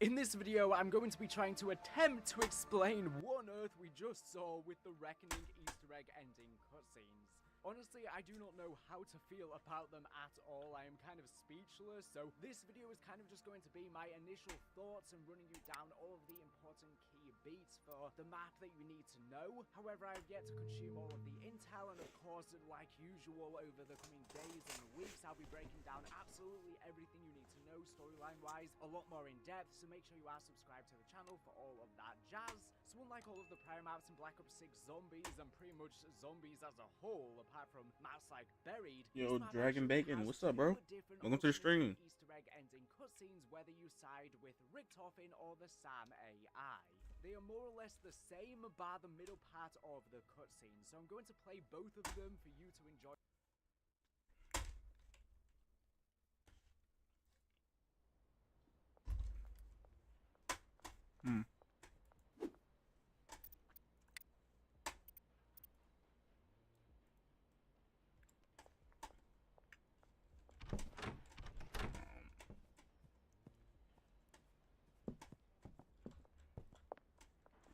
In this video, I'm going to be trying to attempt to explain what on earth we just saw with the Reckoning Easter egg ending cutscenes. Honestly, I do not know how to feel about them at all. I am kind of speechless, so this video is kind of just going to be my initial thoughts and running you down all of the important key beats for the map that you need to know. However, I've yet to consume all of the intel, and of course, like usual, over the coming days and weeks, I'll be breaking down absolutely everything you need to know storyline-wise, a lot more in depth, so make sure you are subscribed to the channel for all of that jazz. So unlike all of the prior maps in Black Ops 6 Zombies, and pretty much zombies as a whole, apart from maps like Buried, Yo, Dragon Bacon, what's up, bro? Welcome to the stream. Easter egg ending cutscenes, whether you side with Richtofen or the Sam AI. They are more or less the same, bar the middle part of the cutscene, so I'm going to play both of them for you to enjoy.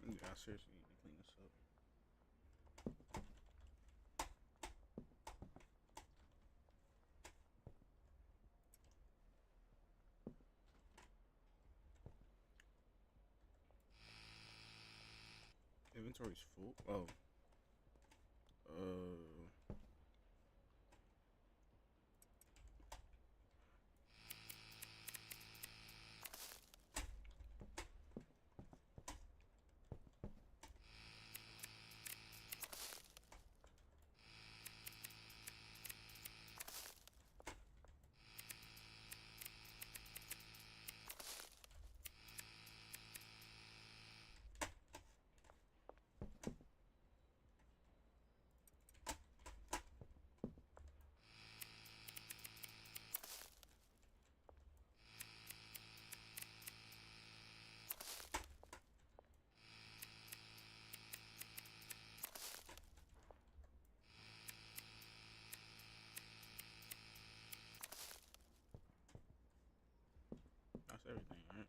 Yeah, I seriously need to clean this up. Inventory's full. Oh. That's everything, right?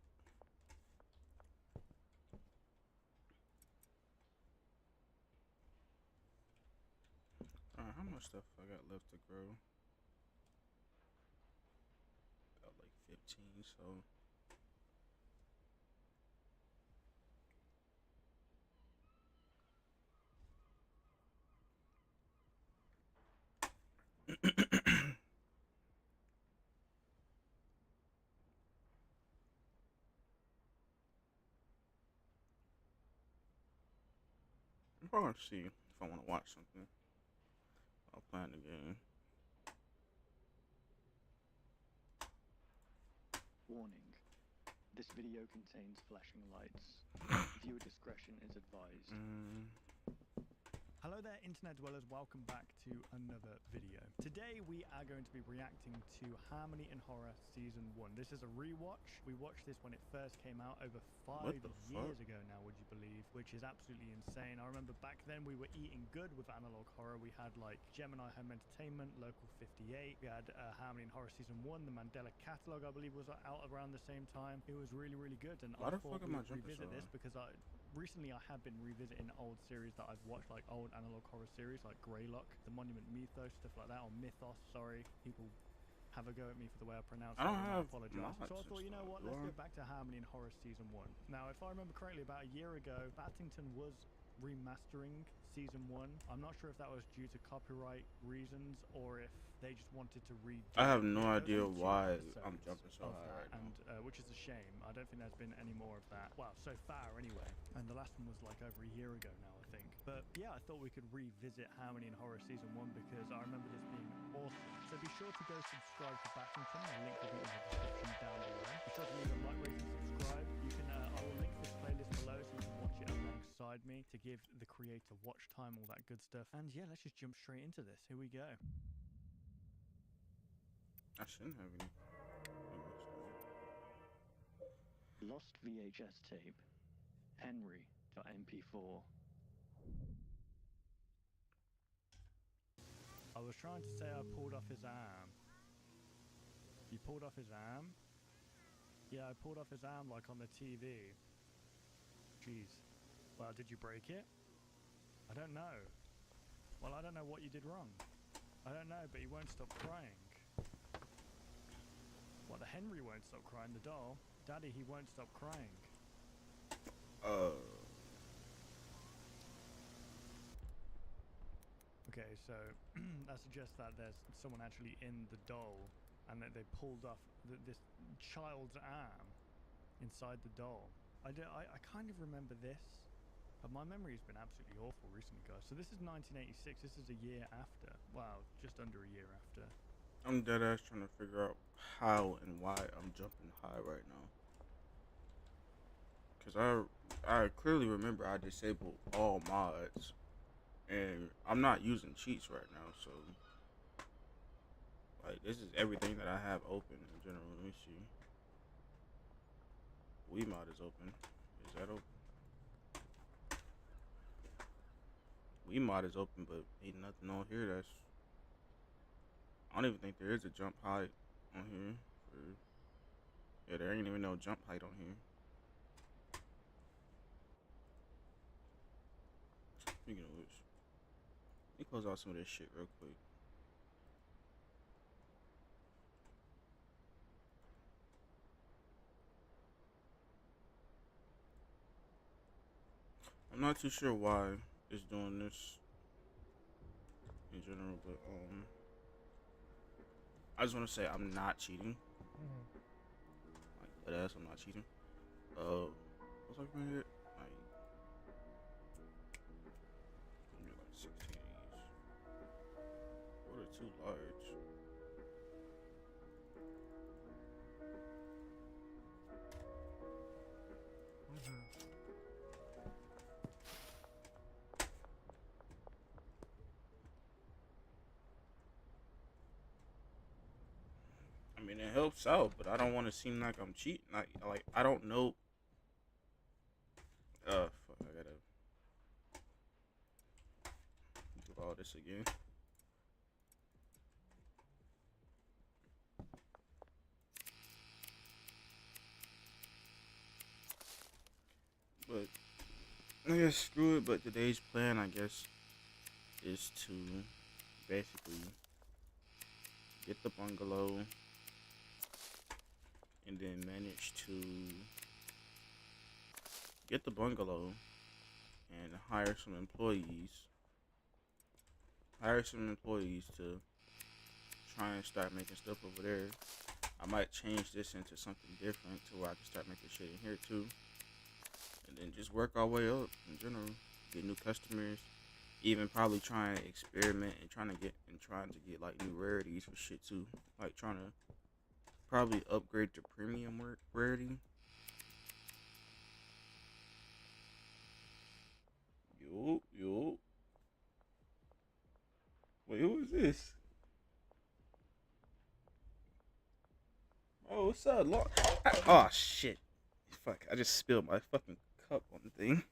Alright, how much stuff I got left to grow? Got like 15, so. I'm probably gonna see if I want to watch something. I'll plan the game. Warning. This video contains flashing lights. Viewer discretion is advised. Hello there, internet dwellers, welcome back to another video. Today we are going to be reacting to Harmony in Horror Season 1. This is a rewatch. We watched this when it first came out over 5 years ago now, would you believe, which is absolutely insane. I remember back then we were eating good with analog horror. We had like Gemini Home Entertainment, Local 58, we had Harmony in Horror Season 1, the Mandela Catalog I believe was out around the same time. It was really, really good, and I thought we'd revisit this because recently I have been revisiting old series that I've watched, like old analog horror series like Greylock, The Monument Mythos, stuff like that, or Mythos, sorry. People have a go at me for the way I pronounce it, and I apologize. So I thought, you know what, let's go back to Harmony in Horror Season 1. Now, if I remember correctly, about a year ago, Battington was remastering Season 1. I'm not sure if that was due to copyright reasons or if they just wanted to redo. I have no idea why I'm jumping so high right now. And which is a shame. I don't think there's been any more of that. Well, so far anyway. And the last one was like over a year ago now, I think. But yeah, I thought we could revisit Harmony in Horror Season 1 because I remember this being awesome. So be sure to go subscribe to Battington. My link will be in the description down below. Be sure to leave a like, rate, and subscribe. You can, I will link this playlist below so you can watch it alongside me to give the creator watch time, all that good stuff. And yeah, let's just jump straight into this. Here we go. I shouldn't have any. Lost VHS tape. Henry.mp4. I was trying to say I pulled off his arm. You pulled off his arm? Yeah, I pulled off his arm like on the TV. Jeez. Well, did you break it? I don't know. Well, I don't know what you did wrong. I don't know, but he won't stop crying. Well, the Henry won't stop crying, the doll. Daddy, he won't stop crying. Okay, so that suggests that there's someone actually in the doll and that they pulled off this child's arm inside the doll. I kind of remember this, but my memory's been absolutely awful recently, guys. So this is 1986. This is a year after. Wow, just under a year after. I'm dead ass trying to figure out how and why I'm jumping high right now. Cause I clearly remember I disabled all mods, and I'm not using cheats right now. So like this is everything that I have open in general. Let me see. Mod is open. Is that open? Mod is open, but ain't nothing on here that's. I don't even think there is a jump height on here. Yeah, there ain't even no jump height on here. Speaking of which, let me close out some of this shit real quick. I'm not too sure why it's doing this in general, but I just want to say I'm not cheating. Like that ass, I'm not cheating. What's up in here? Like, give me like 16 of these. What are too large? I mean, it helps out, but I don't want to seem like I'm cheating. Like I don't know. Fuck, I gotta do all this again. But I guess screw it. But today's plan, I guess, is to basically get the bungalow and then manage to get the bungalow and hire some employees to try and start making stuff over there. I might change this into something different to where I can start making shit in here too, and then just work our way up in general, get new customers, even probably try and experiment and trying to get like new rarities for shit too, like trying to probably upgrade to premium rarity. Yo. Wait, who is this? Oh, what's up? Oh, shit. Fuck, I just spilled my fucking cup on the thing.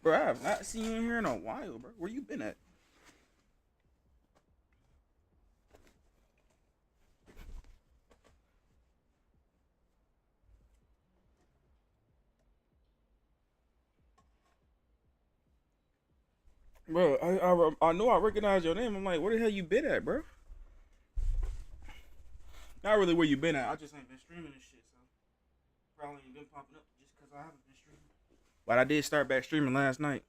Bro, I have not seen you in here in a while, bro. Where you been at? Bro, I know I recognize your name. I'm like, where the hell you been at, bro? Not really where you been at. I just ain't been streaming this shit, so probably ain't been popping up just because I haven't been streaming. But I did start back streaming last night.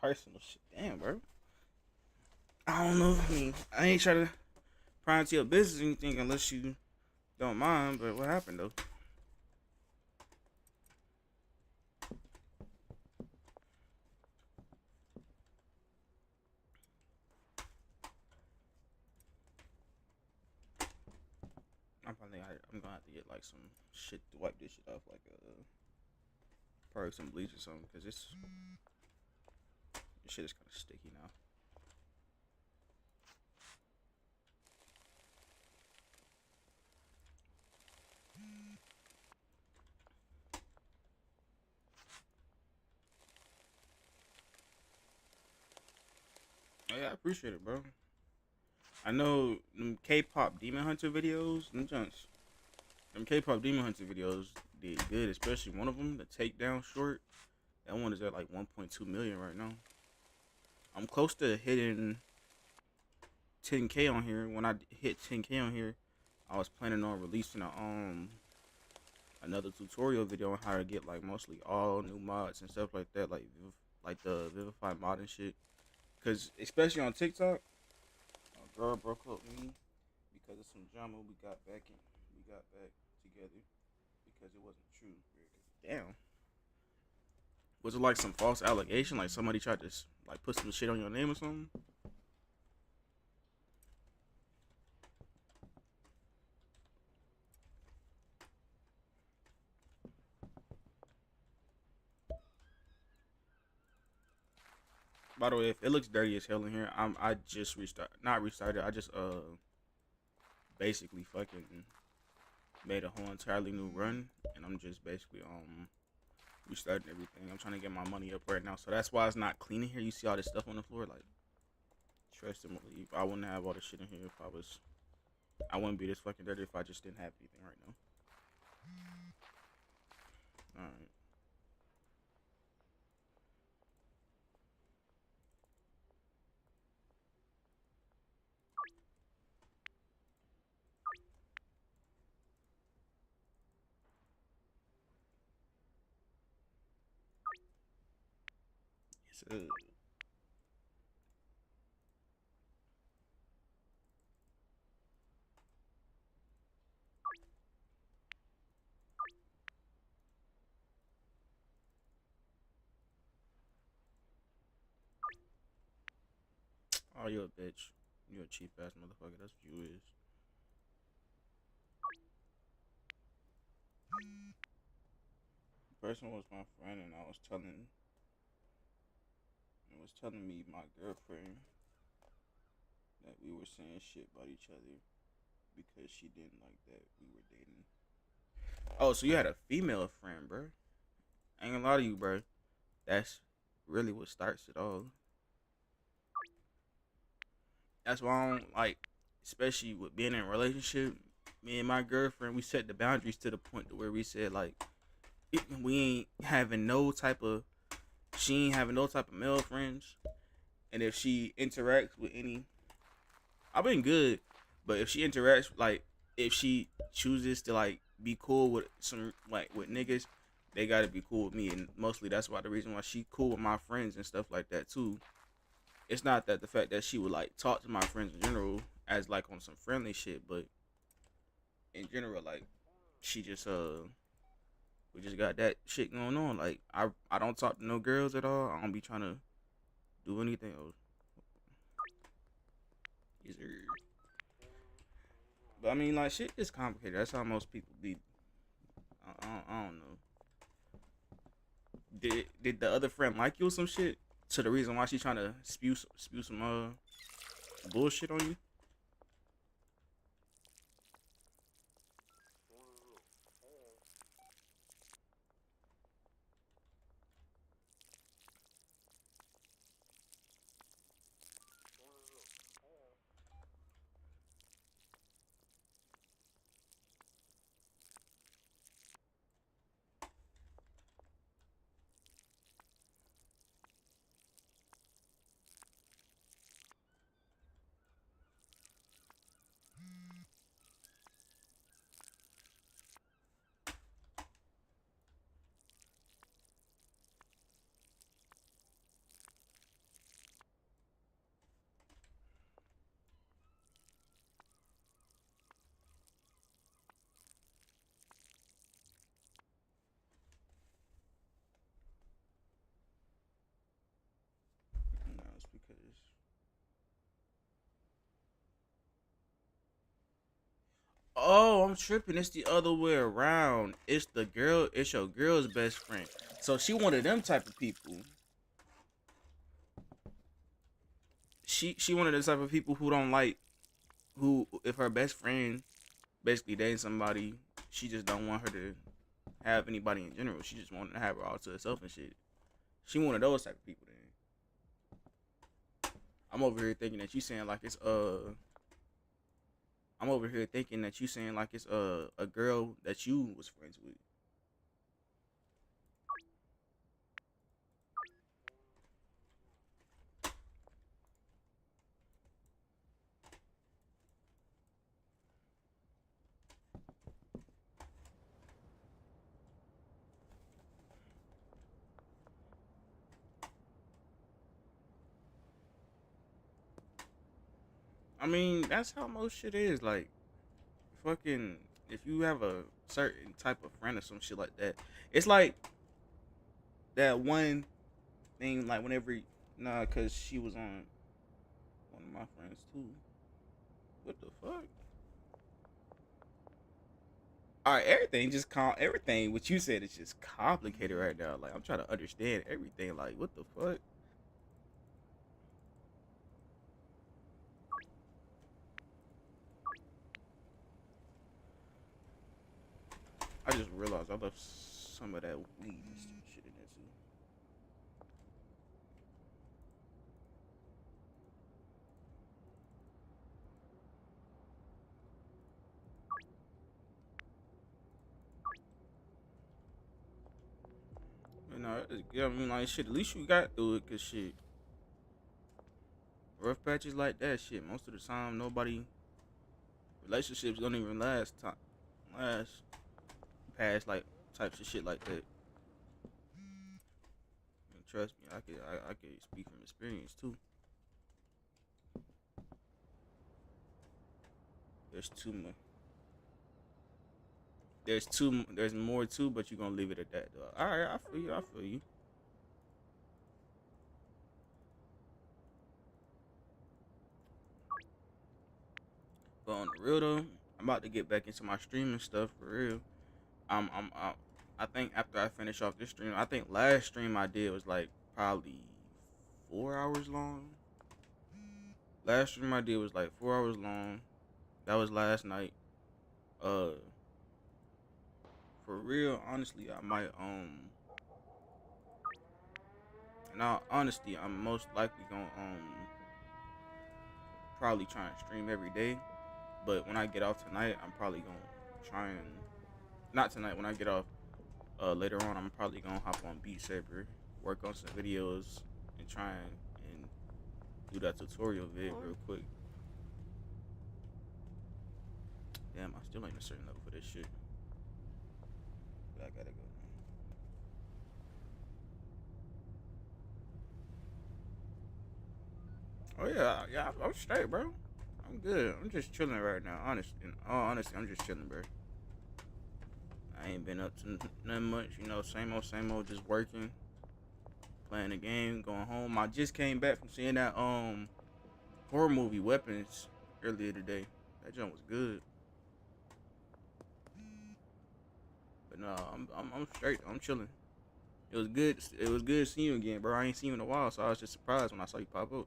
Personal shit. Damn, bro. I don't know. I mean, I ain't trying to pry into your business or anything unless you don't mind, but what happened, though? I'm gonna have to get like some shit to wipe this shit off, like probably some bleach or something, because this shit is kind of sticky now. I appreciate it, bro. I know them K-pop Demon Hunter videos, them K-pop Demon Hunter videos did good, especially one of them, the Takedown short. That one is at like 1.2 million right now. I'm close to hitting 10K on here. When I hit 10K on here, I was planning on releasing another tutorial video on how to get like mostly all new mods and stuff like that, like the Vivify mod and shit. Cause especially on TikTok, a girl broke up with me because of some drama we got back together because it wasn't true. Damn. Was it like some false allegation? Like somebody tried to like put some shit on your name or something? By the way, if it looks dirty as hell in here, I just not restarted. I just basically fucking made a whole entirely new run, and I'm just basically restarting everything. I'm trying to get my money up right now, so that's why it's not clean in here. You see all this stuff on the floor, like trust and believe. I wouldn't have all this shit in here if I wouldn't be this fucking dirty if I just didn't have anything right now. All right. Yes, oh, you a bitch. You a cheap ass motherfucker. That's what you is. The person was my friend, and it was telling me my girlfriend that we were saying shit about each other because she didn't like that we were dating. Oh, so you had a female friend, bro? I ain't gonna lie to you, bro. That's really what starts it all. That's why I don't like, especially with being in a relationship. Me and my girlfriend, we set the boundaries to the point to where we said like, we ain't having no type of, she ain't having no type of male friends, and if she interacts with any, I've been good, but if she interacts, like, if she chooses to like be cool with some like with niggas, they gotta be cool with me, and mostly that's why the reason why she cool with my friends and stuff like that too. It's not that the fact that she would like talk to my friends in general as like on some friendly shit, but in general, like she just we just got that shit going on. Like I don't talk to no girls at all. I don't be trying to do anything else. Yes, sir. But I mean, like shit is complicated. That's how most people be. I don't know. Did the other friend like you or some shit? To the reason why she trying to spew some bullshit on you? No, it's because. Oh, I'm tripping. It's the other way around. It's the girl. It's your girl's best friend. So she one of them type of people. She one of the type of people who don't like who if her best friend basically dating somebody, she just don't want her to have anybody in general. She just wanted to have her all to herself and shit. She one of those type of people then. I'm over here thinking that you saying like it's I'm over here thinking that you saying like it's a girl that you was friends with. I mean, that's how most shit is. Like, fucking, if you have a certain type of friend or some shit like that, it's like that one thing. Like, whenever, nah, cause she was on one of my friends too. What the fuck? All right, everything. What you said is just complicated right now. Like, I'm trying to understand everything. Like, what the fuck? I just realized I left some of that weed and shit in there too. You know, yeah, I mean, like, shit, at least you got through it, cause shit, rough patches like that, shit, most of the time, relationships don't even last past, like, types of shit like that. I mean, trust me, I could speak from experience, too. There's too much. There's more too, but you're gonna leave it at that, though. Alright, I feel you. But on the real, though, I'm about to get back into my streaming stuff, for real. I think after I finish off this stream, I think last stream I did was like probably 4 hours long. Last stream I did was like 4 hours long. That was last night. Uh, for real, honestly, I might in all honesty, I'm most likely gonna probably try and stream every day. But when I get off tonight, I'm probably gonna try and not tonight. When I get off later on, I'm probably gonna hop on Beat Saber, work on some videos, and try and do that tutorial vid real quick. Damn, I still ain't a certain level for this shit. But I gotta go. Oh yeah, I'm straight, bro. I'm good. I'm just chilling right now. In all honesty, I'm just chilling, bro. I ain't been up to nothing much, you know. Same old, just working, playing the game, going home. I just came back from seeing that horror movie Weapons earlier today. That jump was good. But no, I'm straight. I'm chilling. It was good. It was good seeing you again, bro. I ain't seen you in a while, so I was just surprised when I saw you pop up.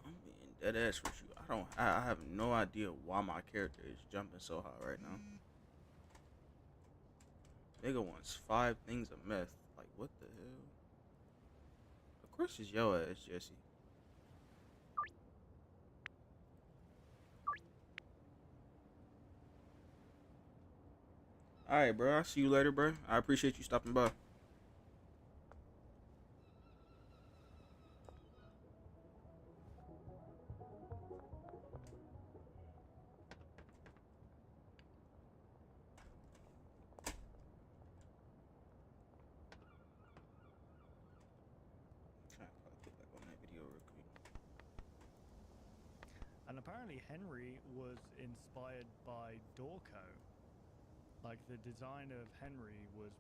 I'm being dead ass with you. I have no idea why my character is jumping so high right now. Nigga wants 5 things of meth. Like, what the hell? Of course it's your ass, Jesse. Alright, bro. I'll see you later, bro. I appreciate you stopping by. Trying to probably get back on that video real quick. And apparently Henry was inspired by Dorco. Like the design of Henry was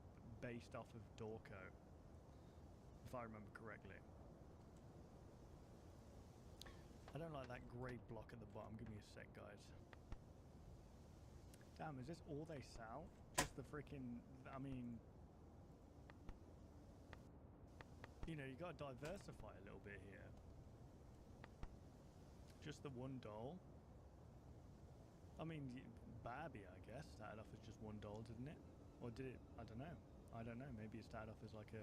based off of Dorco, if I remember correctly. I don't like that grey block at the bottom. Give me a sec, guys. Damn, is this all they sell? Just the freaking, I mean, you know, you got to diversify a little bit here. Just the one doll. I mean, Barbie, I guess, started off as just one doll, didn't it? Or did it? I don't know. I don't know. Maybe it started off as like a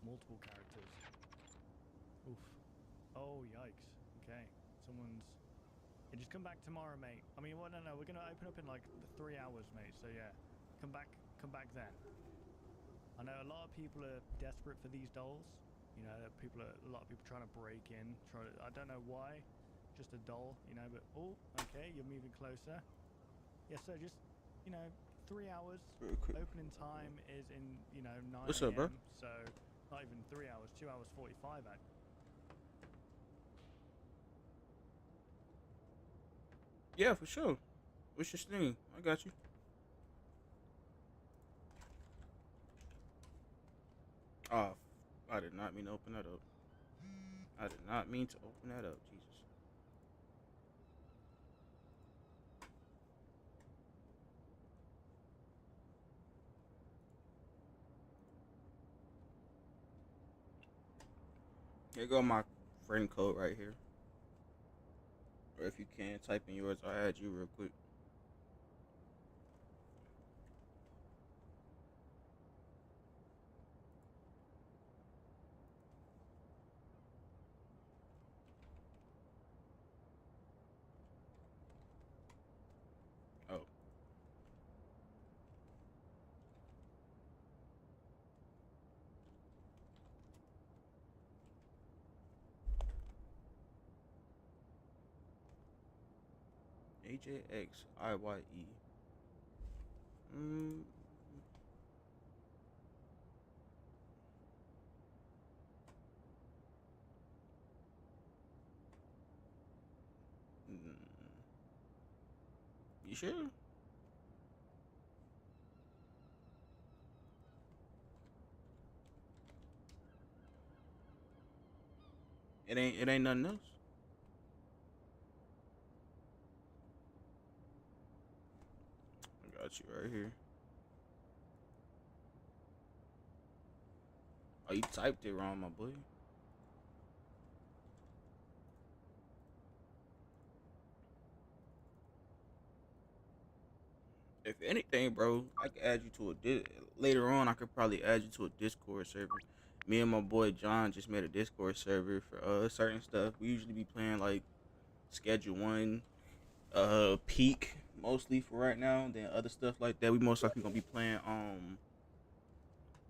multiple characters. Oof. Oh, yikes. Okay. Someone's... Yeah, just come back tomorrow, mate. I mean, well, no, we're going to open up in like 3 hours, mate. So yeah, come back then. I know a lot of people are desperate for these dolls. You know, a lot of people trying to break in. I don't know why. Just a doll, you know, but oh, okay, you're moving closer. Yeah, so just, you know, 3 hours. Real quick. Opening time is in, you know, 9 What's up, bro? So not even 3 hours, 2 hours 45 actually. Yeah, for sure. What's your thing? I got you. Oh, I did not mean to open that up. I did not mean to open that up, Jesus. Here go my friend code right here. Or if you can, type in yours. I'll add you real quick. Oh. AJXIYE. You sure? It ain't nothing else. I got you right here. Oh, you typed it wrong, my boy. If anything, bro, I could add you to later on. I could probably add you to a Discord server. Me and my boy John just made a Discord server for certain stuff. We usually be playing like Schedule 1, Peak mostly for right now. Then other stuff like that, we most likely gonna be playing.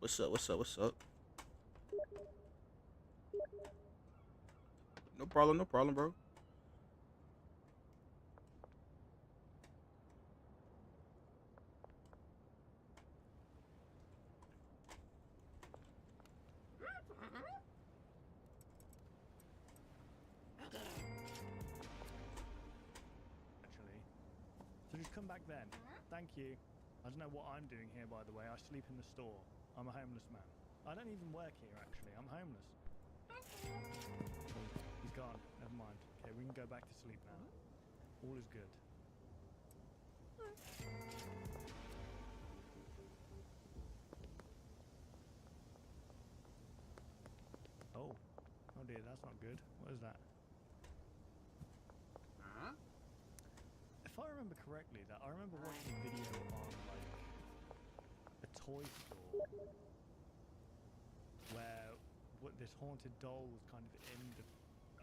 What's up? No problem, bro. Actually. So just come back then. Thank you. I don't know what I'm doing here, by the way. I sleep in the store. I'm a homeless man. I don't even work here, actually. I'm homeless. Oh, he's gone. Never mind. Okay, we can go back to sleep now. All is good. Oh. Oh dear, that's not good. What is that? If I remember correctly, I remember watching a video on like a toy store where this haunted doll was kind of in the,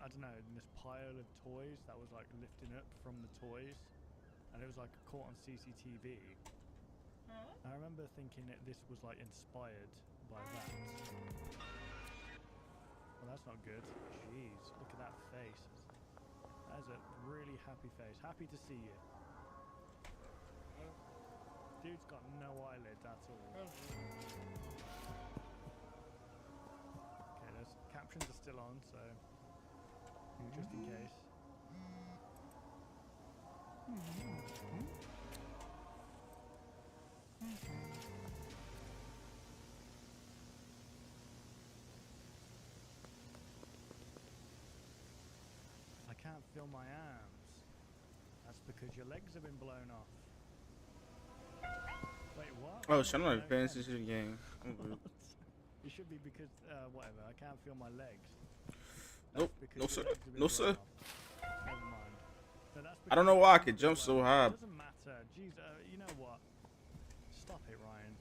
I don't know, in this pile of toys that was like lifting up from the toys, and it was like caught on CCTV. I remember thinking that this was like inspired by that. Well, that's not good. Jeez, look at that face. That is a really happy face. Happy to see you. Dude's got no eyelids at all. Okay, those captions are still on, so just in case. I can't feel my arms. That's because your legs have been blown off. Wait, what? Oh, shit, I'm not No paying sense. attention to the game. I'm good. It should be because, whatever, I can't feel my legs. Nope. Because No, your sir. legs have been No, blown sir. off. Never mind. No, that's I don't because know why I you could can't jump feel so well. high. It doesn't matter. Jeez, you know what? Stop it, Ryan.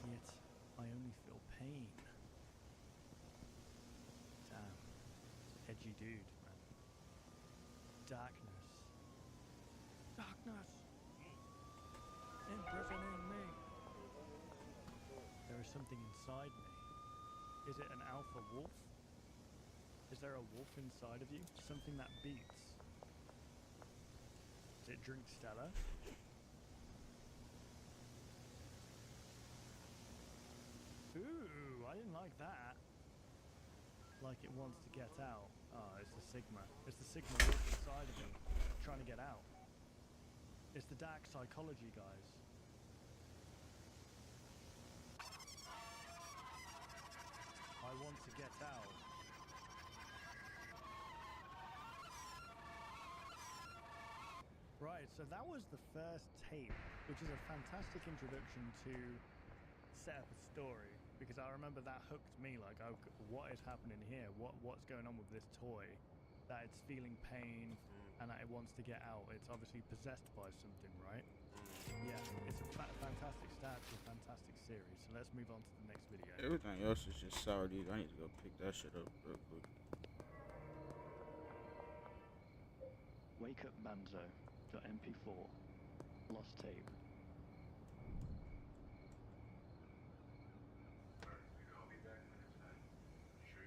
Yet, I only feel pain. Damn. Edgy dude, man. Darkness. Darkness! Imprisoning me! There is something inside me. Is it an alpha wolf? Is there a wolf inside of you? Something that beats? Does it drink Stella? Ooh, I didn't like that. Like it wants to get out. Oh, it's the Sigma. It's the Sigma wolf inside of me, trying to get out. It's the dark psychology, guys. I want to get out. Right, so that was the first tape, which is a fantastic introduction to set up a story, because I remember that hooked me, like, oh, what is happening here? What's going on with this toy? That it's feeling pain and that it wants to get out. It's obviously possessed by something, right? Yeah, it's a fantastic start to a fantastic series. So let's move on to the next video. Everything else is just sour dude. I need to go pick that shit up real quick. Wake Up Banzo. .mp4. Lost tape.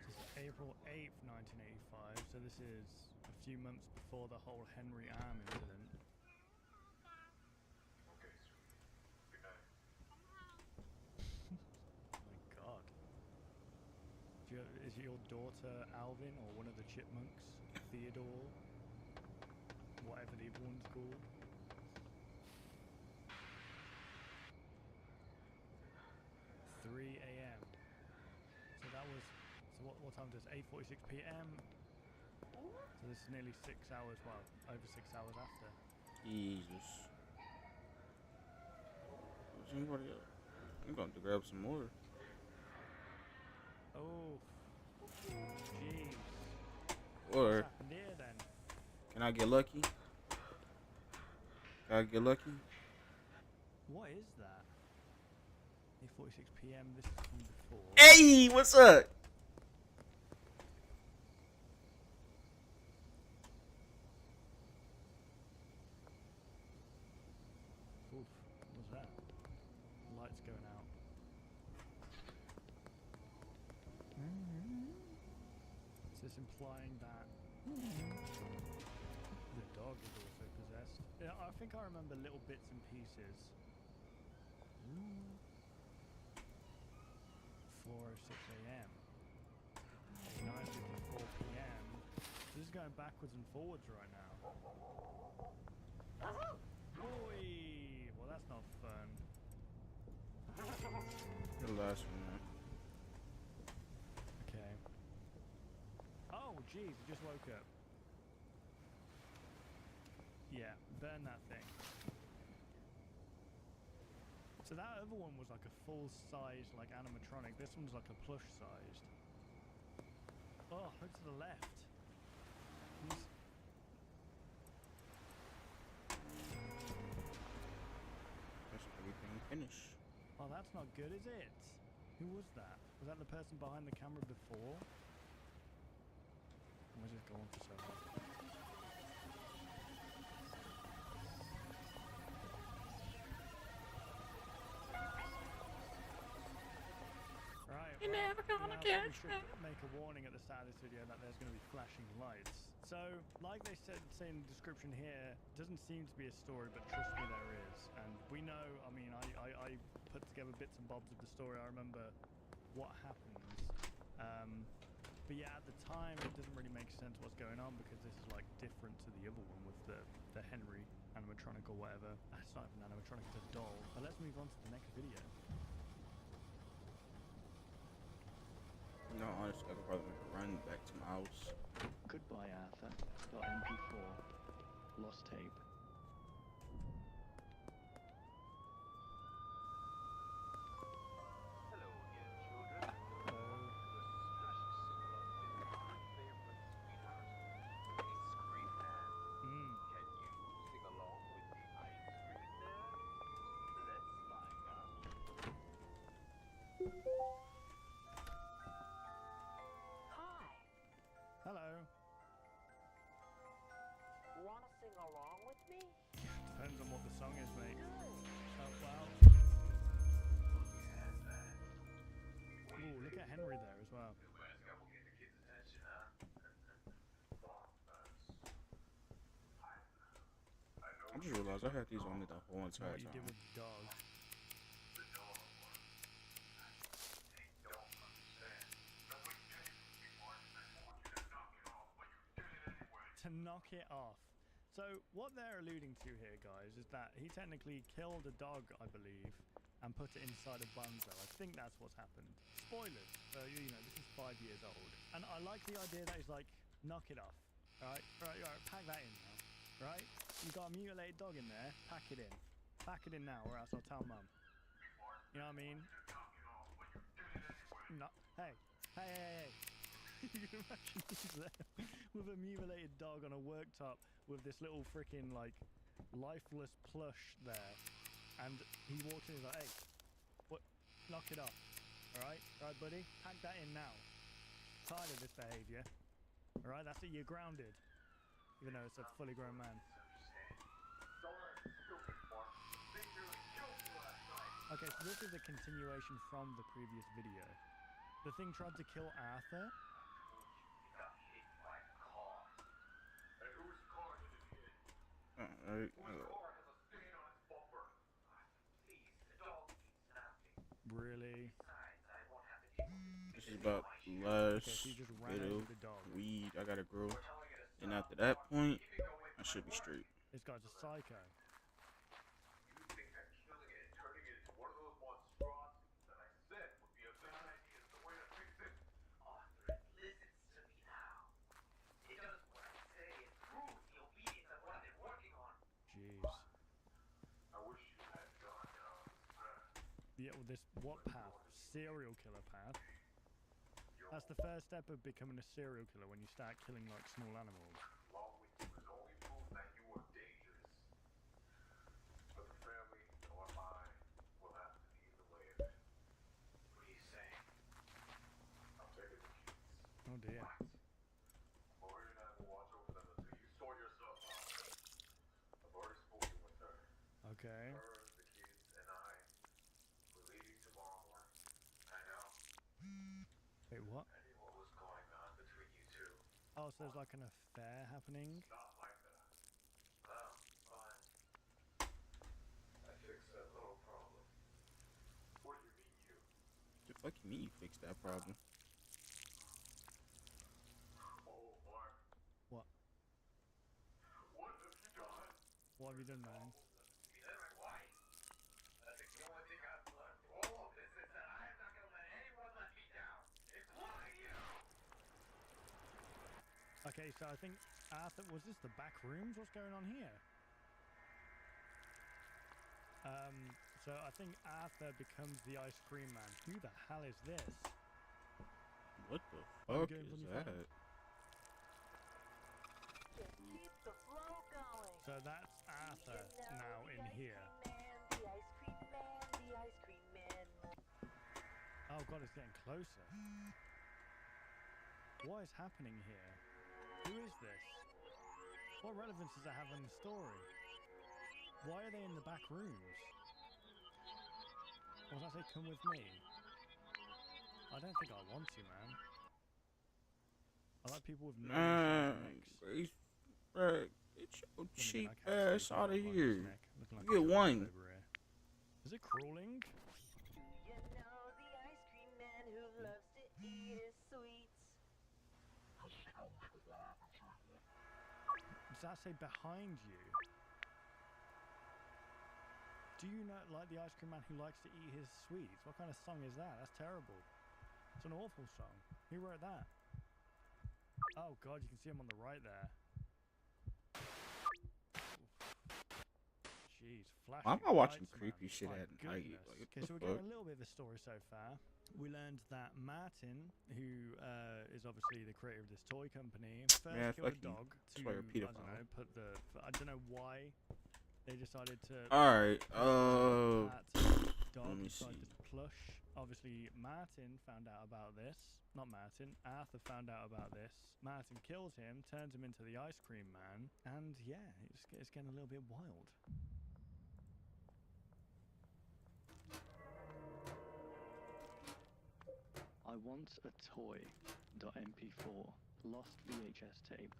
This is April 8th, 1985, so this is a few months before the whole Henry Arm incident. Oh my god. Is it your daughter Alvin or one of the chipmunks? Theodore? Whatever the other one's called. .3 a.m. So that was, so what time is this? 8:46 p.m. So this is nearly 6 hours, well, over 6 hours after. Jesus. Where's anybody else? I'm going to grab some more. Oh, jeez. Or What's happened here then? can I get lucky? Can I get lucky? What is that? 8:46 p.m. This is from before. Hey, what's up? Oof, what was that? Lights going out. Is this implying that the dog is also possessed? Yeah, I think I remember little bits and pieces. 4:06 a.m. 9:54 p.m. This is going backwards and forwards right now. Boy, well that's not fun. The last one, man. Okay. Oh, jeez, I just woke up. Yeah, burn that thing. So that other one was like a full-size, like animatronic. This one's like a plush-sized. Oh, look to the left. He's... That's everything finished. Oh, that's not good, is it? Who was that? Was that the person behind the camera before? Why does it go on for so long? Right, You're never gonna yeah, catch we me. should make a warning at the start of this video that there's going to be flashing lights. So, like they said, say in the description here, doesn't seem to be a story, but trust me, there is. And we know, I mean, I put together bits and bobs of the story. I remember what happens. But yeah, at the time, it doesn't really make sense what's going on because this is like different to the other one with the Henry animatronic or whatever. It's not even animatronic, it's a doll. But let's move on to the next video. No, honestly, I could probably make a run back to my house. Goodbye, Arthur. .mp4. Lost tape. Hi. Hello. Wanna sing along with me? Depends on what the song is, mate. Oh, wow. Ooh, look at Henry there as well. I just realized I had these on me the whole That's not entire what you did time. with the dog. To knock it off. So what they're alluding to here, guys, is that he technically killed a dog, I believe, and put it inside a bunzo. I think that's what's happened. Spoilers. So, you know, this is 5 years old. And I like the idea that he's like, knock it off. Right, pack that in now. Right? You got a mutilated dog in there, pack it in. Pack it in now, or else I'll tell mum. You know what I mean? No. Hey. You can imagine he's there with a mutilated dog on a worktop with this little freaking like lifeless plush there, and he walks in and he's like, "Hey, what? Knock it off, all right, buddy. Pack that in now. Tired of this behaviour, all right? That's it. You're grounded, even though it's a fully grown man." Okay, so this is a continuation from the previous video. The thing tried to kill Arthur. Alright. Really? This is about last Okay, so you just ran bit over of the dog. weed I gotta grow. And after that point, I should be straight. This guy's a psycho. Jeez. Yeah, well, this what path? Serial killer path. That's the first step of becoming a serial killer, when you start killing like small animals. Oh dear. Okay. Wait, what? Oh, so there's like an affair happening? The fuck you mean you fixed that problem? What? What have you done, man? Okay, so I think Arthur, was this the back rooms? What's going on here? So I think Arthur becomes the ice cream man. Who the hell is this? What the I'm fuck going is from your that? phone. Just keep the flow going. So that's Arthur now in here. The ice cream man, the ice cream man. Oh god, it's getting closer. What is happening here? Who is this? What relevance does it have in the story? Why are they in the back rooms? What does that say, come with me? I don't think I want to, man. I like people with no necks. Bruh, get your cheap I can't ass see out of that here. neck, looking like You a get giraffe one. over here. Is it crawling? Do you know the ice cream man who loves to eat his sweets? Does that say behind you? Do you not like the ice cream man who likes to eat his sweets? What kind of song is that? That's terrible. It's an awful song. Who wrote that? Oh god, you can see him on the right there. Jeez, flashing Why am I watching lights, creepy man. shit My at night? goodness. Like, what Okay, the so we're fuck? getting a little bit of the story so far. We learned that Martin, who is obviously the creator of this toy company, first Yeah, killed fuck a you. dog to, That's why you're a I pedophile. don't know, put the... I don't know why they decided to... Alright, that dog let me inside see. this plush. obviously Martin found out about this. Not Martin, Arthur found out about this. Martin kills him, turns him into the ice cream man, and yeah, it's getting a little bit wild. I want a toy.mp4 lost VHS tape.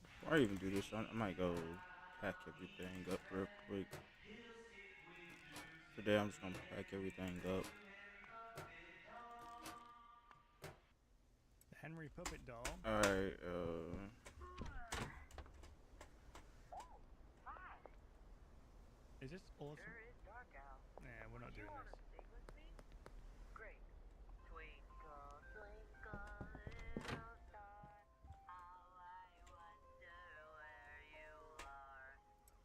Before I even do this, I might go pack everything up real quick. Today I'm just gonna pack everything up. The Henry puppet doll. Alright, Is this awesome? Sure is dark out. Nah, we're not You doing wanna this. sing with me? Great. Twinkle, twinkle, little star, how I wonder where you are.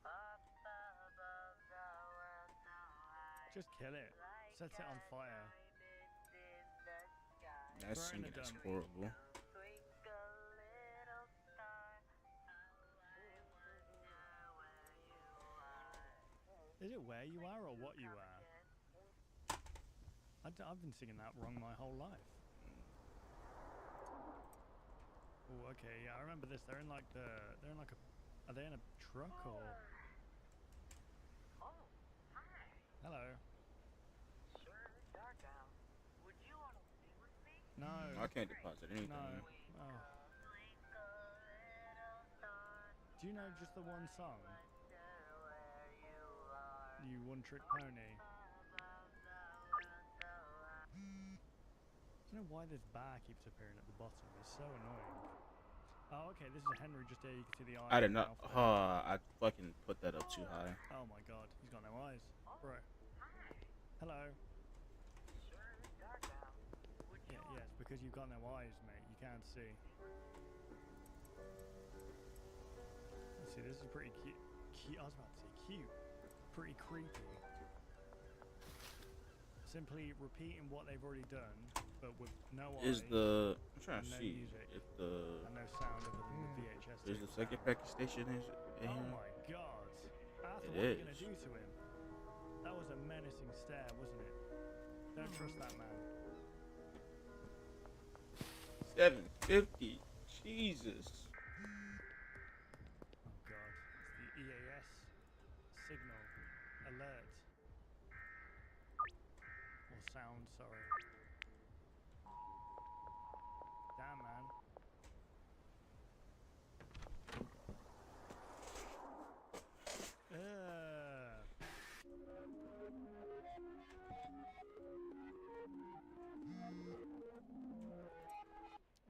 Up above the world so high, Just kill it. like Set it on a fire. diamond in the sky. that Throw it in singing the is dump. horrible. Twinkle, little star, how I wonder where you are. Is it where you are or what you are? I've been singing that wrong my whole life. Oh, okay, yeah, I remember this. They're in like are they in a truck or? Oh, hi. Hello. Sure is dark out. Would you want to sing with me? No. I can't deposit anything. No. Oh. Twinkle, little star, Do you know just the one song? wonder where you are. You One Trick Pony. Above the world so high. I don't know why this bar keeps appearing at the bottom. It's so annoying. Oh, okay. This is Henry. Just there, you can see the eyes. I did not. mouth there. I fucking put that up too high. Oh my god, he's got no eyes, bro. Hi. Hello. Sure is dark out. Would you Yeah, want yeah. It's because you've got no eyes, mate. You can't see. Let's see, this is pretty cute. I was about to say cute. Pretty creepy. Simply repeating what they've already done, but with no eyes. I'm trying to and no see music. if the And no sound other than the VHS. is the tape second sound. packing station in Oh here. my god. Arthur, It what are you gonna is. do to him? That was a menacing stare, wasn't it? Don't trust that man. 750. Jesus. Oh god. It's the EAS signal alert. Or sound, sorry. Damn, man.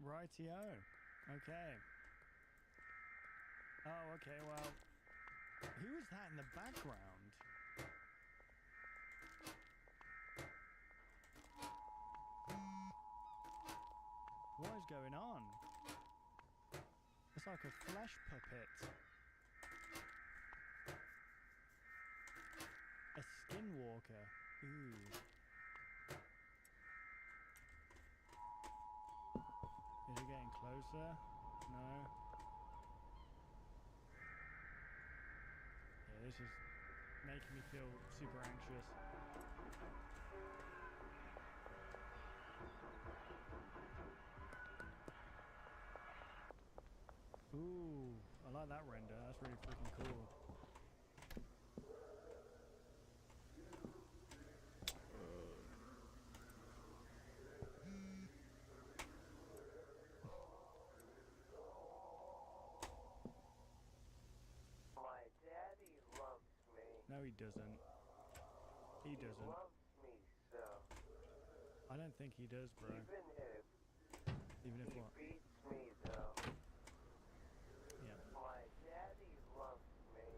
Rightio. Okay. Oh, okay, well. Who is that in the background? What is going on? It's like a flesh puppet. A skinwalker. Ooh. Is it getting closer? No. Yeah, this is making me feel super anxious. Ooh, I like that render. That's really freaking cool. My daddy loves me. No, he doesn't. He doesn't. Loves me so. I don't think he does, bro. Even if what? Beats me though. Yeah. My daddy loves me.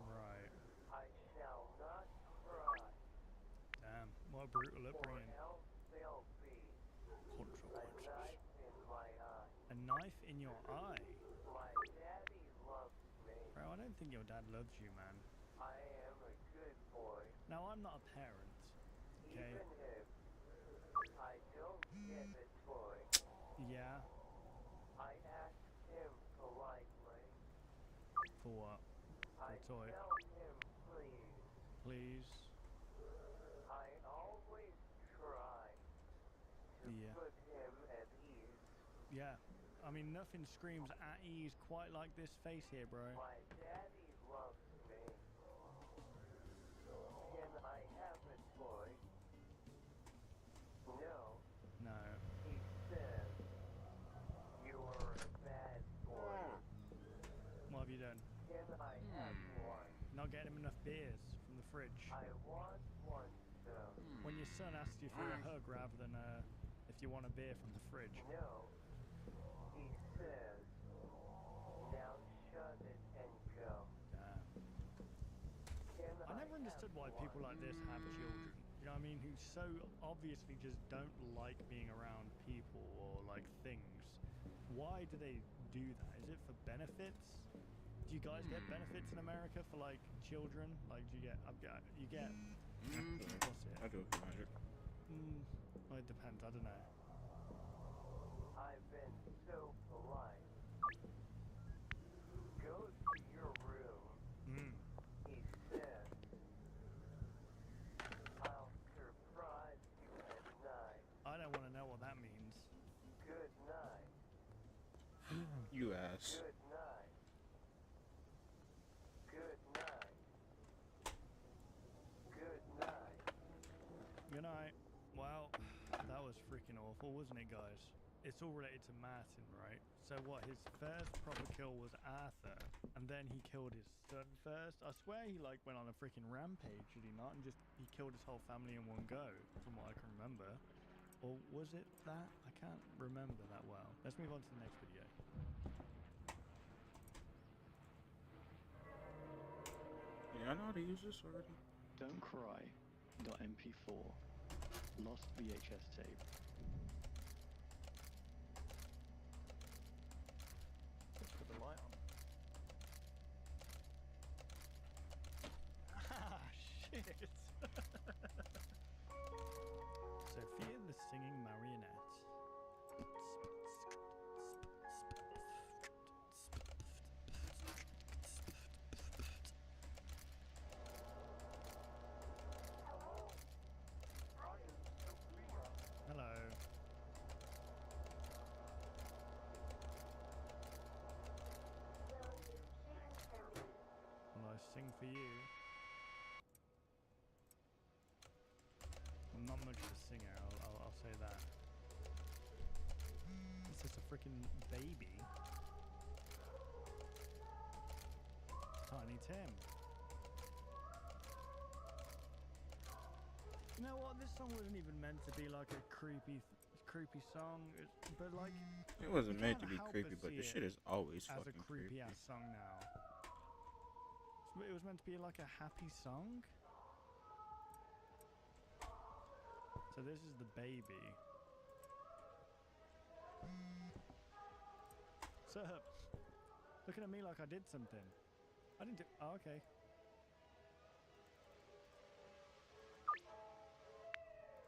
Right. I shall not cry, Damn. What a brutal or upbringing. else there'll be Consequences. knife in my eye. A knife in your eye? My daddy loves me. Bro, I don't think your dad loves you, man. I am a good boy. Now, I'm not a parent. Okay? Even if I don't get a toy, Yeah? I ask him politely. For what? I toy. tell him please. please. I always try to Yeah. put him at ease. Yeah. I mean, nothing screams at ease quite like this face here, bro. My daddy loves me. Can I have a toy? No, No. he says you're a bad boy. What have you done? Can I have one? Not getting him enough beers from the fridge. I want one too. When your son asks you for a hug rather than if you want a beer from the fridge. No, he says now shut it and go. Damn. Can I never understood why people like this have children. You know what I mean? Who so obviously just don't like being around people or like things. Why do they do that? Is it for benefits? Do you guys get benefits in America for like children? Like, do you get? You get. What's it? I do it for magic. Well, it depends. I don't know. I've been so polite. Go to your room, he says. I'll surprise you at night. I don't want to know what that means. Good night. You ass. Good night. Good night. Good night. Good night. Wow, that was freaking awful, wasn't it, guys? It's all related to Martin, right? So what, his first proper kill was Arthur, and then he killed his son first? I swear he like went on a freaking rampage, did he not? And he killed his whole family in one go, from what I can remember. Or was it that? I can't remember that well. Let's move on to the next video. Yeah, I know how to use this already. Don't Cry. .mp4. Lost VHS tape. Let's put the light on. Ah, shit! Sophia the Singing Marionette. Hello. Will I sing for you? I'm not much of a singer, I'll say that. Is this a freaking baby? Tiny Tim. You know what? This song wasn't even meant to be like a creepy song, but like It wasn't you meant to can't be help creepy, but but the see shit it is always as a fucking creepy creepy. ass song now. It was meant to be like a happy song. So this is the baby. What's up? Looking at me like I did something. I didn't do. Oh, okay.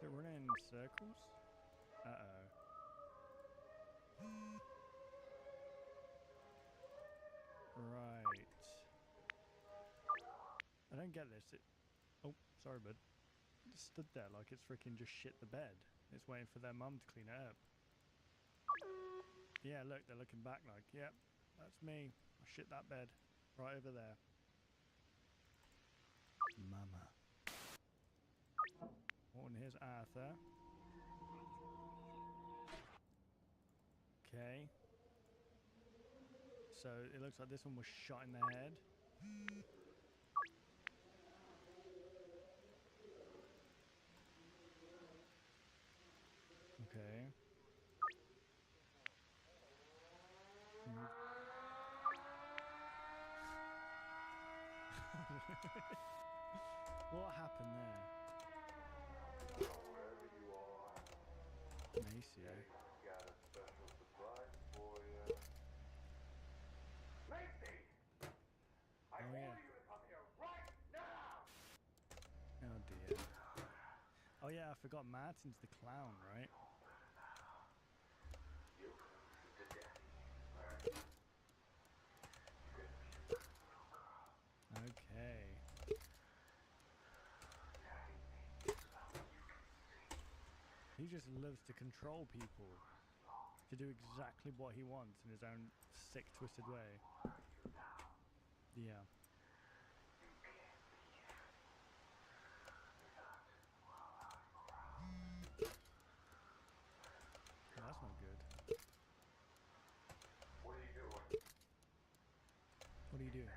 They're running in circles? Uh-oh. Right. I don't get this. Oh, sorry, bud. It stood there like it's freaking just shit the bed. It's waiting for their mum to clean it up. Yeah, look, they're looking back like, yep, that's me. I shit that bed. Right over there. Mama. Oh, and here's Arthur. Okay. So it looks like this one was shot in the head. Okay. What happened there? Wherever you are, Macy. Daddy's got a special surprise for you. Macy! I Oh, order yeah. you to come here right now! Oh dear. Oh yeah, I forgot Martin's the clown, right? You to daddy. Okay. He just loves to control people, to do exactly what he wants in his own sick, twisted way. Yeah. Well, that's not good. What are you doing? What are you doing?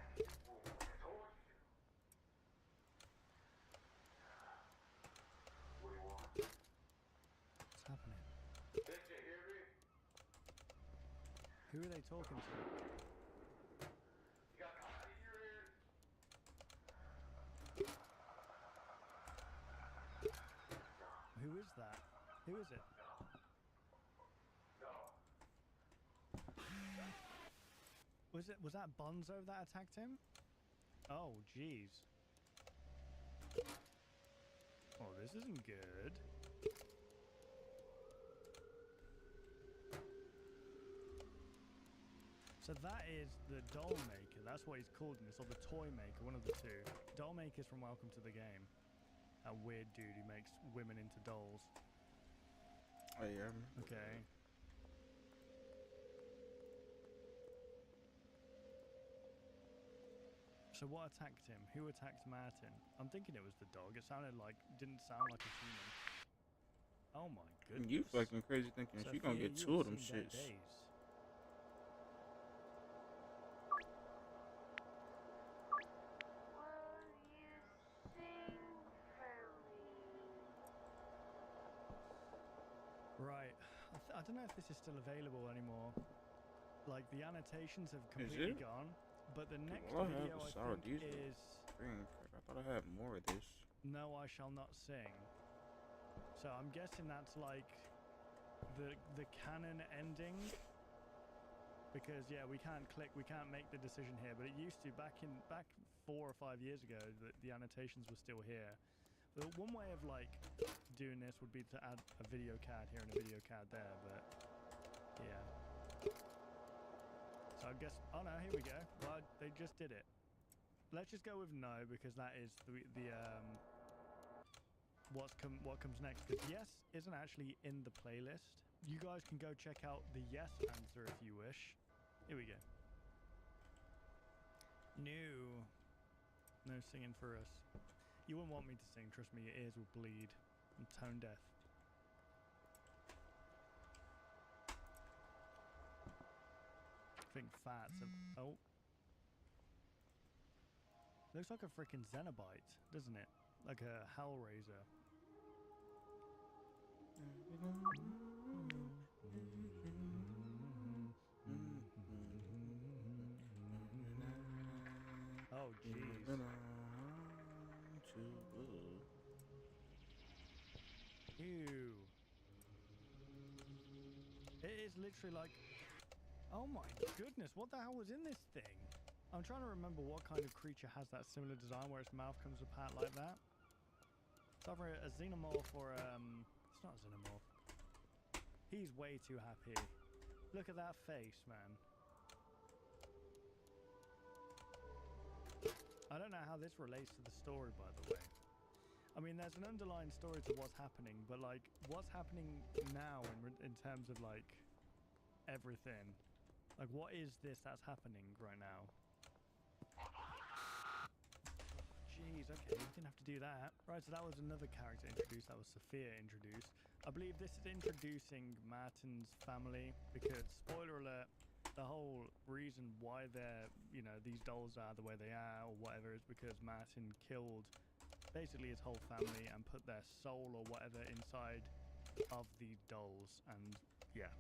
What do you want? What's happening? Did you hear me? Who are they talking to? You got cotton in your ears? Who is that? Who is it? No. Was that Bonzo that attacked him? Oh, jeez. Oh, this isn't good. So that is the doll maker. That's what he's called in this, or the toy maker, one of the two. Doll maker's from Welcome to the Game. That weird dude who makes women into dolls. Oh yeah. I remember Okay. So what attacked him? Who attacked Martin? I'm thinking it was the dog. It didn't sound like a human. Oh my that. goodness. You fucking crazy thinking she gonna Sophia, get you two have of them seen better shits. days. Will you sing for me? Right. I don't know if this is still available anymore. Like, the annotations have Is completely it? gone. But the next All I have video is I sour think diesel. is Dang, crap, I thought I had more of this. No, I Shall Not Sing. So I'm guessing that's like the canon ending. Because yeah, we can't make the decision here, but it used to back 4 or 5 years ago the annotations were still here. But one way of like doing this would be to add a video card here and a video card there, but yeah. So I guess, oh no, here we go. Well, they just did it. Let's just go with no, because that is the what comes next. Because yes isn't actually in the playlist. You guys can go check out the yes answer if you wish. Here we go. No singing for us. You wouldn't want me to sing, trust me, your ears will bleed. I'm tone deaf. I think fats are, oh. Looks like a freaking Cenobite, doesn't it? Like a Hellraiser. Oh jeez. Ew. It is literally like, oh my goodness, what the hell was in this thing? I'm trying to remember what kind of creature has that similar design where its mouth comes apart like that. It's either a xenomorph or it's not a xenomorph. He's way too happy. Look at that face, man. I don't know how this relates to the story, by the way. I mean, there's an underlying story to what's happening, but like, what's happening now in terms of like everything? Like, what is this that's happening right now? Jeez, okay, you didn't have to do that. Right, so that was another character introduced. That was Sophia introduced. I believe this is introducing Martin's family, because, spoiler alert, the whole reason why they're, you know, these dolls are the way they are or whatever is because Martin killed basically his whole family and put their soul or whatever inside of these dolls, and yeah.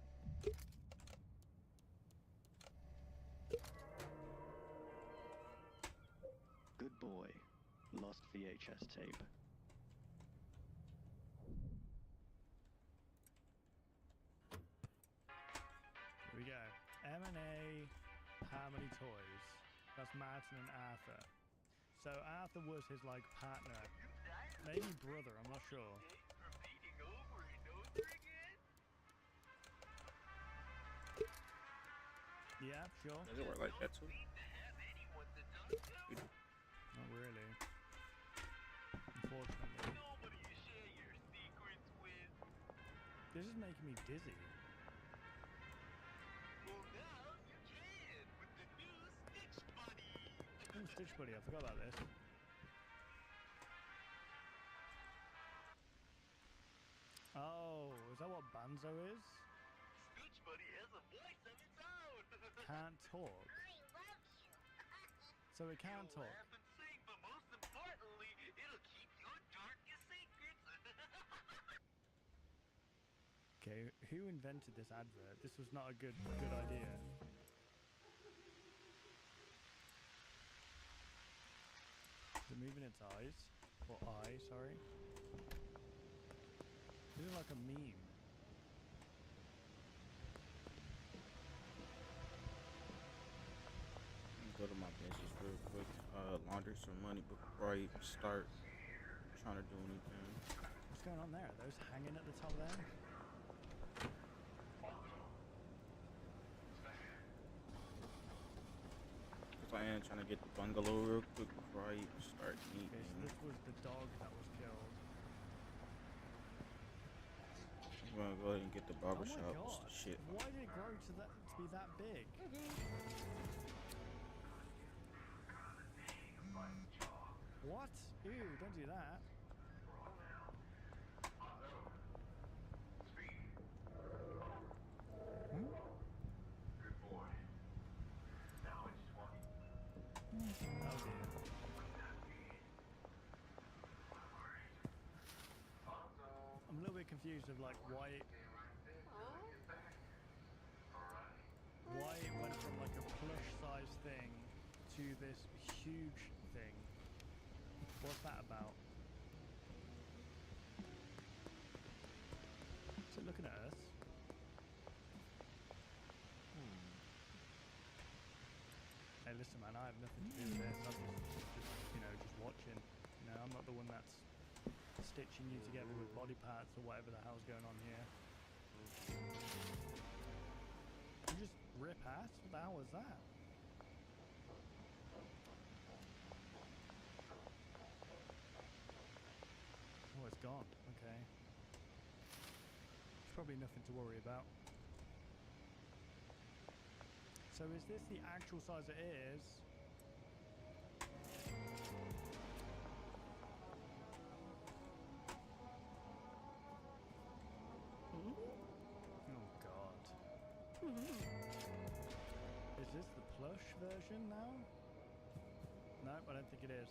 Good boy. Lost VHS tape. Here we go. M&A Harmony Toys. That's Martin and Arthur. So Arthur was his like partner, maybe brother, I'm not sure. Repeating over and over again? Yeah, sure. Does it work like that too? Seem to have anyone to talk to? Not really. Unfortunately. Nobody you share your secrets with? This is making me dizzy. Well, now you can with the new Stitch Buddy. Oh, Stitch Buddy, I forgot about this. Oh, is that what Banzo is? Stitch Buddy has a voice of its own. Can't talk. I love you. So it can't It'll talk. laugh and sing, but most importantly, it'll keep your darkest secrets. Okay, who invented this advert? This was not a good idea. Is it moving its eyes? Or eye, sorry. This is like a meme. Go to my business real quick, launder some money before I even start trying to do anything. What's going on there? Are those hanging at the top there? Cause I am trying to get the bungalow real quick before I even start Okay, so eating. this was the dog that was killed. I'm gonna go ahead and get the Oh my barbershop. god! Shit. Why did it grow to be that big? What? Ew, don't do that. Hmm? Oh dear. I'm a little bit confused of like why it went from like a plush size thing to this huge thing. What's that about? Is it looking at us? Hey, listen, man, I have nothing to do with this. I'm just watching. You know, I'm not the one that's stitching you together with body parts or whatever the hell's going on here. You just rip ass? What the hell was that? Oh, it's gone. Okay. It's probably nothing to worry about. So is this the actual size it is? Oh god. Is this the plush version now? Nope, I don't think it is.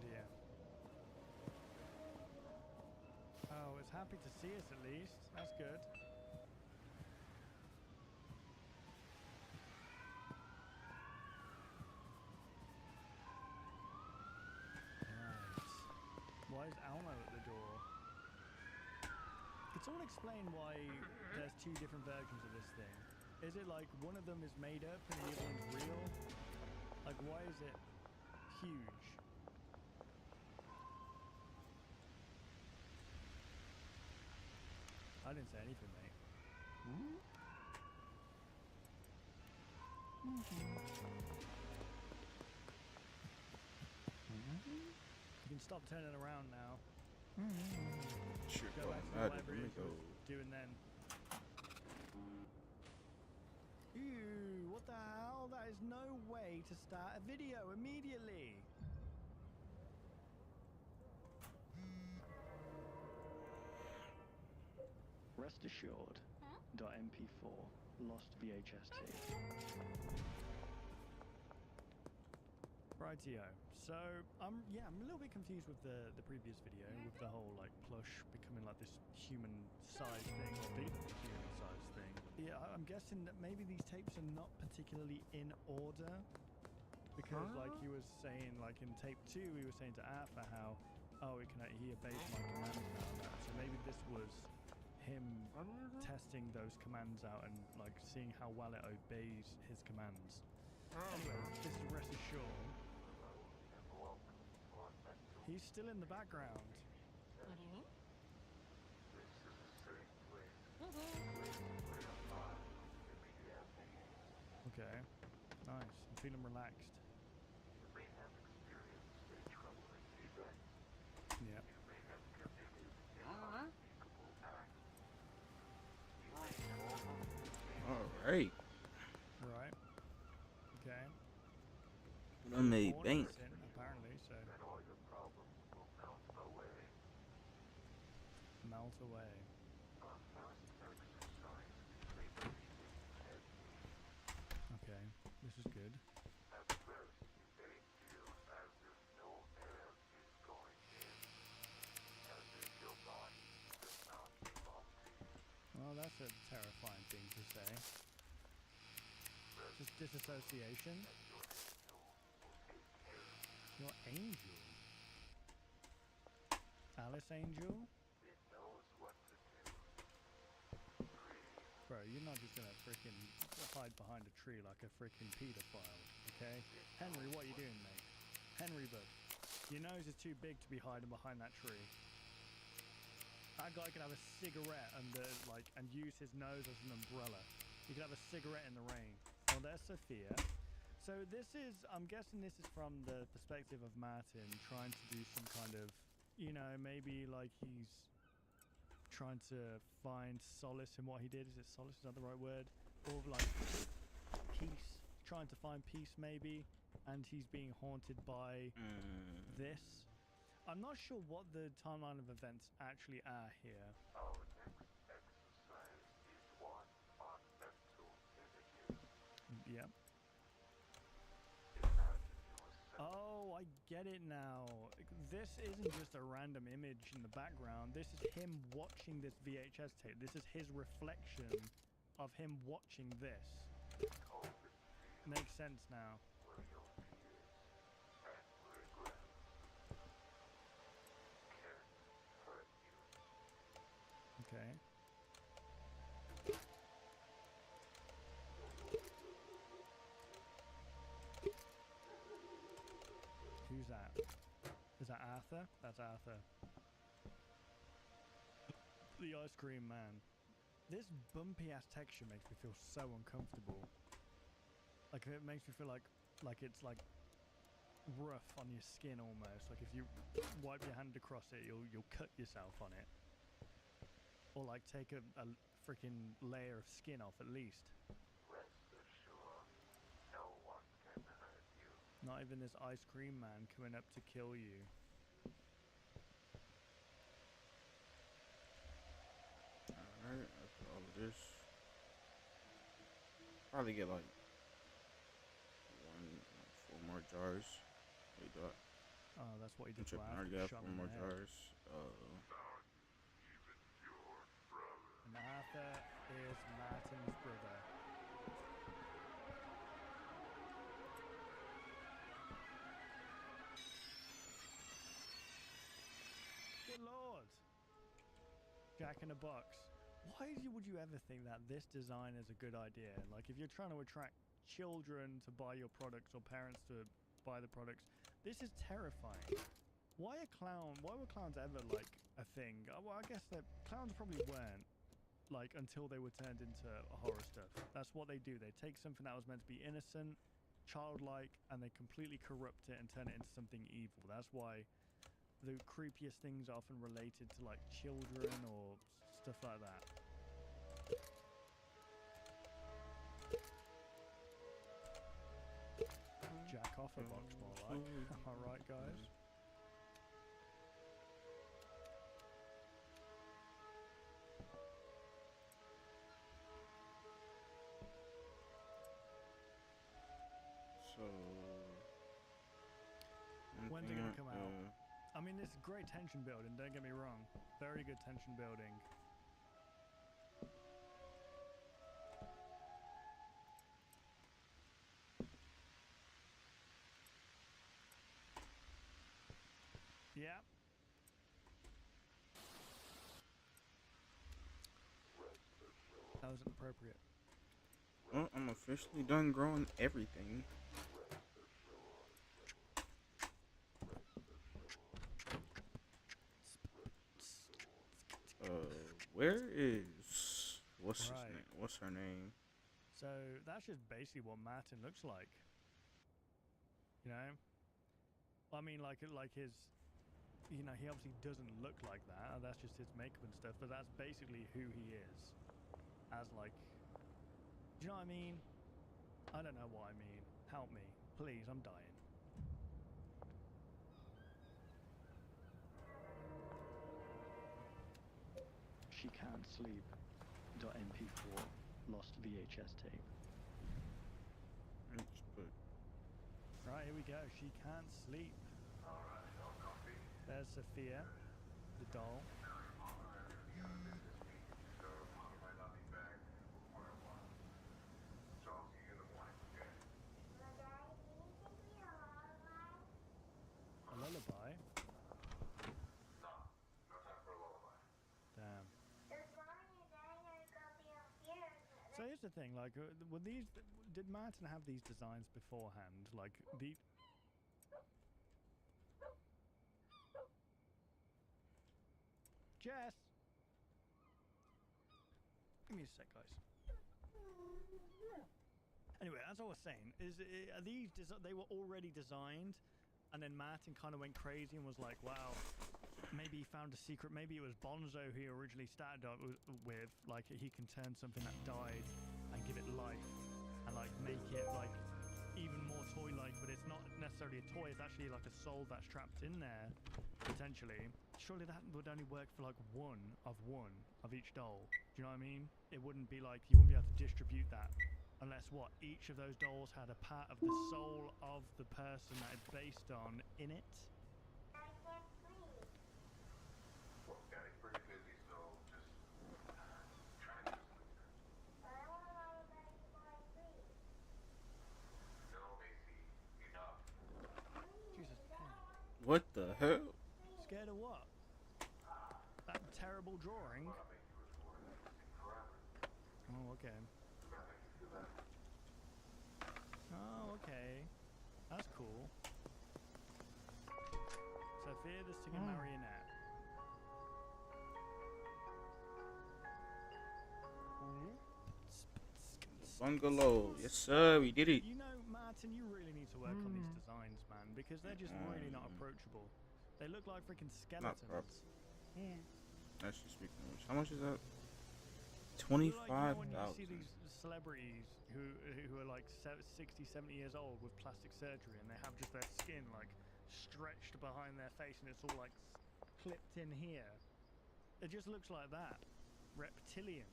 Dear. Oh, it's happy to see us at least. That's good. Right. Why is Almo at the door? Could someone explain why there's two different versions of this thing? Is it like one of them is made up and the other one's real? Like, why is it huge? I didn't say anything, mate. You can stop turning around now. Sure, Go back to whatever it is you was doing then. Ew, what the hell? That is no way to start a video immediately. Rest assured. .mp4 lost VHS tape. Rightio. So I'm a little bit confused with the previous video with the whole like plush becoming like this human size thing or bigger than human size thing. Yeah, I'm guessing that maybe these tapes are not particularly in order because like he was saying like in tape 2 he was saying to Arthur how he obeys my commands now and that. So maybe this was him testing those commands out and like seeing how well it obeys his commands. Anyways, this is Rest Assured. He's still in the background. What do you mean? feeling relaxed. Yeah. All right. Right. Okay. I made Born bank. innocent, apparently, so. Melt away. Okay, this is good. Well, that's a terrifying thing to say. Just disassociation. Your angel. Alice Angel? Bro, you're not just gonna freaking hide behind a tree like a freaking pedophile, okay? Henry, what are you doing, mate? Henry, bud. Your nose is too big to be hiding behind that tree. That guy can have a cigarette under, like, and use his nose as an umbrella. He can have a cigarette in the rain. Oh, there's Sophia. So this is, I'm guessing this is from the perspective of Martin trying to do some kind of, you know, maybe like he's trying to find solace in what he did. Is it solace? Is that the right word? Or like peace, trying to find peace maybe, and he's being haunted by this. I'm not sure what the timeline of events actually are here. Yep. Oh, I get it now. This isn't just a random image in the background. This is him watching this VHS tape. This is his reflection of him watching this. Makes sense now. Okay. Who's that? Is that Arthur? That's Arthur. The ice cream man. This bumpy ass texture makes me feel so uncomfortable. Like it makes me feel like it's like rough on your skin almost. Like if you wipe your hand across it, you'll cut yourself on it. Or like take a freaking layer of skin off at least. Not even this ice cream man coming up to kill you. Alright, after all of this, probably get like 4 more jars. Wait, do I? Oh, that's what he I'm did to tripping. I Arthur. already got Shot 4 him in more the head. jars. And Arthur is Martin's brother. Good lord! Jack in a box. Why would you ever think that this design is a good idea? Like, if you're trying to attract children to buy your products or parents to buy the products, this is terrifying. Why were clowns ever, like, a thing? Well, I guess that clowns probably weren't, like, until they were turned into horror stuff. That's what they do. They take something that was meant to be innocent, childlike, and they completely corrupt it and turn it into something evil. That's why the creepiest things are often related to like children or stuff like that. Jack off a box more like. Am I right, guys? So When's it gonna come out? I mean, it's great tension building, don't get me wrong. Very good tension building. Yeah. That was inappropriate. Well, I'm officially done growing everything. Where is what's his Right. name? What's her name? So that's just basically what Martin looks like. You know? I mean, like his, you know, he obviously doesn't look like that. That's just his makeup and stuff. But that's basically who he is. As like, do you know what I mean? I don't know what I mean. Help me, please. I'm dying. She can't sleep. .mp4 lost VHS tape. And just put Right, here we go. She can't sleep. There's Sophia, the doll. A lullaby? Damn. So here's the thing, like, were these, did Martin have these designs beforehand? Like, the... Jess! Give me a sec, guys. Anyway, as I was saying, are these they were already designed, and then Martin kind of went crazy and was like, wow, maybe he found a secret. Maybe it was Bonzo he originally started up with, like he can turn something that died and give it life, and like make it like even more toy-like, but it's not necessarily a toy. It's actually like a soul that's trapped in there, potentially. Surely that would only work for like one of each doll. Do you know what I mean? It wouldn't be like, you wouldn't be able to distribute that unless what, each of those dolls had a part of the soul of the person that it's based on in it. Daddy's pretty busy, so just trying to sleep. No, Macy, enough. Jesus, Penny. what the hell? Scared of what? That terrible drawing? I'll make you record this thing forever. Oh, okay. Gotta make you feel that. Oh, okay. That's cool. Sophia the singing marionette. Bungalow. Yes, sir. We did it. You know, Martin, you really need to work on these designs, man, because they're just really not approachable. They look like freaking Not skeletons. proper. Yeah. Actually, speaking of which, how much is that? When you see 25,000. these celebrities who are like 60, 70 years old with plastic surgery, and they have just their skin like stretched behind their face, and it's all like clipped in here. It just looks like that. Reptilian.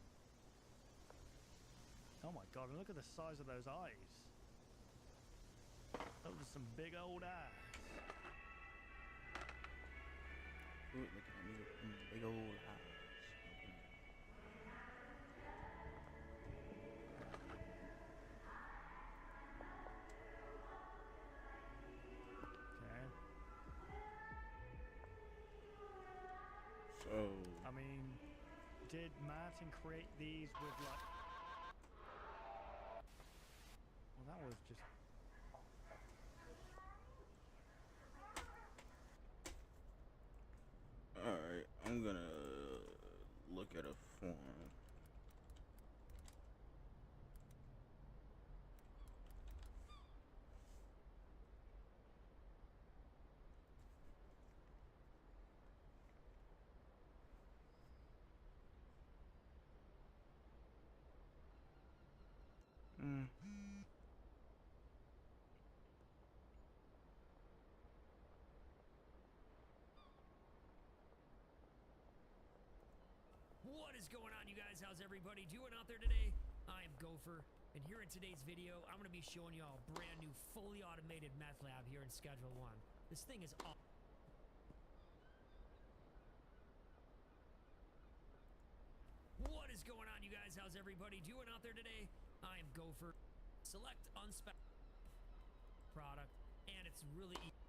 Oh my god, and look at the size of those eyes. Those are some big old eyes. Ooh, looking at me with them big old eyes. Okay. So, I mean, did Martin create these with like... Well, that was just... alright, I'm gonna look at a form. What is going on, you guys? How's everybody doing out there today? I am Gopher, and here in today's video, I'm going to be showing you all a brand new fully automated meth lab here in Schedule 1. This thing is awesome. What is going on, you guys? How's everybody doing out there today? I am Gopher. Select unspec product, and it's really easy.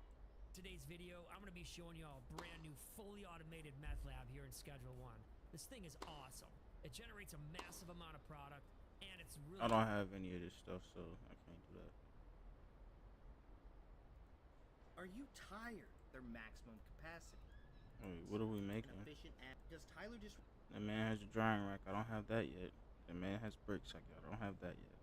Today's video, I'm going to be showing you all a brand new fully automated meth lab here in Schedule 1. This thing is awesome. It generates a massive amount of product, and it's really... I don't have any of this stuff, so I can't do that. Are you tired? Their maximum capacity. Wait, what are we making? An efficient app. Does Tyler just... That man has a drying rack. I don't have that yet. That man has bricks. I don't have that yet.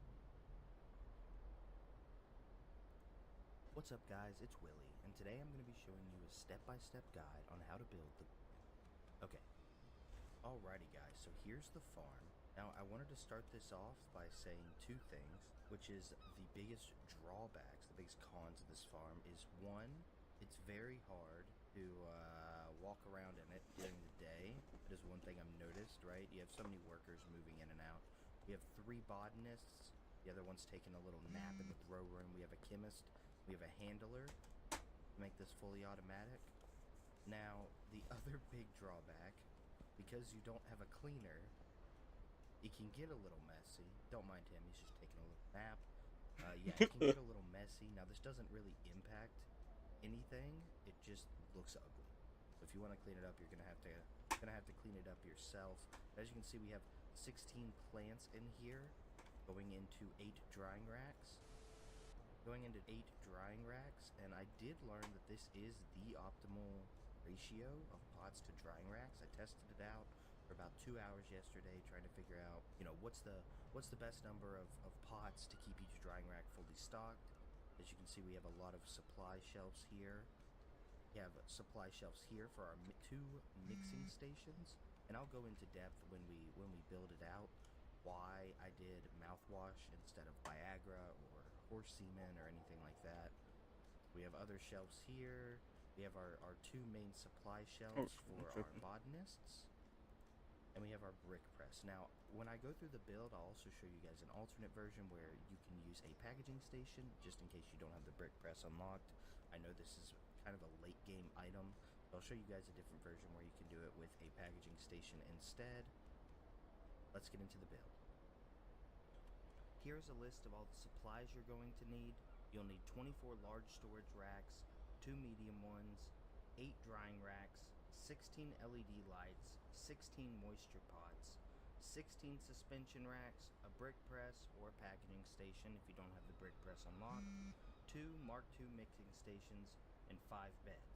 What's up guys, it's Willie, and today I'm going to be showing you a step-by-step guide on how to build the... Okay. Alrighty guys, so here's the farm. Now I wanted to start this off by saying two things, which is the biggest drawbacks, the biggest cons of this farm is one, it's very hard to walk around in it during the day. That is one thing I've noticed, right? You have so many workers moving in and out. We have 3 botanists, the other one's taking a little nap in the grow room. We have a chemist, we have a handler to make this fully automatic. Now, the other big drawback, because you don't have a cleaner, it can get a little messy. Don't mind him, he's just taking a little nap. Yeah, it can get a little messy. Now, this doesn't really impact anything, it just looks ugly. So if you want to clean it up, you're gonna have to clean it up yourself. As you can see, we have 16 plants in here, going into 8 drying racks. And I did learn that this is the optimal ratio of pots to drying racks. I tested it out for about 2 hours yesterday, trying to figure out, you know, what's the best number of pots to keep each drying rack fully stocked. As you can see, we have a lot of supply shelves here. We have supply shelves here for our 2 mixing stations, and I'll go into depth when we build it out why I did mouthwash instead of Viagra or horse semen or anything like that. We have other shelves here. We have our 2 main supply shelves for our botanists, and we have our brick press. Now, when I go through the build, I'll also show you guys an alternate version where you can use a packaging station, just in case you don't have the brick press unlocked. I know this is kind of a late game item, but I'll show you guys a different version where you can do it with a packaging station instead. Let's get into the build. Here's a list of all the supplies you're going to need. You'll need 24 large storage racks, 2 medium ones, 8 drying racks, 16 LED lights, 16 moisture pots, 16 suspension racks, a brick press or a packaging station if you don't have the brick press unlocked, 2 Mark II mixing stations, and 5 beds.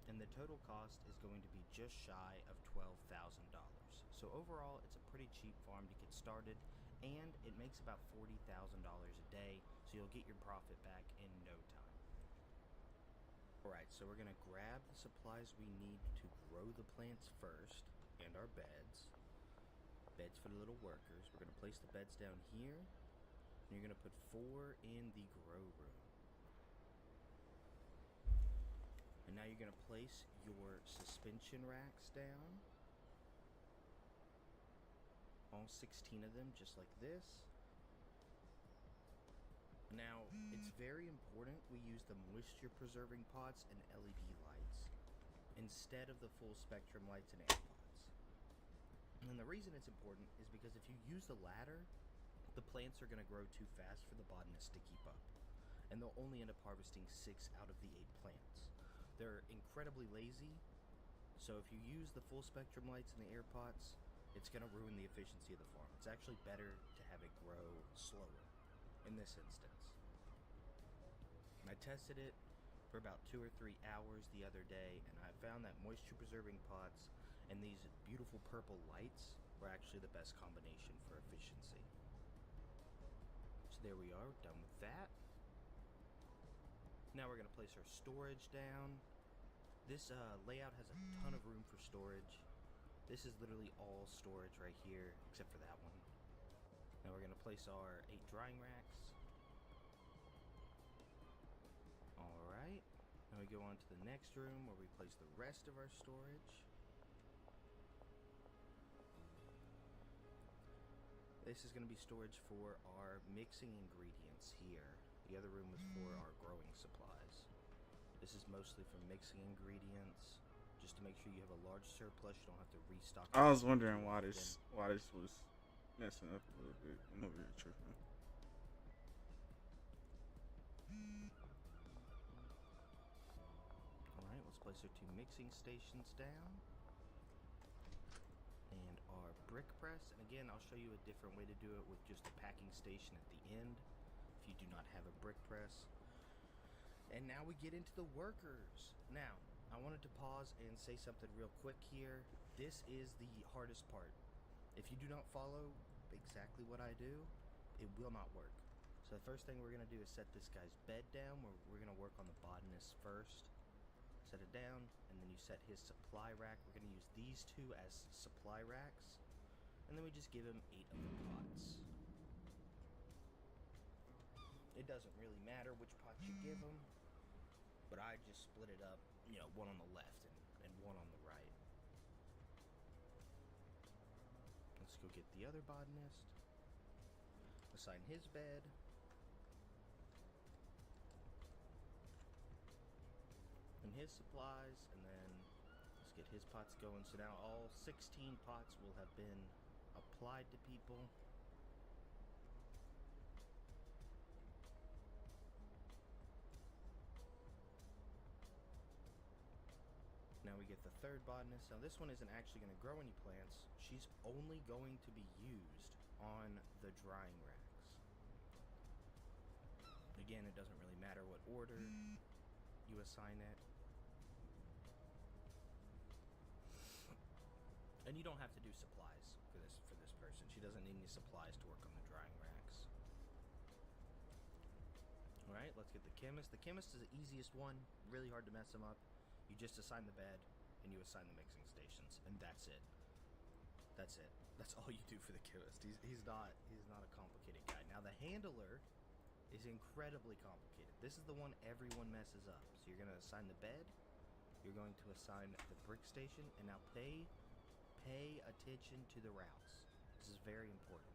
And the total cost is going to be just shy of $12,000. So overall, it's a pretty cheap farm to get started, and it makes about $40,000 a day, so you'll get your profit back in no time. Alright, so we're going to grab the supplies we need to grow the plants first, and our beds. Beds for the little workers. We're going to place the beds down here, and you're going to put 4 in the grow room. And now you're going to place your suspension racks down. All 16 of them, just like this. Now, it's very important we use the moisture preserving pots and LED lights instead of the full spectrum lights and air pots. And the reason it's important is because if you use the latter, the plants are going to grow too fast for the botanists to keep up, and they'll only end up harvesting 6 out of the 8 plants. They're incredibly lazy, so if you use the full spectrum lights and the air pots, it's going to ruin the efficiency of the farm. It's actually better to have it grow slower in this instance. I tested it for about 2 or 3 hours the other day, and I found that moisture preserving pots and these beautiful purple lights were actually the best combination for efficiency. So there we are, done with that. Now we're going to place our storage down. This layout has a ton of room for storage. This is literally all storage right here, except for that one. Now we're going to place our 8 drying racks. Alright, now we go on to the next room where we place the rest of our storage. This is going to be storage for our mixing ingredients here. The other room is for our growing supplies. This is mostly for mixing ingredients, just to make sure you have a large surplus, you don't have to restock. I was wondering why this was messing up a little bit. I'm over here tripping. Alright, let's place our 2 mixing stations down. And our brick press. And again, I'll show you a different way to do it with just a packing station at the end, if you do not have a brick press. And now we get into the workers. Now, I wanted to pause and say something real quick here. This is the hardest part. If you do not follow exactly what I do, it will not work. So the first thing we're going to do is set this guy's bed down. We're going to work on the botanist first. Set it down, and then you set his supply rack. We're going to use these two as supply racks. And then we just give him 8 of the pots. It doesn't really matter which pots you give him, but I just split it up, you know, one on the left and one on the right. Let's go get the other botanist. Assign his bed. And his supplies, and then let's get his pots going. So now all 16 pots will have been applied to people. Now we get the third botanist. Now this one isn't actually going to grow any plants. She's only going to be used on the drying racks. Again, it doesn't really matter what order you assign it. And you don't have to do supplies for this person. She doesn't need any supplies to work on the drying racks. Alright, let's get the chemist. The chemist is the easiest one. Really hard to mess him up. You just assign the bed, and you assign the mixing stations, and that's it. That's it. That's all you do for the chemist. He's not a complicated guy. Now the handler is incredibly complicated. This is the one everyone messes up. So you're going to assign the bed. You're going to assign the brick station, and now pay attention to the routes. This is very important.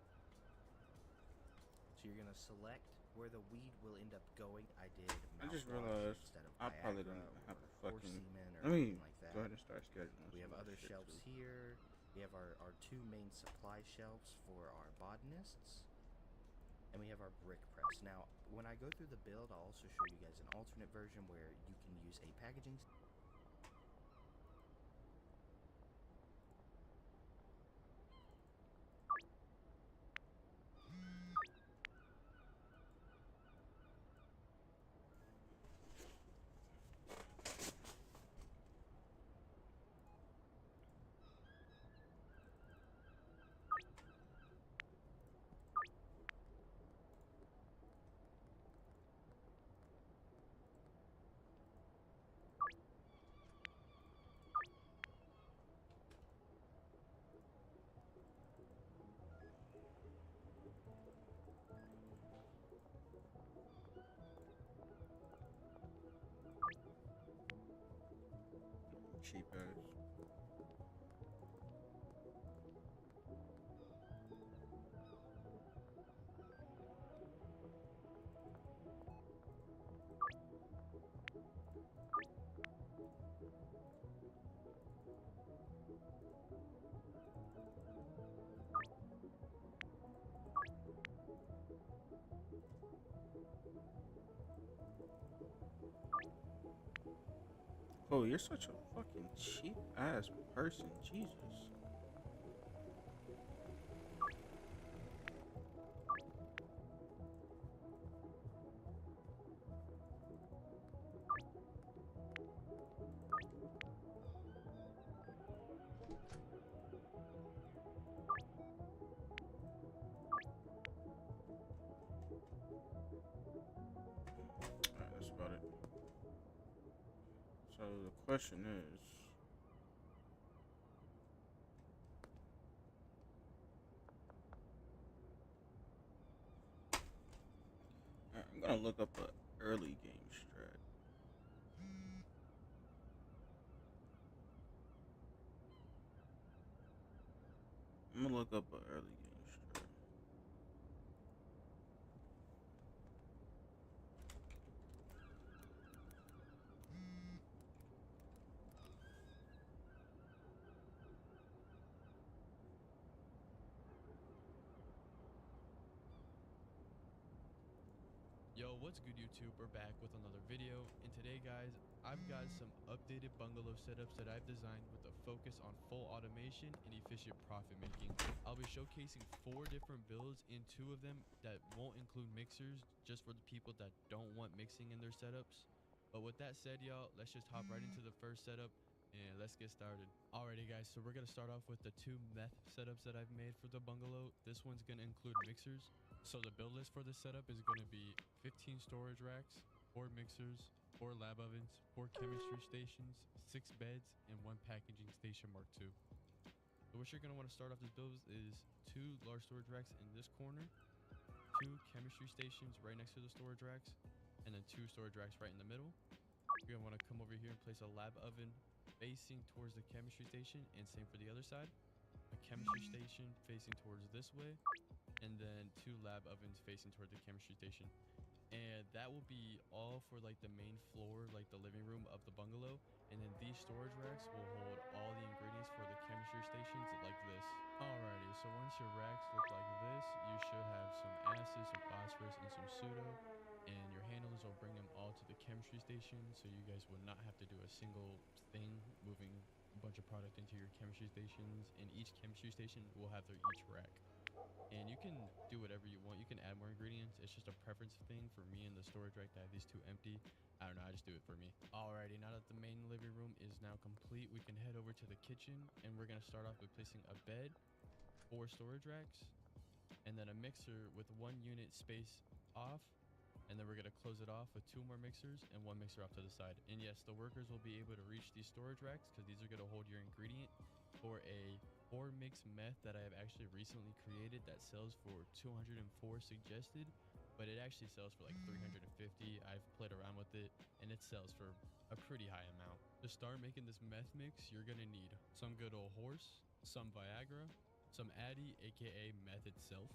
So you're going to select where the weed will end up going. I did I just mouthwash realized instead of I probably Viagra don't have a or fucking. semen or Let me anything like that. go ahead and start scheduling. We have some of other this shit, shelves too. here. We have our 2 main supply shelves for our botanists. And we have our brick press. Now, when I go through the build, I'll also show you guys an alternate version where you can use a packaging. Cheap ass. Oh, you're such a fucking cheap ass person, Jesus. Alright, that's about it. So the question is, I'm gonna look up a early game strat. I'm gonna look up an early game strat. Yo, what's good YouTube? We're back with another video, and today guys, I've got some updated bungalow setups that I've designed with a focus on full automation and efficient profit making. I'll be showcasing 4 different builds, and 2 of them that won't include mixers, just for the people that don't want mixing in their setups. But with that said, y'all, let's just hop right into the first setup and let's get started. Alrighty guys, so we're gonna start off with the 2 meth setups that I've made for the bungalow. This one's gonna include mixers. So the build list for this setup is going to be 15 storage racks, 4 mixers, 4 lab ovens, 4 chemistry stations, 6 beds, and 1 packaging station Mark II. So what you're going to want to start off this build is 2 large storage racks in this corner, 2 chemistry stations right next to the storage racks, and then 2 storage racks right in the middle. You're going to want to come over here and place a lab oven facing towards the chemistry station, and same for the other side. A chemistry station facing towards this way, and then 2 lab ovens facing toward the chemistry station. And that will be all for like the main floor, like the living room of the bungalow. And then these storage racks will hold all the ingredients for the chemistry stations like this. Alrighty, so once your racks look like this, you should have some acid, some phosphorus, and some pseudo. And your handlers will bring them all to the chemistry station, so you guys will not have to do a single thing moving a bunch of product into your chemistry stations. And each chemistry station will have their each rack. And you can do whatever you want. You can add more ingredients. It's just a preference thing for me in the storage rack to have these 2 empty. I don't know, I just do it for me. Alrighty, now that the main living room is now complete, we can head over to the kitchen, and we're gonna start off with placing a bed, 4 storage racks, and then a mixer with 1 unit space off. And then we're gonna close it off with 2 more mixers and 1 mixer off to the side. And yes, the workers will be able to reach these storage racks because these are gonna hold your ingredient for a 4 mix meth that I have actually recently created that sells for 204 suggested, but it actually sells for like 350. I've played around with it and it sells for a pretty high amount. To start making this meth mix, you're gonna need some good old horse, some Viagra, some Addy, aka meth itself,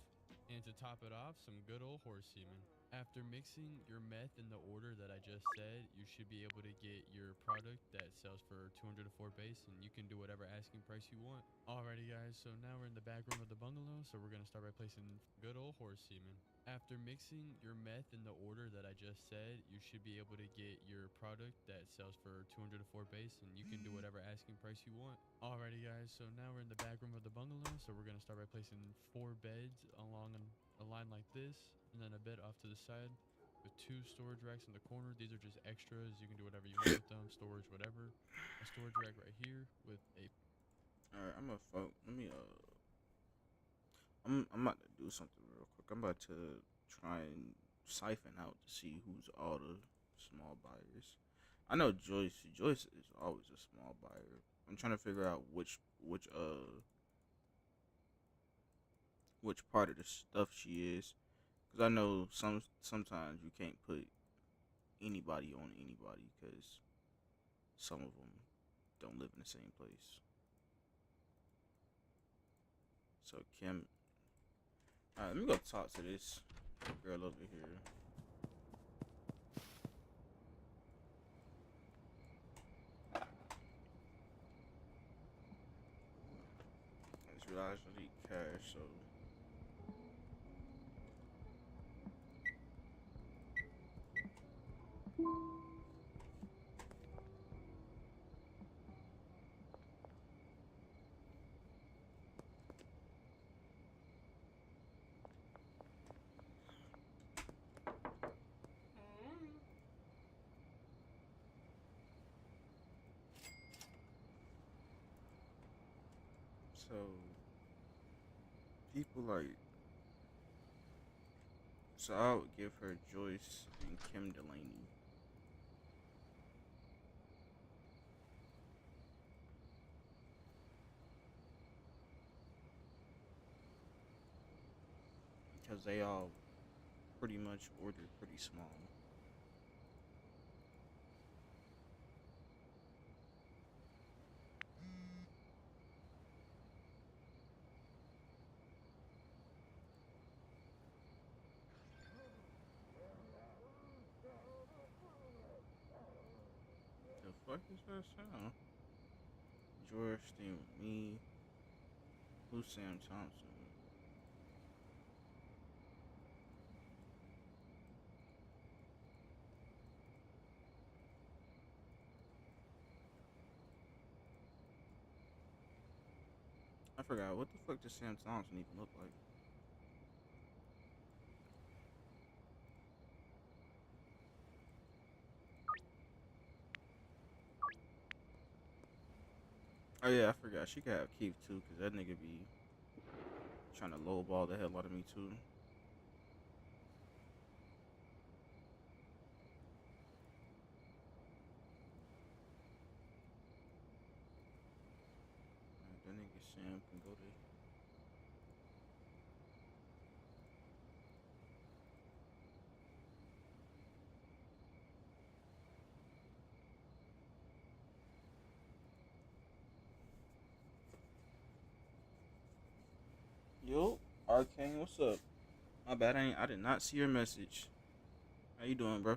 and to top it off, some good old horse semen. After mixing your meth in the order that I just said, you should be able to get your product that sells for 204 base, and you can do whatever asking price you want. Alrighty guys, so now we're in the back room of the bungalow, so we're gonna start by placing good old horse semen. After mixing your meth in the order that I just said, you should be able to get your product that sells for 204 base, and you can do whatever asking price you want. Alrighty guys, so now we're in the back room of the bungalow, so we're gonna start by placing 4 beds along a line like this, and then a bed off to the side with 2 storage racks in the corner. These are just extras. You can do whatever you want with them, storage, whatever. A storage rack right here with a... Alright, I'm gonna fuck. Let me I'm about to do something real quick. I'm about to try and siphon out to see who's all the small buyers. I know Joyce. Joyce is always a small buyer. I'm trying to figure out which part of the stuff she is, because I know sometimes you can't put anybody on anybody because some of them don't live in the same place. So Kim, alright, let me go talk to this girl over here. I just realized I need cash, so. So, people like, so I would give her Joyce and Kim Delaney. Because they all pretty much ordered pretty small. The fuck is that sound? George staying with me. Who's Sam Thompson? I forgot, what the fuck does Sam Thompson even look like? Oh yeah, I forgot. She could have Keith too, cause that nigga be trying to lowball the hell out of me too. Sam can go to. Yo, Arcane, what's up? My bad, I did not see your message. How you doing, bro?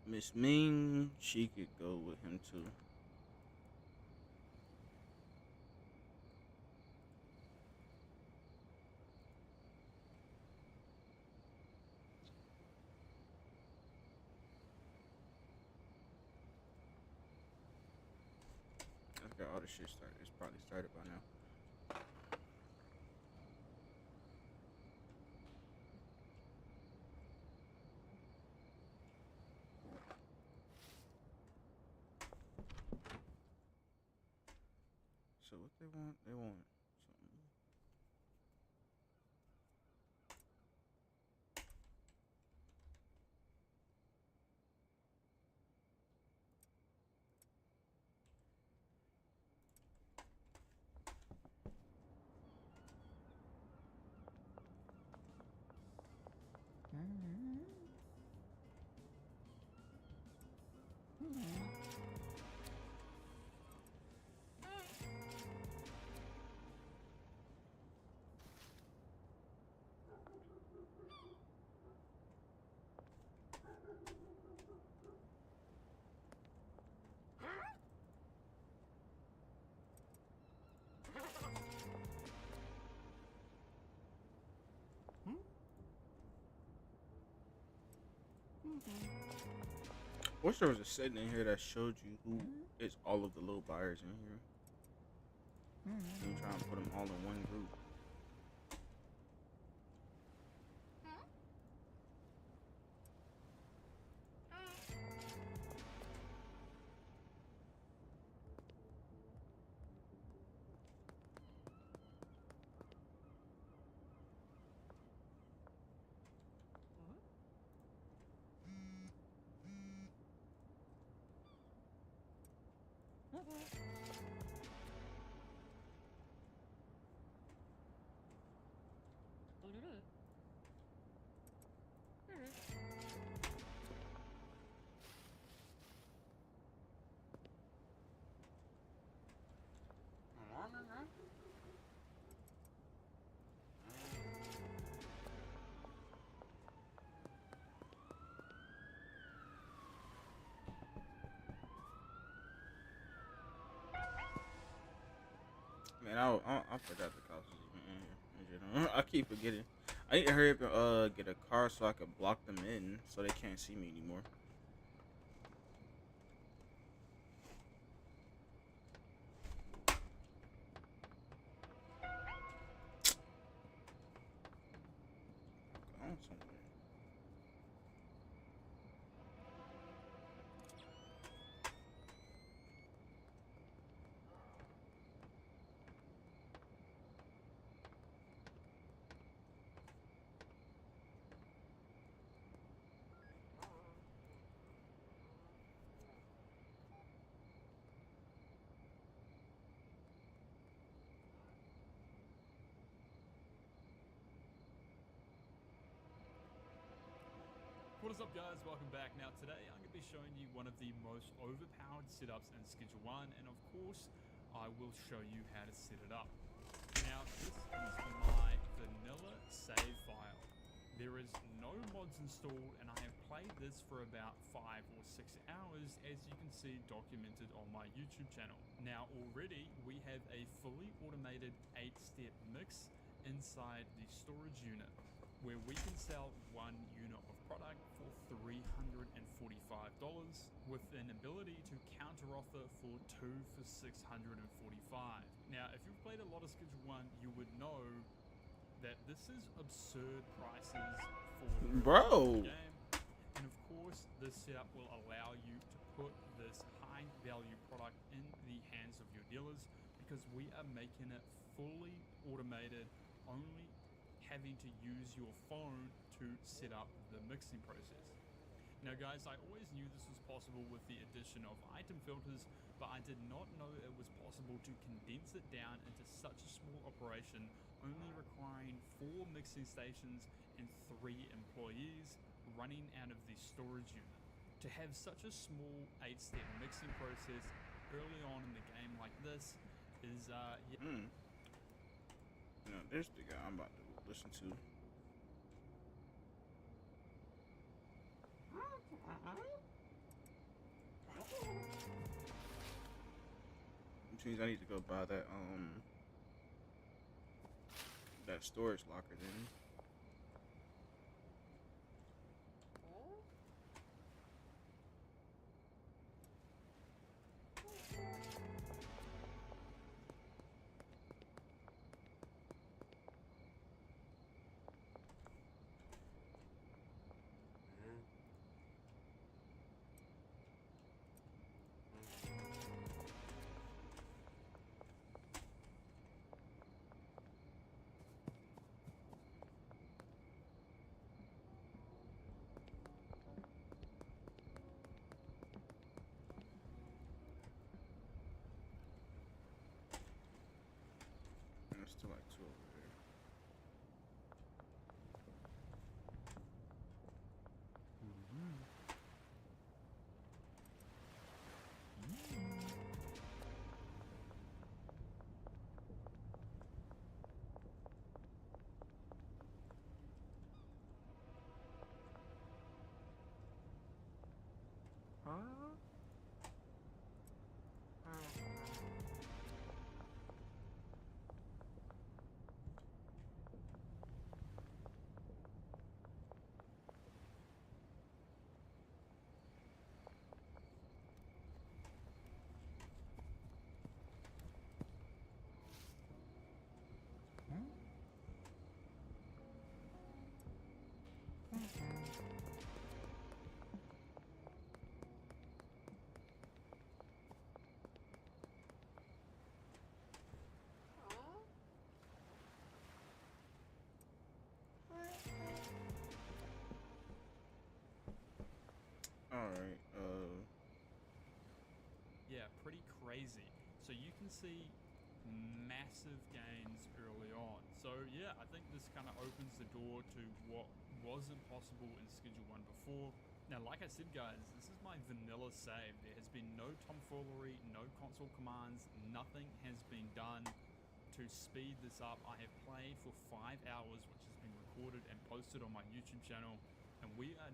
Miss Ming, she could go with him too. I got all the shit started. It's probably started by now. So what they want? They want something. Wish there was a setting in here that showed you who is all of the little buyers in here. I'm trying to put them all in one group. Man, I forgot the cops was even in here. I keep forgetting. I need to hurry up and get a car so I can block them in so they can't see me anymore. Going somewhere. What is up, guys? Welcome back. Now today I'm going to be showing you one of the most overpowered setups in Schedule 1, and of course I will show you how to set it up. Now this is my vanilla save file. There is no mods installed, and I have played this for about 5 or 6 hours, as you can see documented on my YouTube channel. Now already we have a fully automated 8-step mix inside the storage unit, where we can sell 1 unit of product for $345 with an ability to counter offer for 2 for $645. Now if you've played a lot of Schedule 1, you would know that this is absurd prices for the game, and of course this setup will allow you to put this high value product in the hands of your dealers, because we are making it fully automated, only having to use your phone to set up the mixing process. Now guys, I always knew this was possible with the addition of item filters, but I did not know it was possible to condense it down into such a small operation, only requiring 4 mixing stations and 3 employees running out of the storage unit. To have such a small 8-step mixing process early on in the game like this is, You know, there's the guy I'm about to listen to. Which means I need to go buy that storage locker then. There's still like 2 over there. Alright, yeah, pretty crazy. So you can see massive gains early on. So yeah, I think this kind of opens the door to what wasn't possible in Schedule 1 before. Now, like I said guys, this is my vanilla save. There has been no tomfoolery, no console commands, nothing has been done to speed this up. I have played for 5 hours, which has been recorded and posted on my YouTube channel, and we are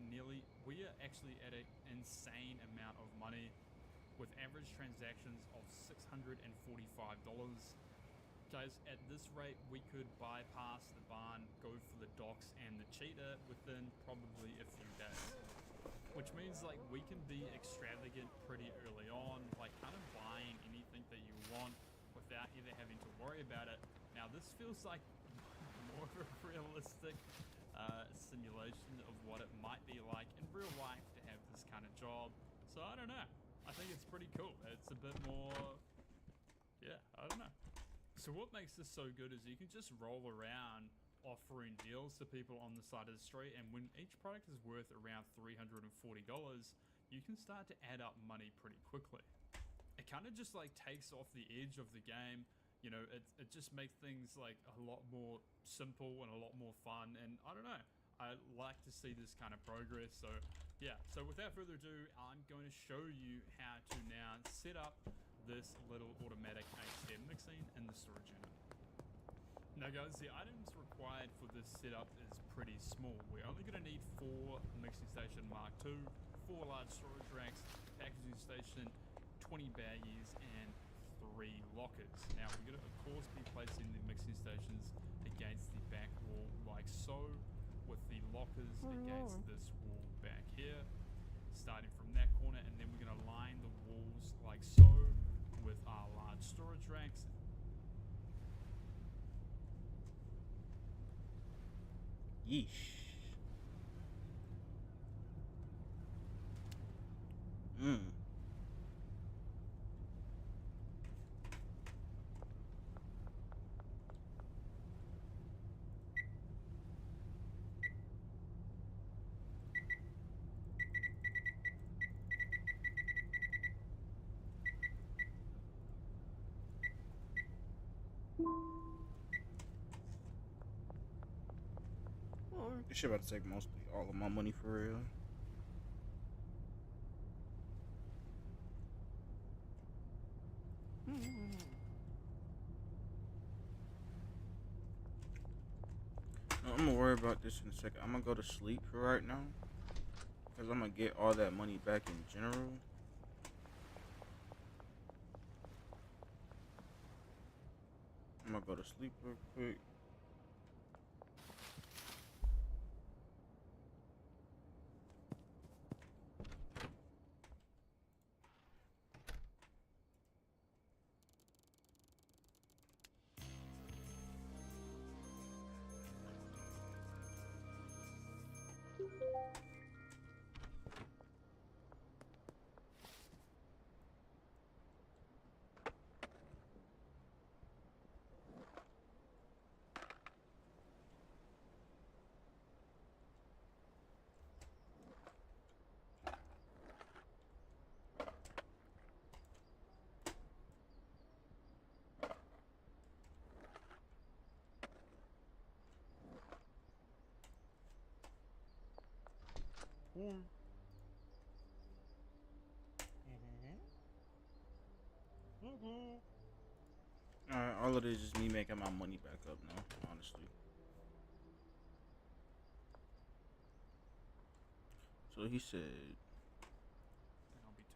actually at an insane amount of money with average transactions of $645. Guys, at this rate, we could bypass the barn, go for the docks and the cheetah within probably a few days. Which means like we can be extravagant pretty early on, like kind of buying anything that you want without either having to worry about it. Now this feels like more of a realistic simulation of what it might be like in real life to have this kind of job. So I don't know. I think it's pretty cool. It's a bit more, yeah, I don't know. So what makes this so good is you can just roll around offering deals to people on the side of the street, and when each product is worth around $340, you can start to add up money pretty quickly. It kind of just like takes off the edge of the game. You know, it just makes things like a lot more simple and a lot more fun, and I don't know, I like to see this kind of progress. So yeah, so without further ado, I'm going to show you how to now set up this little automatic 8-step mixing in the storage unit. Now guys, the items required for this setup is pretty small. We're only going to need 4 mixing station Mark II, 4 large storage racks, packaging station, 20 baggies, and 3 lockers. Now we're going to of course be placing the mixing stations against the back wall like so, with the lockers against this wall back here, starting from that corner, and then we're going to line the walls like so with our large storage racks. yeesh. This shit about to take mostly all of my money for real. No, I'm gonna worry about this in a second. I'm gonna go to sleep for right now, because I'm gonna get all that money back in general. I'm gonna go to sleep real quick. Alright, all of this is me making my money back up now, honestly. So he said,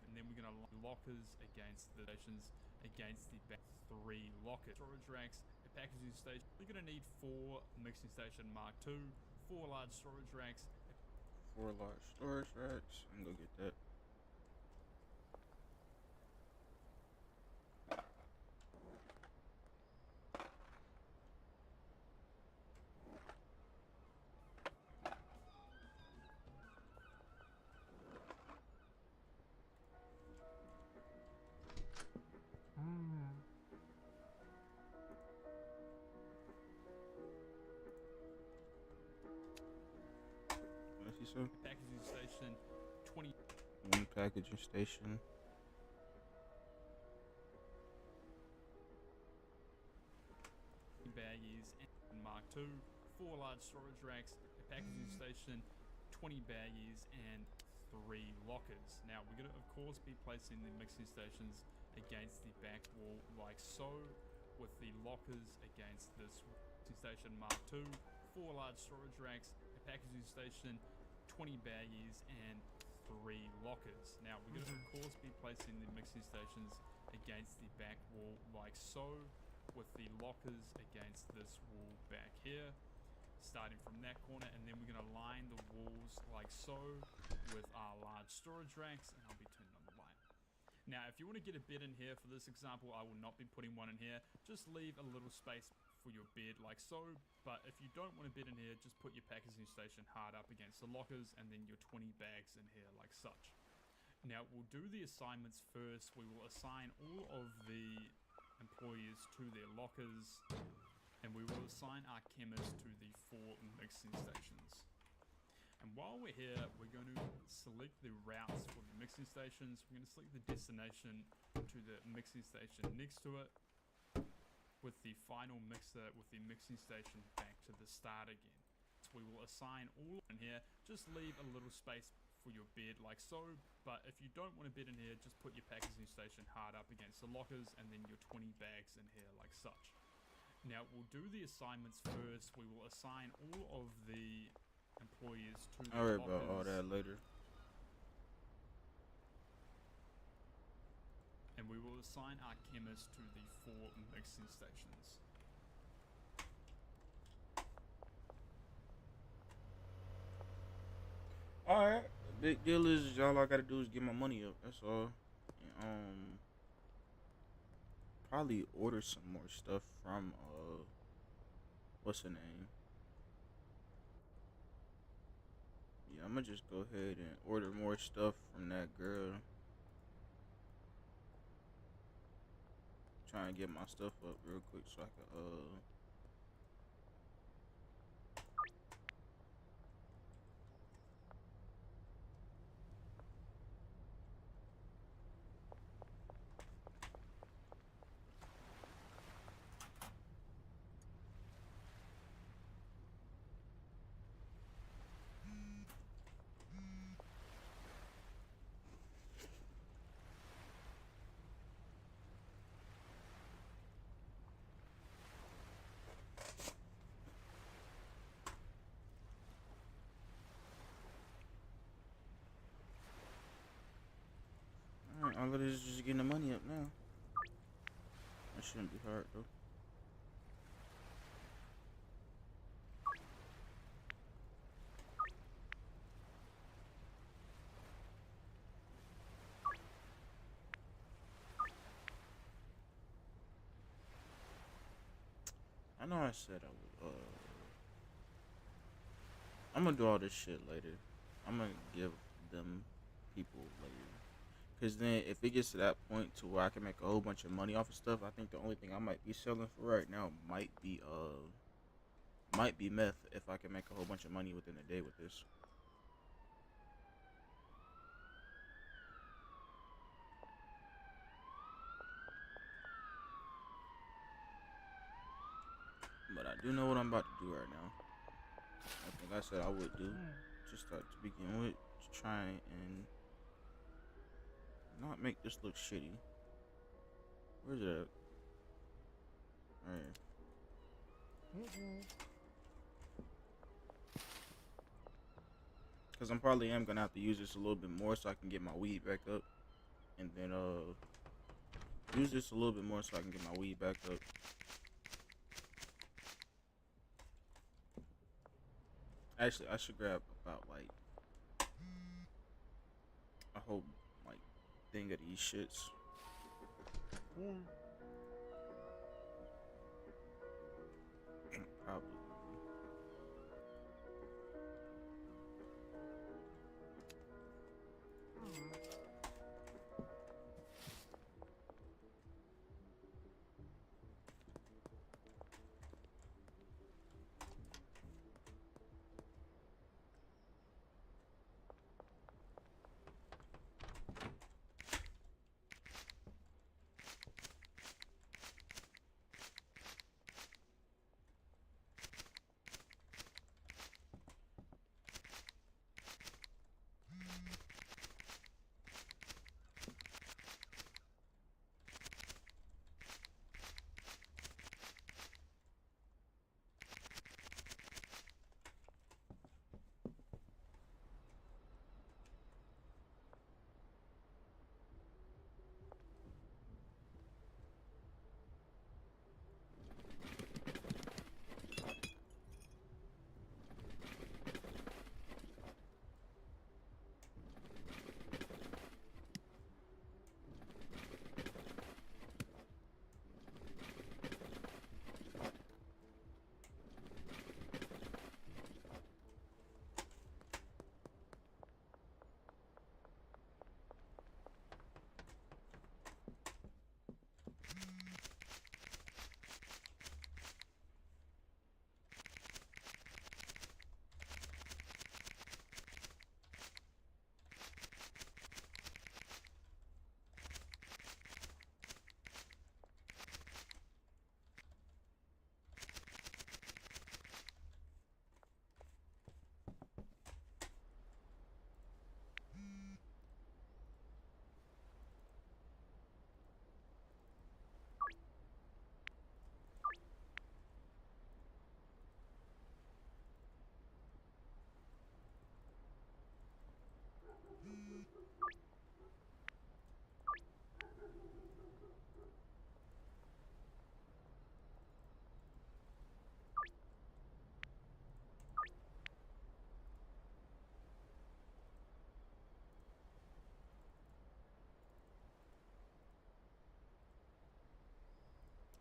And then we're gonna lockers against the stations, against the back 3 lockers. Storage racks, a packaging station. We're gonna need 4 mixing station Mark II, 4 large storage racks. 4 large storage racks. I'm gonna go get that. What he said? Packaging station 20 1 packaging station. baggies and Mark II, 4 large storage racks, a packaging station, 20 baggies, and 3 lockers. Now we're gonna of course be placing the mixing stations against the back wall like so, with the lockers against this mixing station Mark II, 4 large storage racks, a packaging station, 20 baggies, and 3 lockers. Now we're gonna of course be placing the mixing stations against the back wall like so, with the lockers against this wall back here, starting from that corner, and then we're going to line the walls like so with our large storage racks, and I'll be turning on the light. Now if you want to get a bed in here for this example, I will not be putting one in here. Just leave a little space for your bed like so, but if you don't want a bed in here, just put your packaging station hard up against the lockers, and then your 20 bags in here like such. Now we'll do the assignments first. We will assign all of the employees to their lockers, and we will assign our chemists to the 4 mixing stations. And while we're here, we're going to select the routes for the mixing stations. We're going to select the destination to the mixing station next to it, with the final mixer with the mixing station back to the start again. So we will assign all in here. Just leave a little space for your bed like so, but if you don't want a bed in here, just put your packaging station hard up against the lockers, and then your 20 bags in here like such. Now we'll do the assignments first. We will assign all of the employees to I'll their worry about all lockers, that later. and we will assign our chemists to the 4 mixing stations. Alright. The big deal is all I gotta do is get my money up. That's all. And, probably order some more stuff from what's her name? Yeah, I'm gonna just go ahead and order more stuff from that girl. Try and get my stuff up real quick so I can All of it is just getting the money up now. That shouldn't be hard though. I know I said I would, I'm gonna do all this shit later. I'm gonna give them people later. Cause then if it gets to that point to where I can make a whole bunch of money off of stuff, I think the only thing I might be selling for right now might be meth if I can make a whole bunch of money within a day with this. But I do know what I'm about to do right now. I think I said I would do. Just start to begin with. To try and not make this look shitty. Where's it at? Alright. Because I'm probably gonna have to use this a little bit more so I can get my weed back up. And then use this a little bit more so I can get my weed back up. Actually, I should grab about like a whole like thing of these shits. Probably.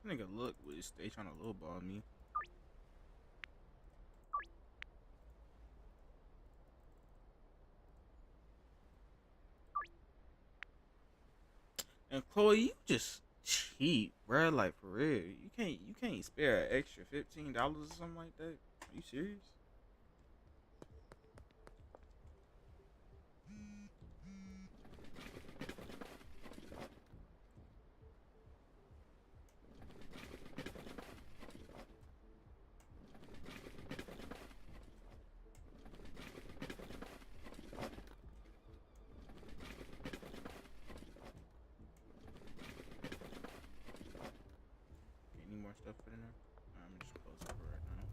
Nigga, look, they trying to lowball me. And Chloe, you just cheap, bruh. Like for real, you can't spare an extra $15 or something like that. Are you serious? Any more stuff put in there? I'm just close it for right now.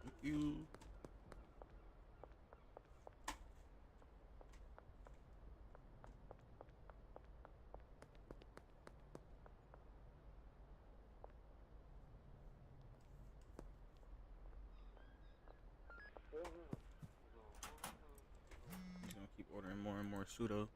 Thank you. and more pseudo.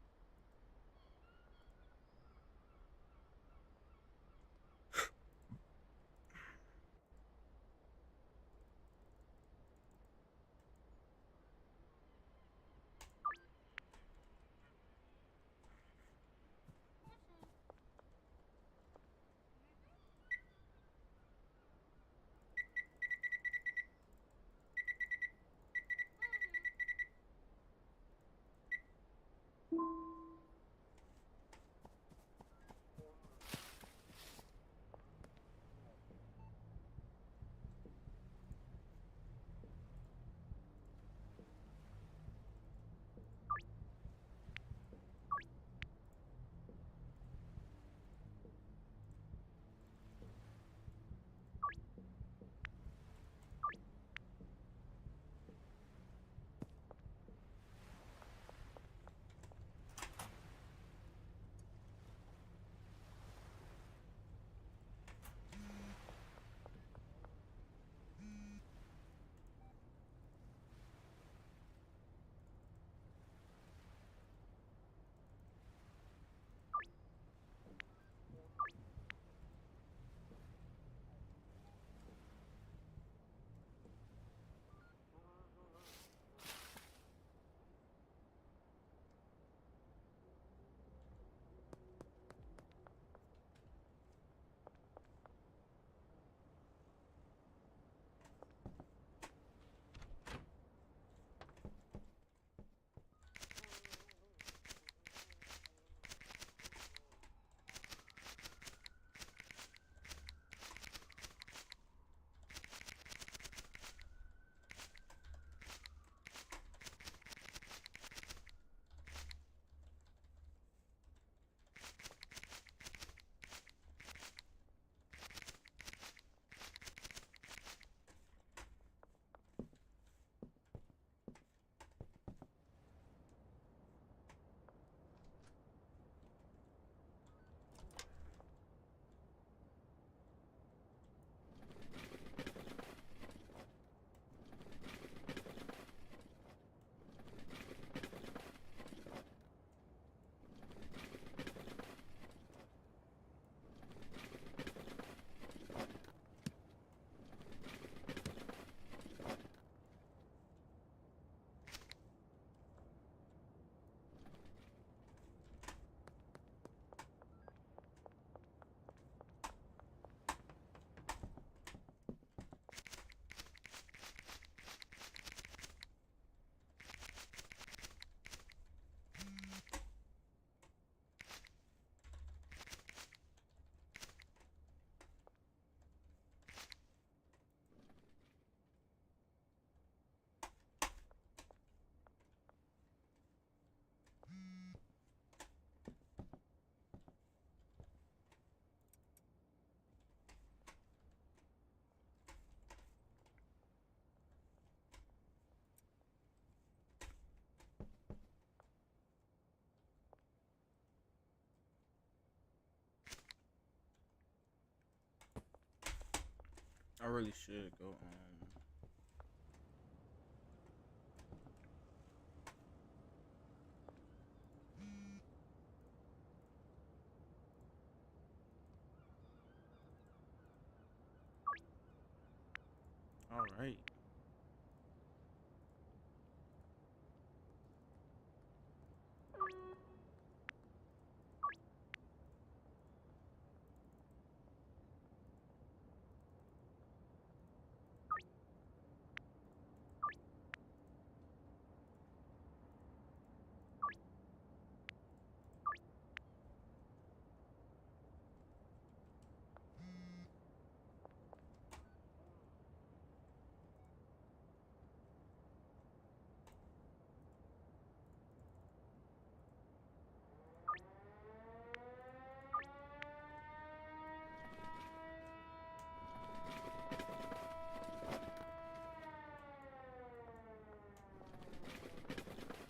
I really should go all right.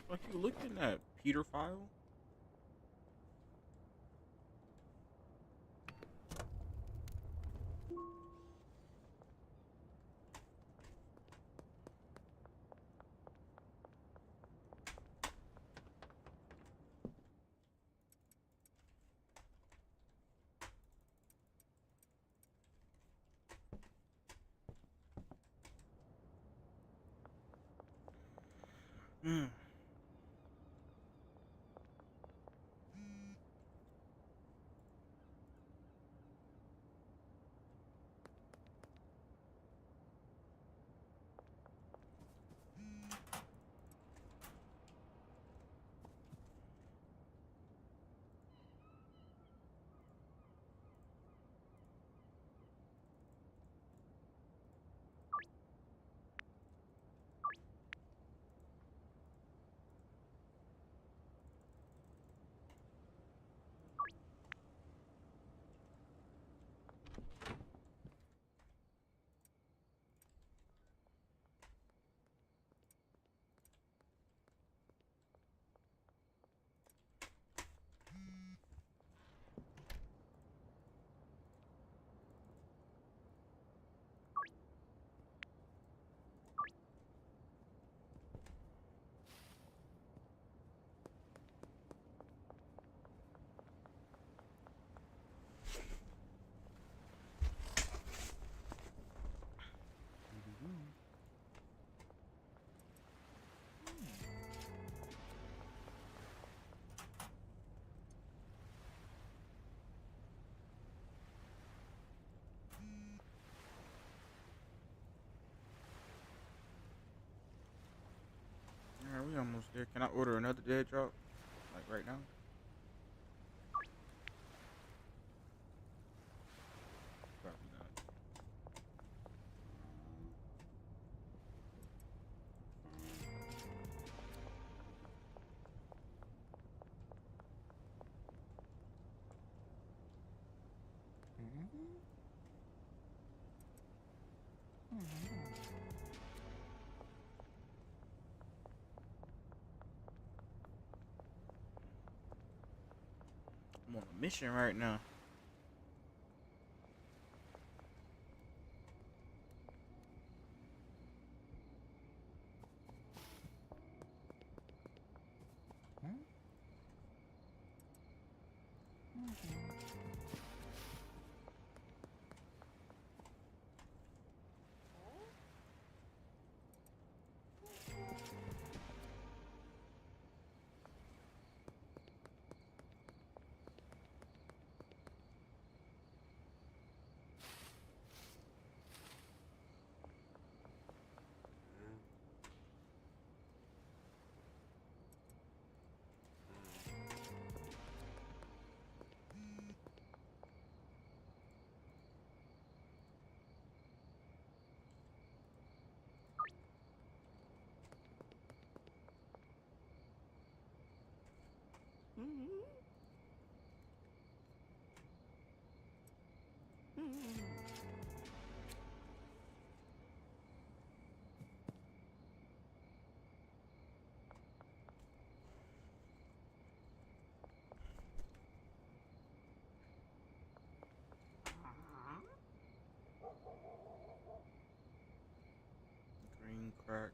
Like you looking at Peter file? Alright, we almost there. Can I order another dead drop? Like right now? Probably not. I'm on a mission right now. Green crack.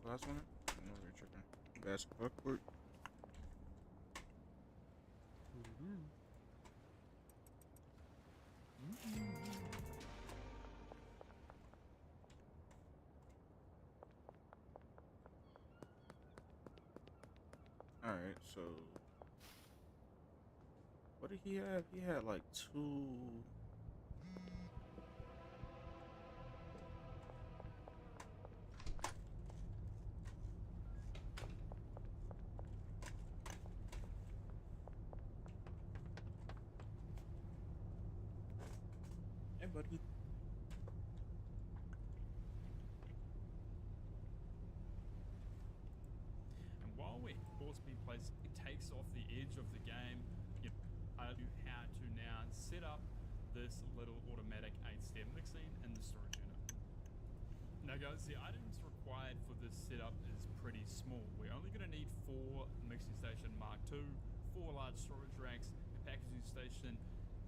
class on it? I know they're tripping. Basketball court. Alright, so what did he have? He had like two. Hey, buddy. And while we're force being placed, it takes off the edge of the game. You know how to now set up this little automatic 8-step mixing in the storage unit. Now guys, the items required for this setup is pretty small. We're only going to need 4 mixing station Mark II, 4 large storage racks, a packaging station,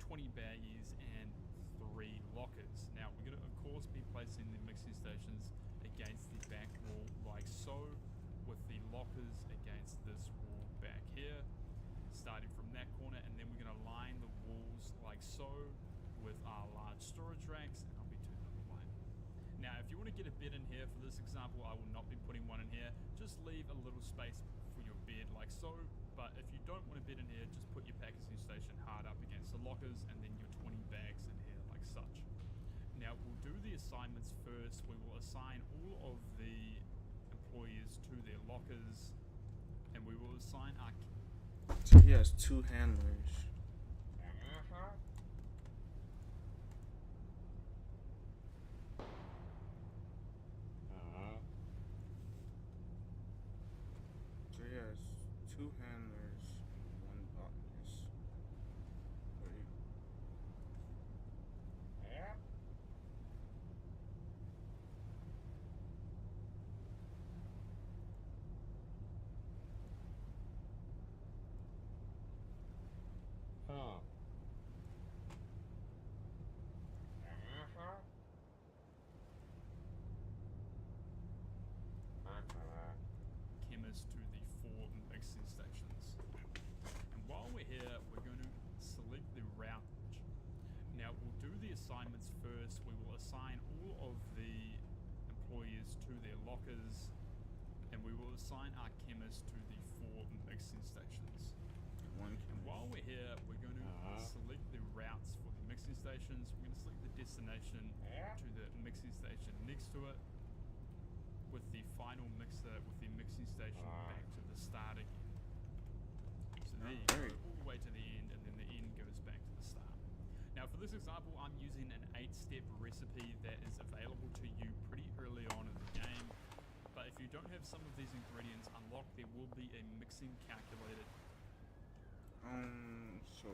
20 baggies, and 3 lockers. Now we're going to of course be placing the mixing stations against the back wall like so, with the lockers against this wall back here, starting from that corner, and then we're going to line the walls like so with our large storage racks, and I'll be turning up the light. Now if you want to get a bed in here for this example, I will not be putting one in here. Just leave a little space for your bed like so, but if you don't want a bed in here, just put your packaging station hard up against the lockers and then your 20 bags in here like such. Now we'll do the assignments first. We will assign all of the employees to their lockers, and we will assign our. So he has 2 handlers. So he has 2 handlers and 1 botanist. Wait. Chemist to the 4 mixing stations. And while we're here, we're going to select the route. Now we'll do the assignments first. We will assign all of the employees to their lockers, and we will assign our chemist to the 4 mixing stations. And while we're here, we're going to select the routes for the mixing stations. We're going to select the destination to the mixing station next to it, with the final mixer with the mixing station back to the start again. So there you go, all the way to the end, and then the end goes back to the start. Now for this example, I'm using an 8-step recipe that is available to you pretty early on in the game. But if you don't have some of these ingredients unlocked, there will be a mixing calculator. So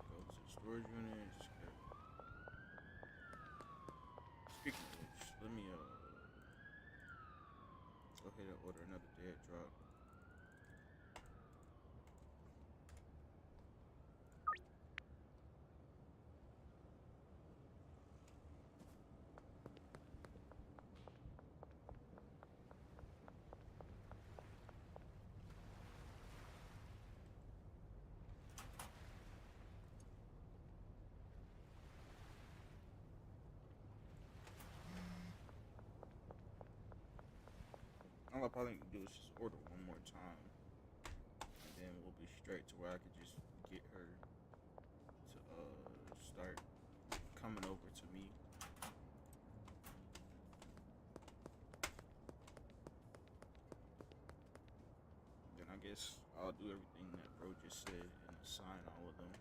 go to the storage unit. Speaking of which, let me go ahead and order another dead drop. All I probably need to do is just order one more time, and then we'll be straight to where I could just get her to start coming over to me. Then I guess I'll do everything that bro just said and assign all of them.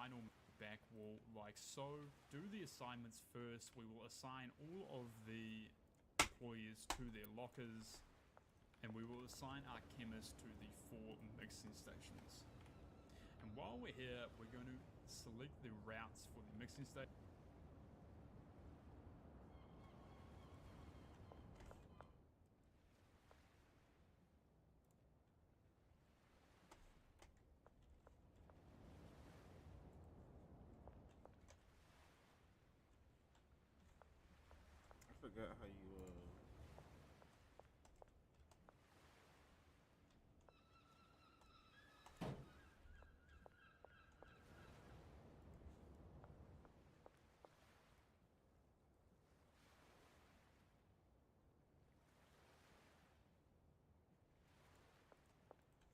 final back wall like so. Do the assignments first. We will assign all of the employees to their lockers, and we will assign our chemist to the 4 mixing stations. And while we're here, we're going to select the routes for the mixing station. I forgot how you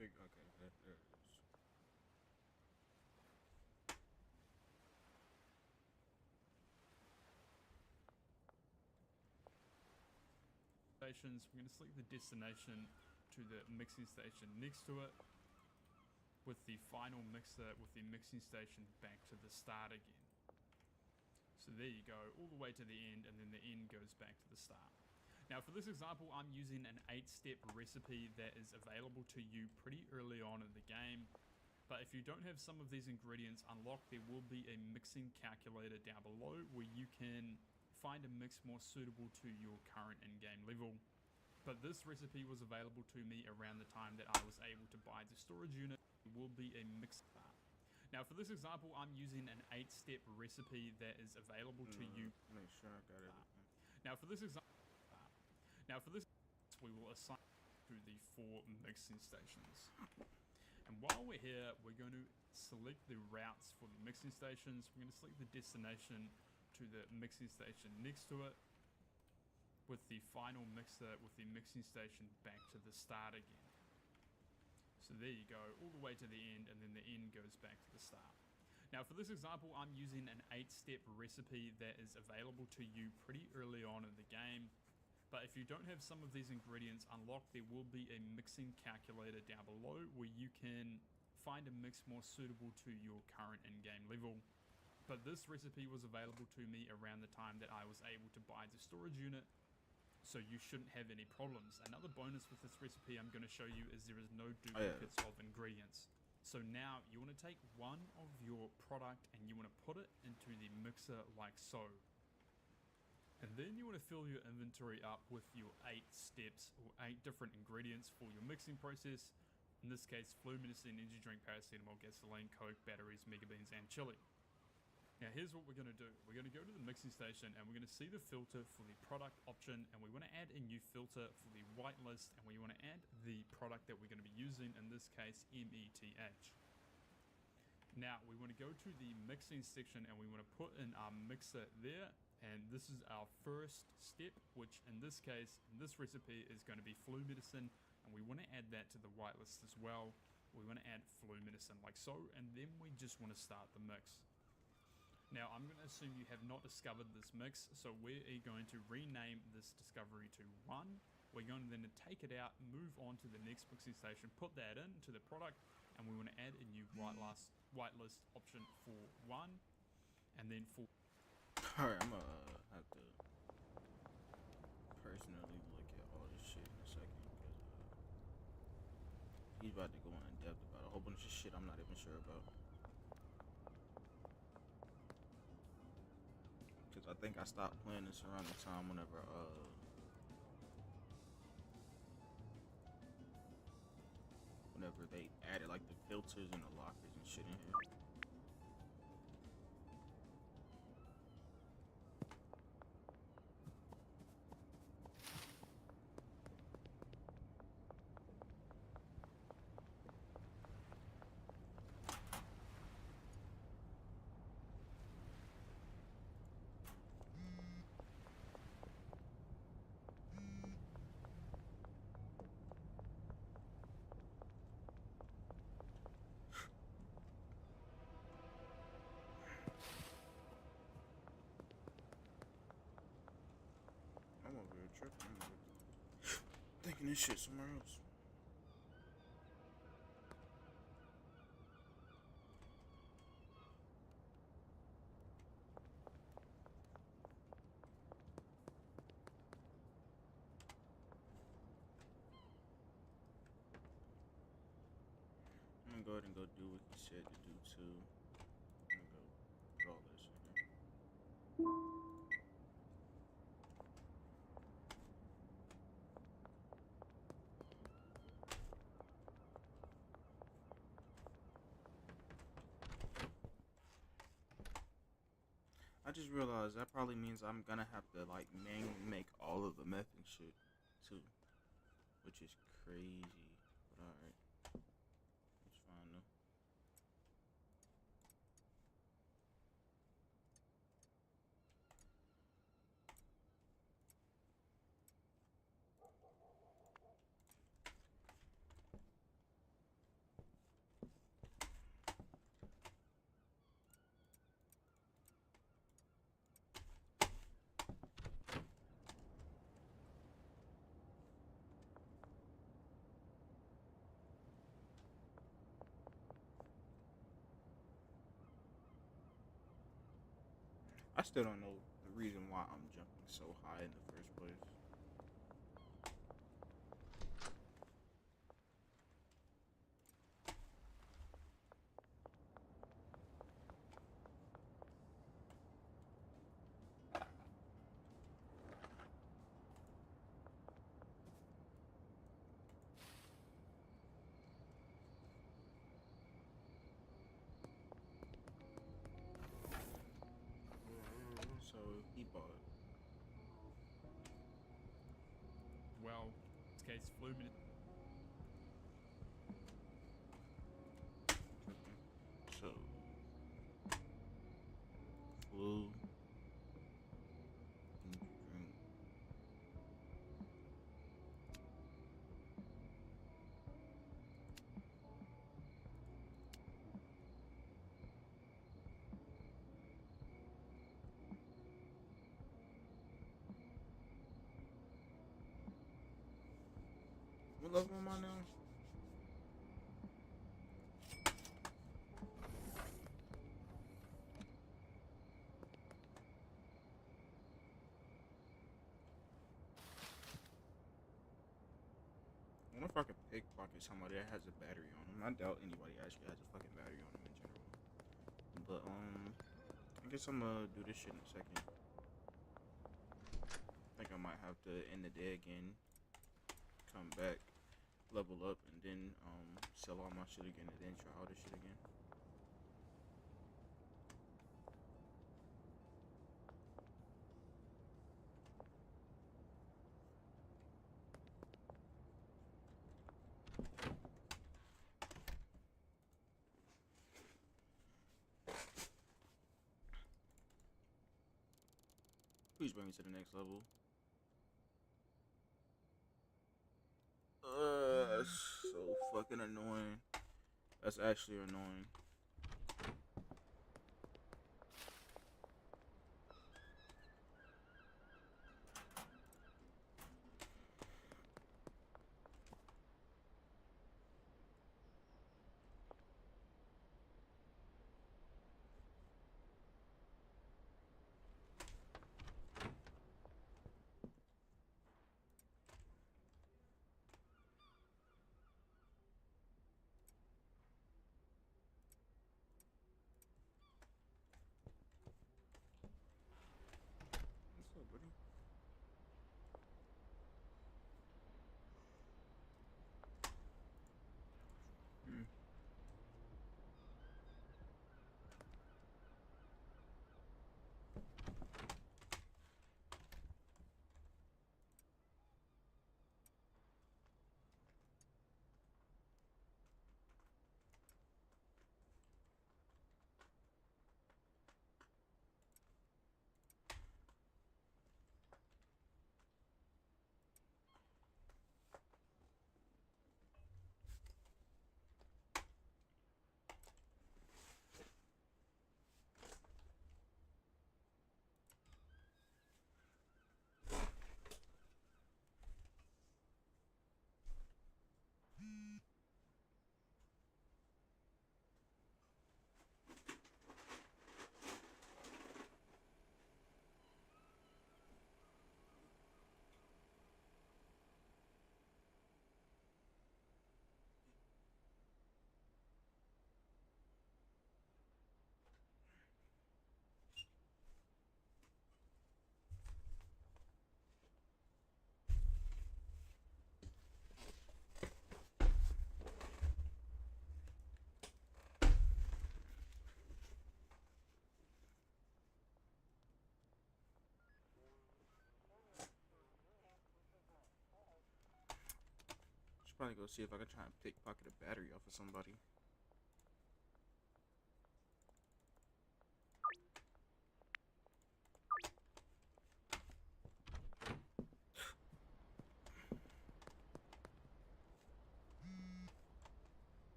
okay, there it is. Stations. We're going to select the destination to the mixing station next to it, with the final mixer with the mixing station back to the start again. So there you go, all the way to the end, and then the end goes back to the start. Now for this example, I'm using an 8-step recipe that is available to you pretty early on in the game. But if you don't have some of these ingredients unlocked, there will be a mixing calculator down below where you can find a mix more suitable to your current in-game level. But this recipe was available to me around the time that I was able to buy the storage unit. It will be a mix. Now for this example, I'm using an 8-step recipe that is available to you. Make sure I got it. Now for this example, we will assign to the 4 mixing stations. And while we're here, we're going to select the routes for the mixing stations. We're going to select the destination to the mixing station next to it, with the final mixer with the mixing station back to the start again. So there you go, all the way to the end, and then the end goes back to the start. Now for this example, I'm using an 8-step recipe that is available to you pretty early on in the game. But if you don't have some of these ingredients unlocked, there will be a mixing calculator down below where you can find a mix more suitable to your current in-game level. But this recipe was available to me around the time that I was able to buy the storage unit, so you shouldn't have any problems. Another bonus with this recipe I'm going to show you is there is no duplicates of ingredients. So now you want to take one of your product and you want to put it into the mixer like so. And then you want to fill your inventory up with your 8 steps or 8 different ingredients for your mixing process. In this case, flu, medicine, energy drink, paracetamol, gasoline, coke, batteries, mega beans, and chili. Now here's what we're going to do. We're going to go to the mixing station and we're going to see the filter for the product option, and we want to add a new filter for the whitelist, and we want to add the product that we're going to be using, in this case METH. Now we want to go to the mixing section and we want to put in our mixer there, and this is our first step, which in this case, in this recipe, is going to be flu medicine, and we want to add that to the whitelist as well. We want to add flu medicine like so, and then we just want to start the mix. Now I'm going to assume you have not discovered this mix, so we're going to rename this discovery to 1. We're going to then take it out, move on to the next mixing station, put that into the product, and we want to add a new whitelist option for 1, and then for... Alright, I'm gonna have to personally look at all this shit in a second, because he's about to go in depth about a whole bunch of shit I'm not even sure about. Because I think I stopped playing this around the time whenever they added like the filters and the lockers and shit in here. I'm over here tripping. I'm over here thinking this shit somewhere else. gonna go ahead and go do what he said to do too. I'm gonna go put all this in here. I just realized that probably means I'm gonna have to like manually make all of the meth and shit too, which is crazy. But alright, it's fine though. I still don't know the reason why I'm jumping so high in the first place. So he bought it. Well, in this case, Flumin. So flu and drink. What level am I now? I wonder if I could pickpocket somebody that has a battery on them. I doubt anybody actually has a fucking battery on them in general. But I guess I'm gonna do this shit in a second. I think I might have to end the day again, come back, level up, and then sell all my shit again, and then try all this shit again. Please bring me to the next level. So fucking annoying. That's actually annoying. probably go see if I can try and pickpocket a battery off of somebody.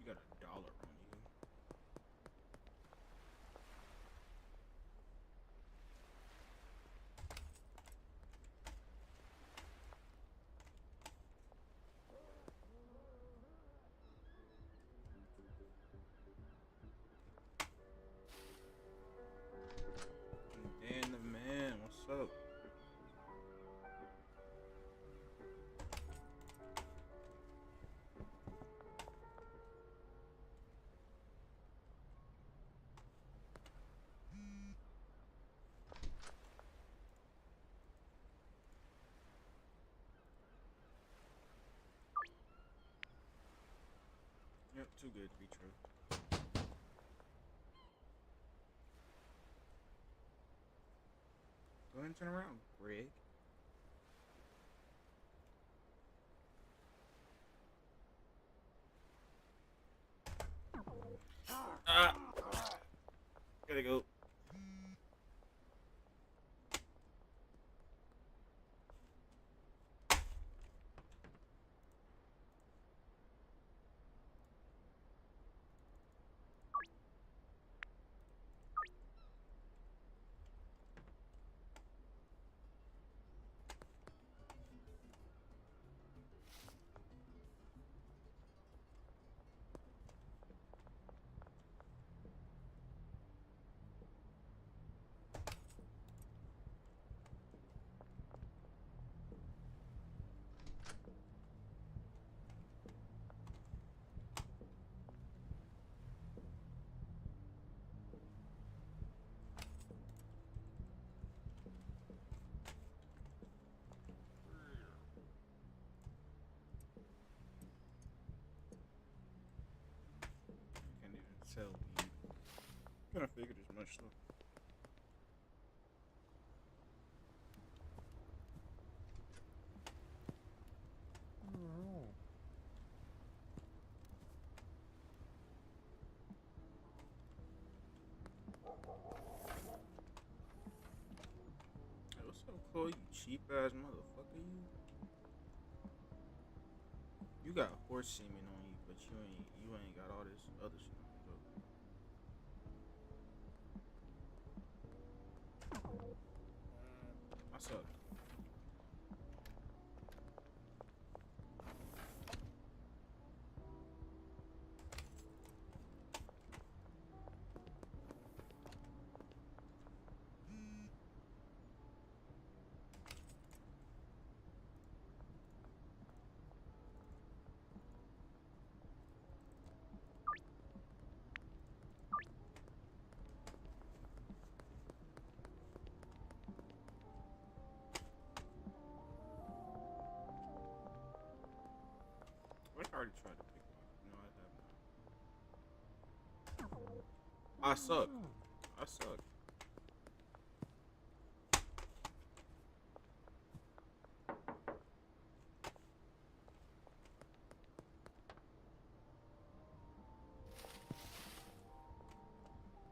You got $1 on you. Dan the man, what's up? Yep, too good to be true. Go ahead and turn around, Greg. Ah! Gotta go. Can't even tell me. Kinda figured as much though. Hey, what's up, Chloe? You cheap ass motherfucker, you. You got horse semen on you, but you ain't got all this other shit on you though. I suck. I already tried to pick one. No, I have not. I suck. I suck.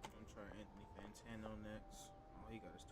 I'm gonna try Anthony Fantano next. All he got is $2.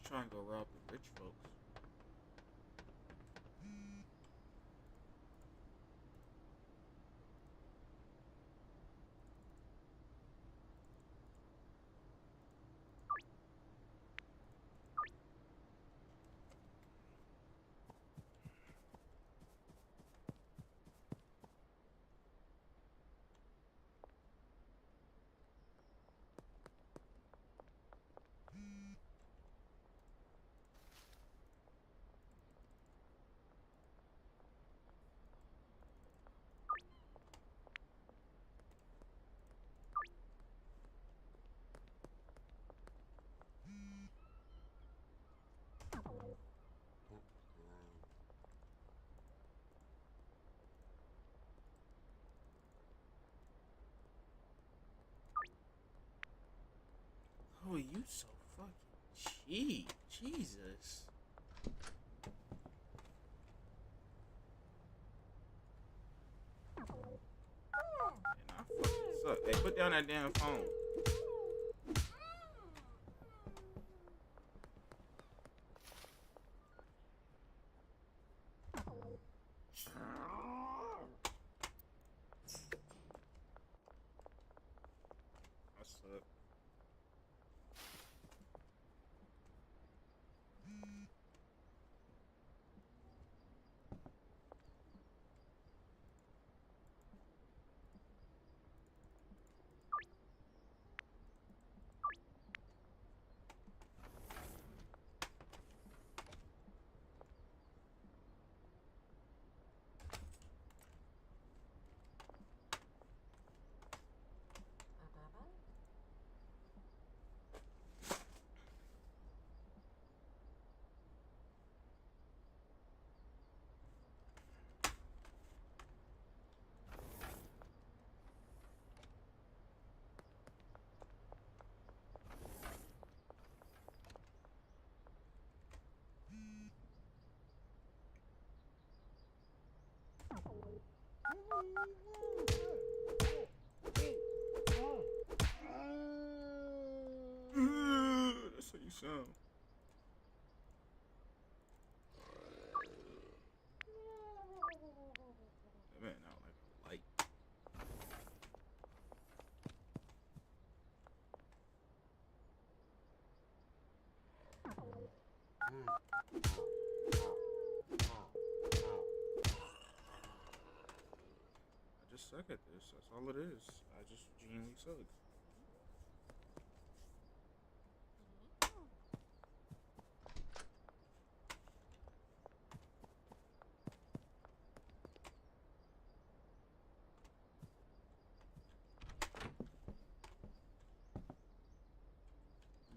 try and go rob the rich folks. Oh, you so fucking cheap. Jesus. And I fucking suck. Hey, put down that damn phone. I suck. That's how you sound. That man out like a light. I just suck at this. That's all it is. I just genuinely suck.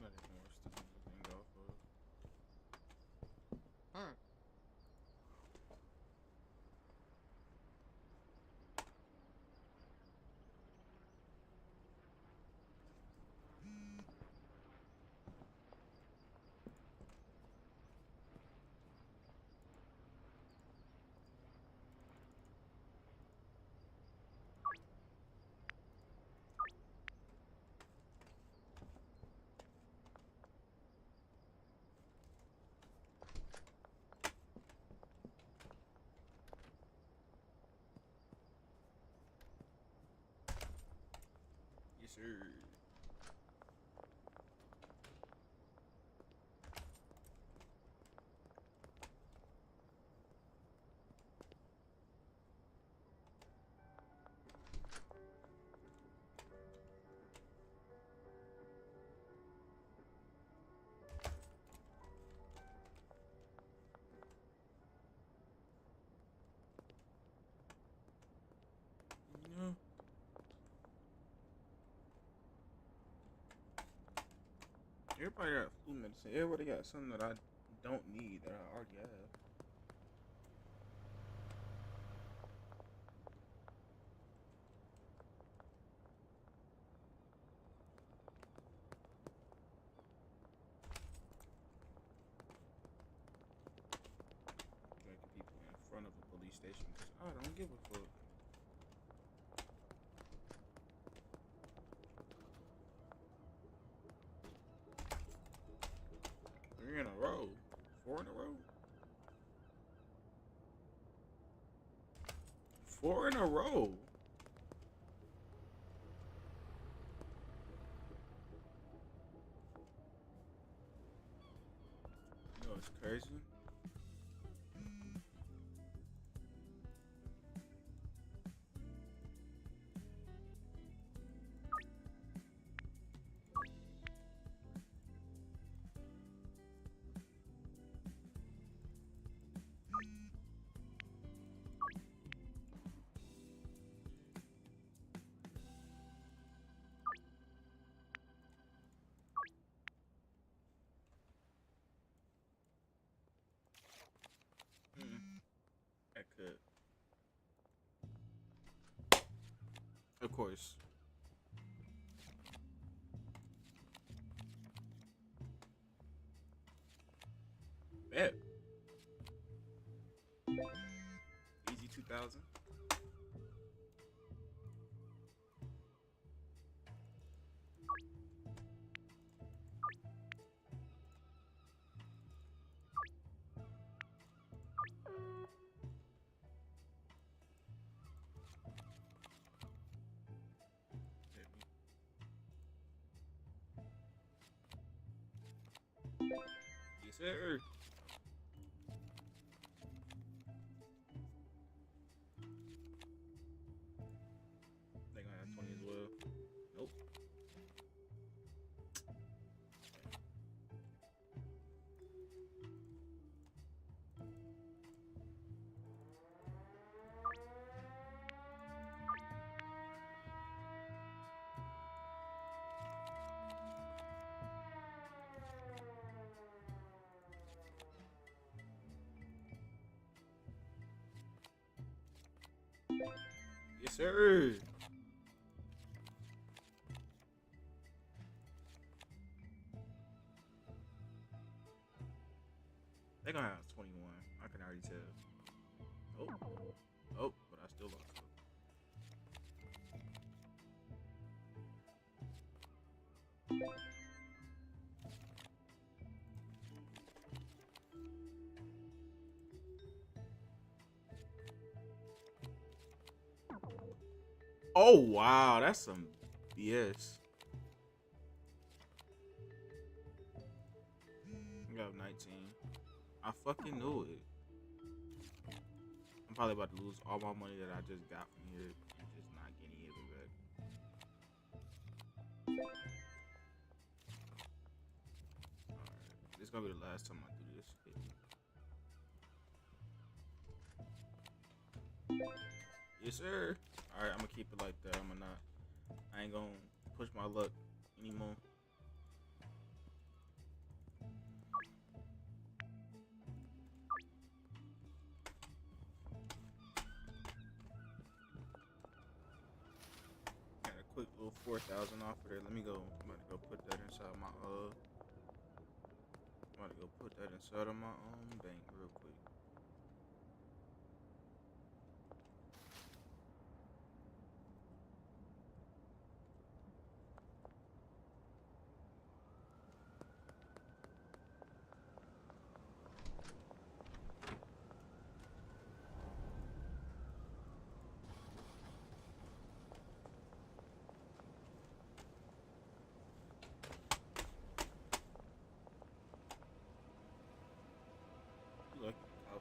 Not even worse to do anything off of. Yes, sir. No. Everybody got flu medicine. Everybody got something that I don't need that I already have. Making people in front of a police station because I don't give a fuck. We're in a 4 in a row? 4 in a row. You know, it's crazy. I could. Of course. Bet. Easy 2000. Yes, sir. They gonna have 20 as well. Nope. Yes, sir. They're gonna have 21. I can already tell. Oh. Oh, but I still lost. Oh, wow. That's some BS. I got 19. I fucking knew it. I'm probably about to lose all my money that I just got from here and just not getting any of it back. Alright. This is gonna be the last time I do this. Yes, sir. Alright, I'm gonna keep it like that. I ain't gonna push my luck anymore. Got a quick little 4,000 off of there. Let me go. I'm about to go put that inside my bank real quick. Look, I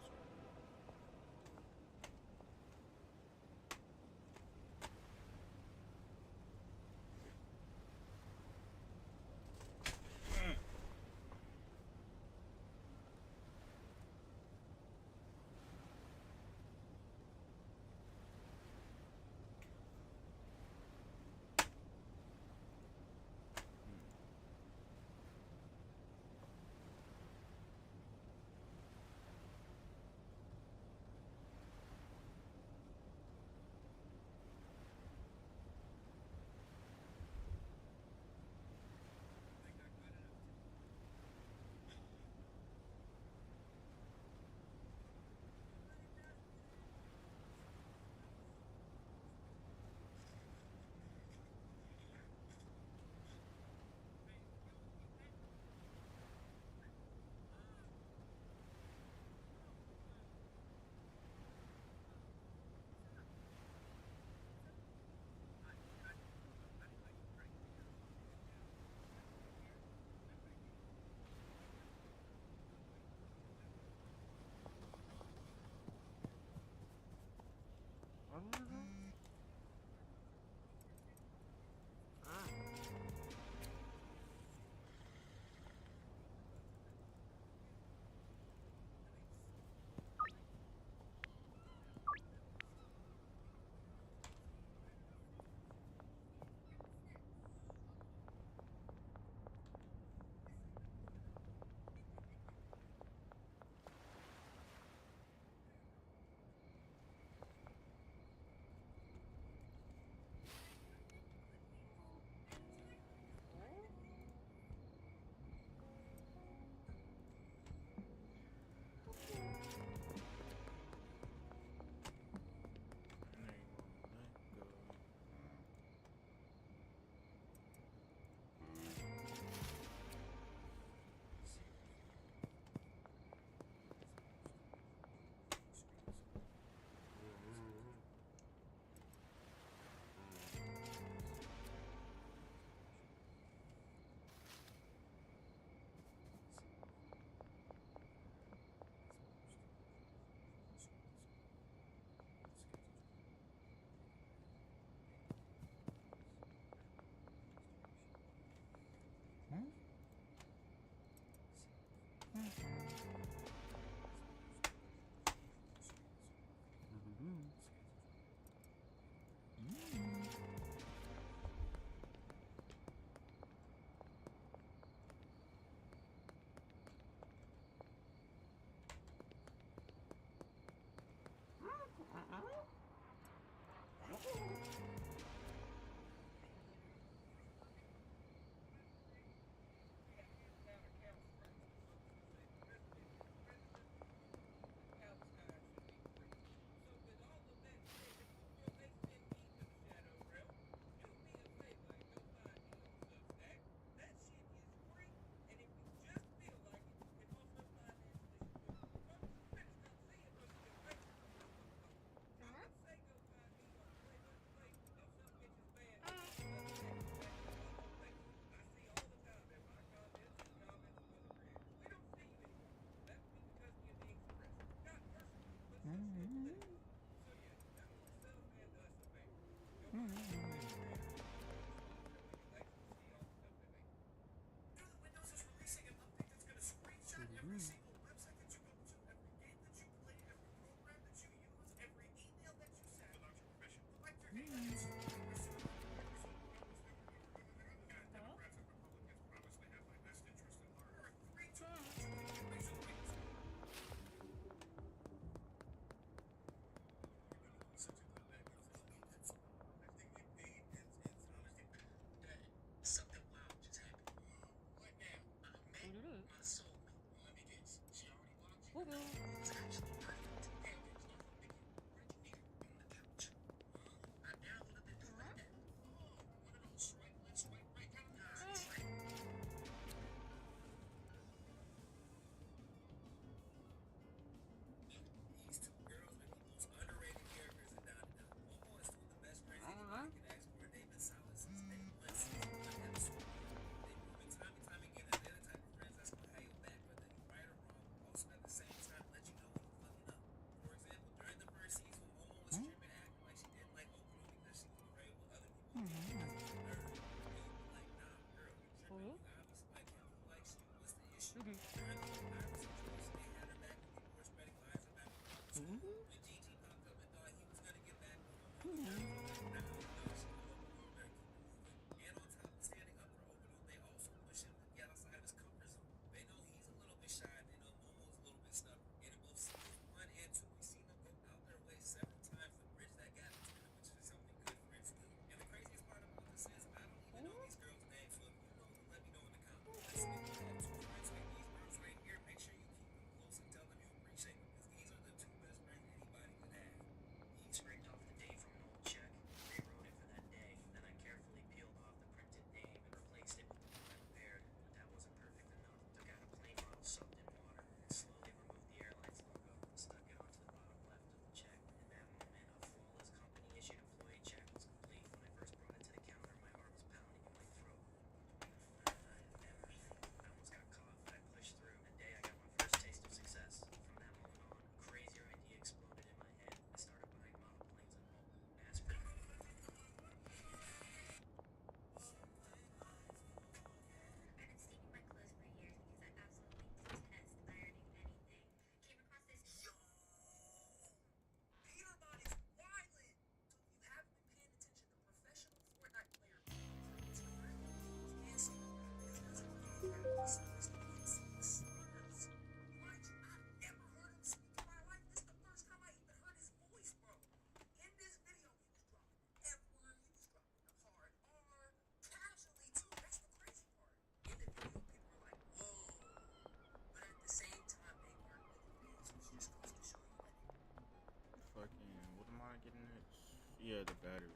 Yeah, the battery.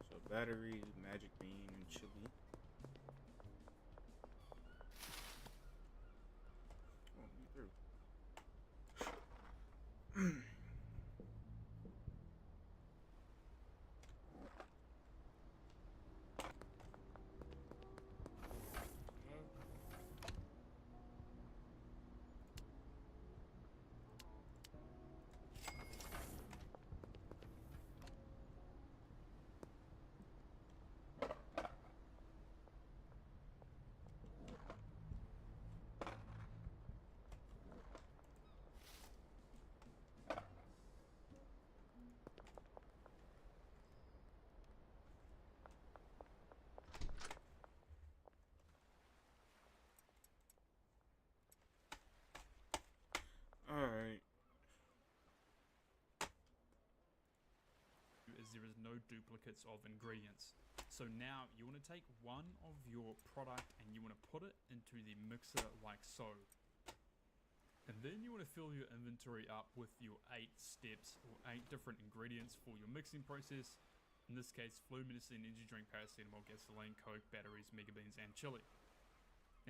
So battery, magic bean, and chili. Walk me through. there is no duplicates of ingredients. So now you want to take one of your product and you want to put it into the mixer like so. And then you want to fill your inventory up with your 8 steps or 8 different ingredients for your mixing process. In this case, flu, medicine, energy drink, paracetamol, gasoline, coke, batteries, mega beans, and chili.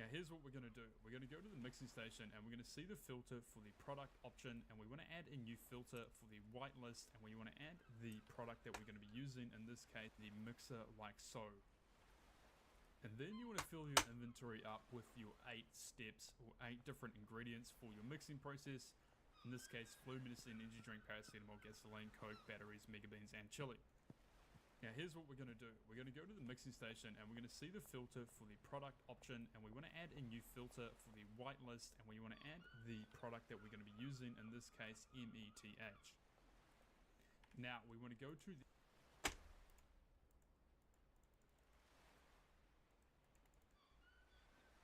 Now here's what we're going to do. We're going to go to the mixing station and we're going to see the filter for the product option, and we want to add a new filter for the whitelist, and we want to add the product that we're going to be using, in this case the mixer like so. And then you want to fill your inventory up with your 8 steps or 8 different ingredients for your mixing process. In this case, flu, medicine, energy drink, paracetamol, gasoline, coke, batteries, mega beans, and chili. Now here's what we're going to do. We're going to go to the mixing station and we're going to see the filter for the product option, and we want to add a new filter for the whitelist, and we want to add the product that we're going to be using, in this case METH. Now we want to go to the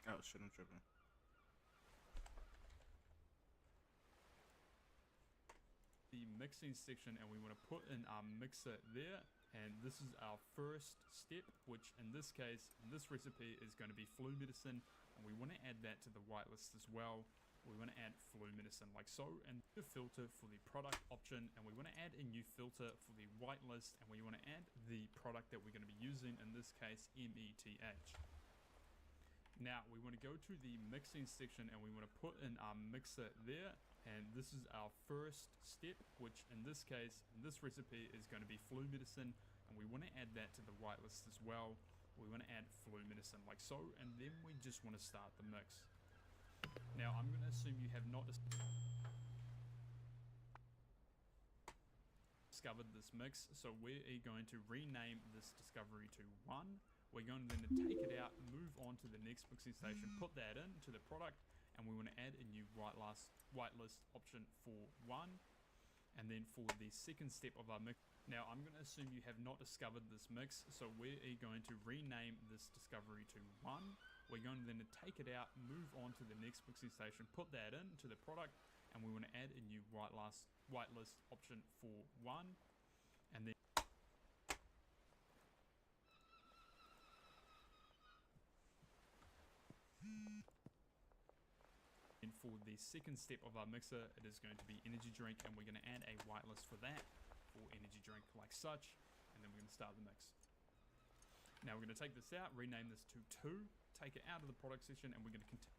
Oh shit, I'm tripping. the mixing section, and we want to put in our mixer there. And this is our first step, which in this case, in this recipe, is going to be flu medicine, and we want to add that to the whitelist as well. We want to add flu medicine like so, and the filter for the product option, and we want to add a new filter for the whitelist, and we want to add the product that we're going to be using, in this case METH. Now we want to go to the mixing section and we want to put in our mixer there, and this is our first step, which in this case, in this recipe, is going to be flu medicine, and we want to add that to the whitelist as well. We want to add flu medicine like so, and then we just want to start the mix. Now I'm going to assume you have not discovered this mix, so we are going to rename this discovery to 1. We're going to then take it out, move on to the next mixing station, put that in to the product, and we want to add a new whitelist option for 1. And then for the second step of our mix, now I'm going to assume you have not discovered this mix, so we are going to rename this discovery to 1. We're going to then take it out, move on to the next mixing station, put that in to the product, and we want to add a new whitelist option for 1. And then for the second step of our mixer, it is going to be energy drink, and we're going to add a whitelist for that, for energy drink like such, and then we're going to start the mix. Now we're going to take this out, rename this to 2, take it out of the product section, and we're going to continue.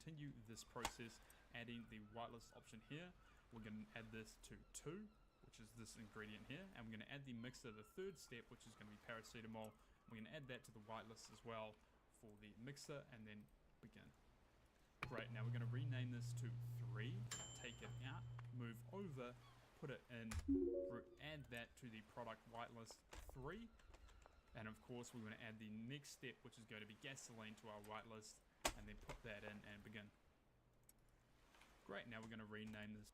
Continue this process, adding the whitelist option here. We're going to add this to 2, which is this ingredient here, and we're going to add the mixer, the third step, which is going to be paracetamol. We're going to add that to the whitelist as well for the mixer, and then begin. Great, now we're going to rename this to 3, take it out, move over, put it in, add that to the product whitelist 3, and of course we're going to add the next step, which is going to be gasoline, to our whitelist, and then put that in and begin. Great, now we're going to rename this.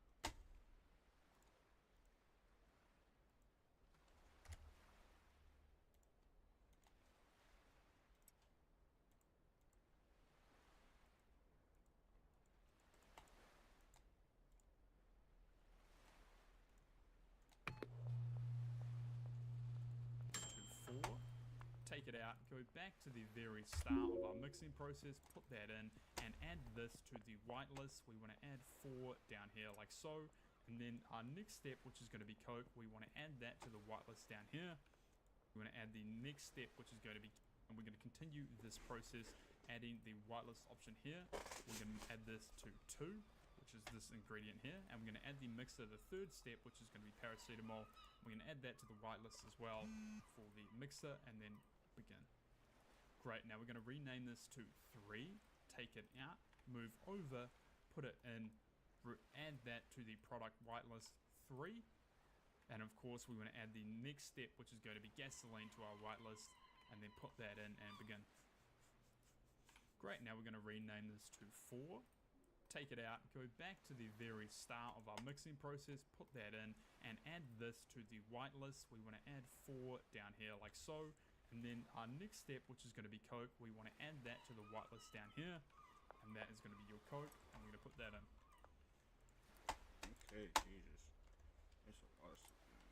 To 4. Take it out, go back to the very start of our mixing process, put that in, and add this to the whitelist. We want to add 4 down here like so, and then our next step, which is going to be coke, we want to add that to the whitelist down here. We want to add the next step, which is going to be, and we're going to continue this process, adding the whitelist option here. We're going to add this to 2, which is this ingredient here, and we're going to add the mixer, the third step, which is going to be paracetamol. We're going to add that to the whitelist as well for the mixer, and then begin. Great, now we're going to rename this to 3, take it out, move over, put it in, add that to the product whitelist 3, and of course we want to add the next step, which is going to be gasoline, to our whitelist, and then put that in and begin. Great, now we're going to rename this to 4. Take it out, go back to the very start of our mixing process, put that in, and add this to the whitelist. We want to add 4 down here like so. And then our next step, which is going to be Coke, we want to add that to the whitelist down here. And that is going to be your Coke, and we're going to put that in. Okay, Jesus. There's a lot of stuff going on.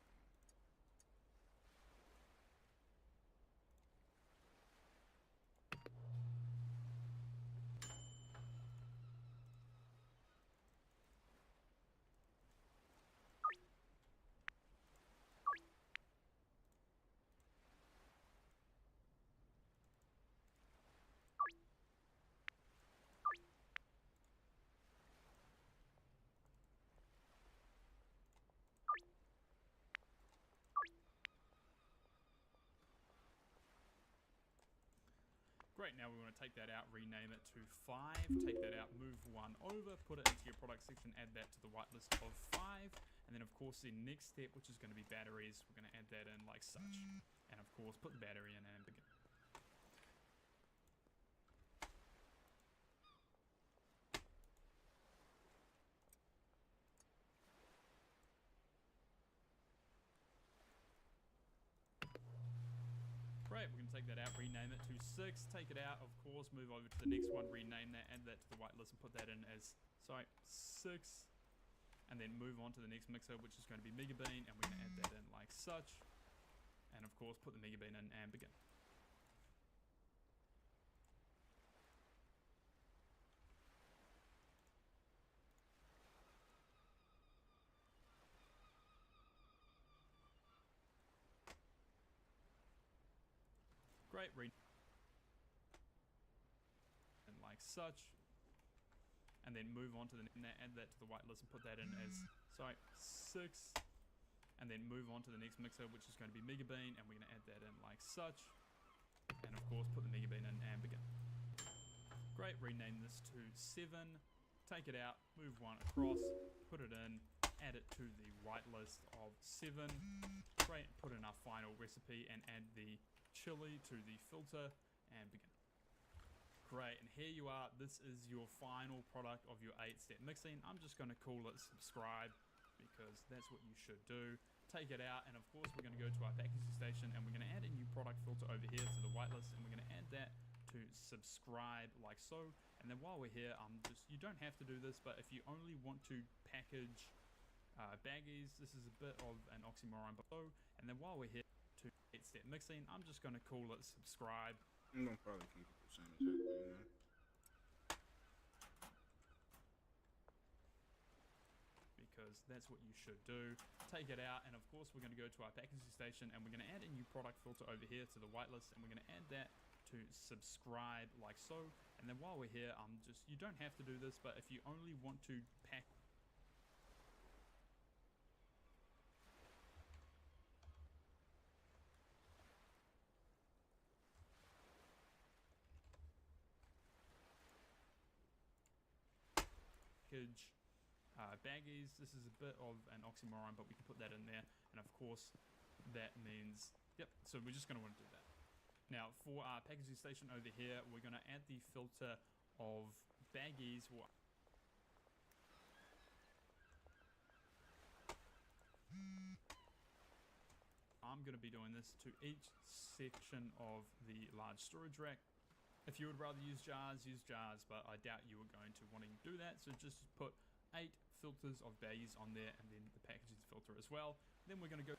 Great, now we want to take that out, rename it to 5, take that out, move 1 over, put it into your product section, add that to the whitelist of 5, and then of course the next step, which is going to be batteries, we're going to add that in like such, and of course put the battery in and begin. Great, we're going to take that out, rename it to 6, take it out, of course, move over to the next one, rename that, add that to the whitelist and put that in as, 6, and then move on to the next mixer, which is going to be Mega Bean, and we're going to add that in like such, and of course put the Mega Bean in and begin. Great, and like such, and then move on to the add that to the whitelist and put that in as 6, and then move on to the next mixer, which is going to be Mega Bean, and we're going to add that in like such, and of course put the Mega Bean in and begin. Great, rename this to 7, take it out, move 1 across, put it in, add it to the whitelist of 7. Great, put in our final recipe and add the chili to the filter and begin. Great, and here you are. This is your final product of your 8-step mixing. I'm just going to call it subscribe because that's what you should do. Take it out, and of course we're going to go to our packaging station and we're going to add a new product filter over here to the whitelist, and we're going to add that to subscribe like so. And then while we're here, you don't have to do this, but if you only want to package baggies, this is a bit of an oxymoron, but so, and then while we're here to 8-step mixing, I'm just going to call it subscribe. I'm going to probably keep it the same exact thing, man. Because that's what you should do. Take it out, and of course we're going to go to our packaging station and we're going to add a new product filter over here to the whitelist, and we're going to add that to subscribe like so. And then while we're here, you don't have to do this, but if you only want to pack baggies, this is a bit of an oxymoron, but we can put that in there, and of course that means, yep, so we're just going to want to do that. Now for our packaging station over here, we're going to add the filter of baggies. I'm going to be doing this to each section of the large storage rack. If you would rather use jars, but I doubt you are going to wanting to do that, so just put 8 filters of baggies on there, and then the packaging filter as well. Then we're going to go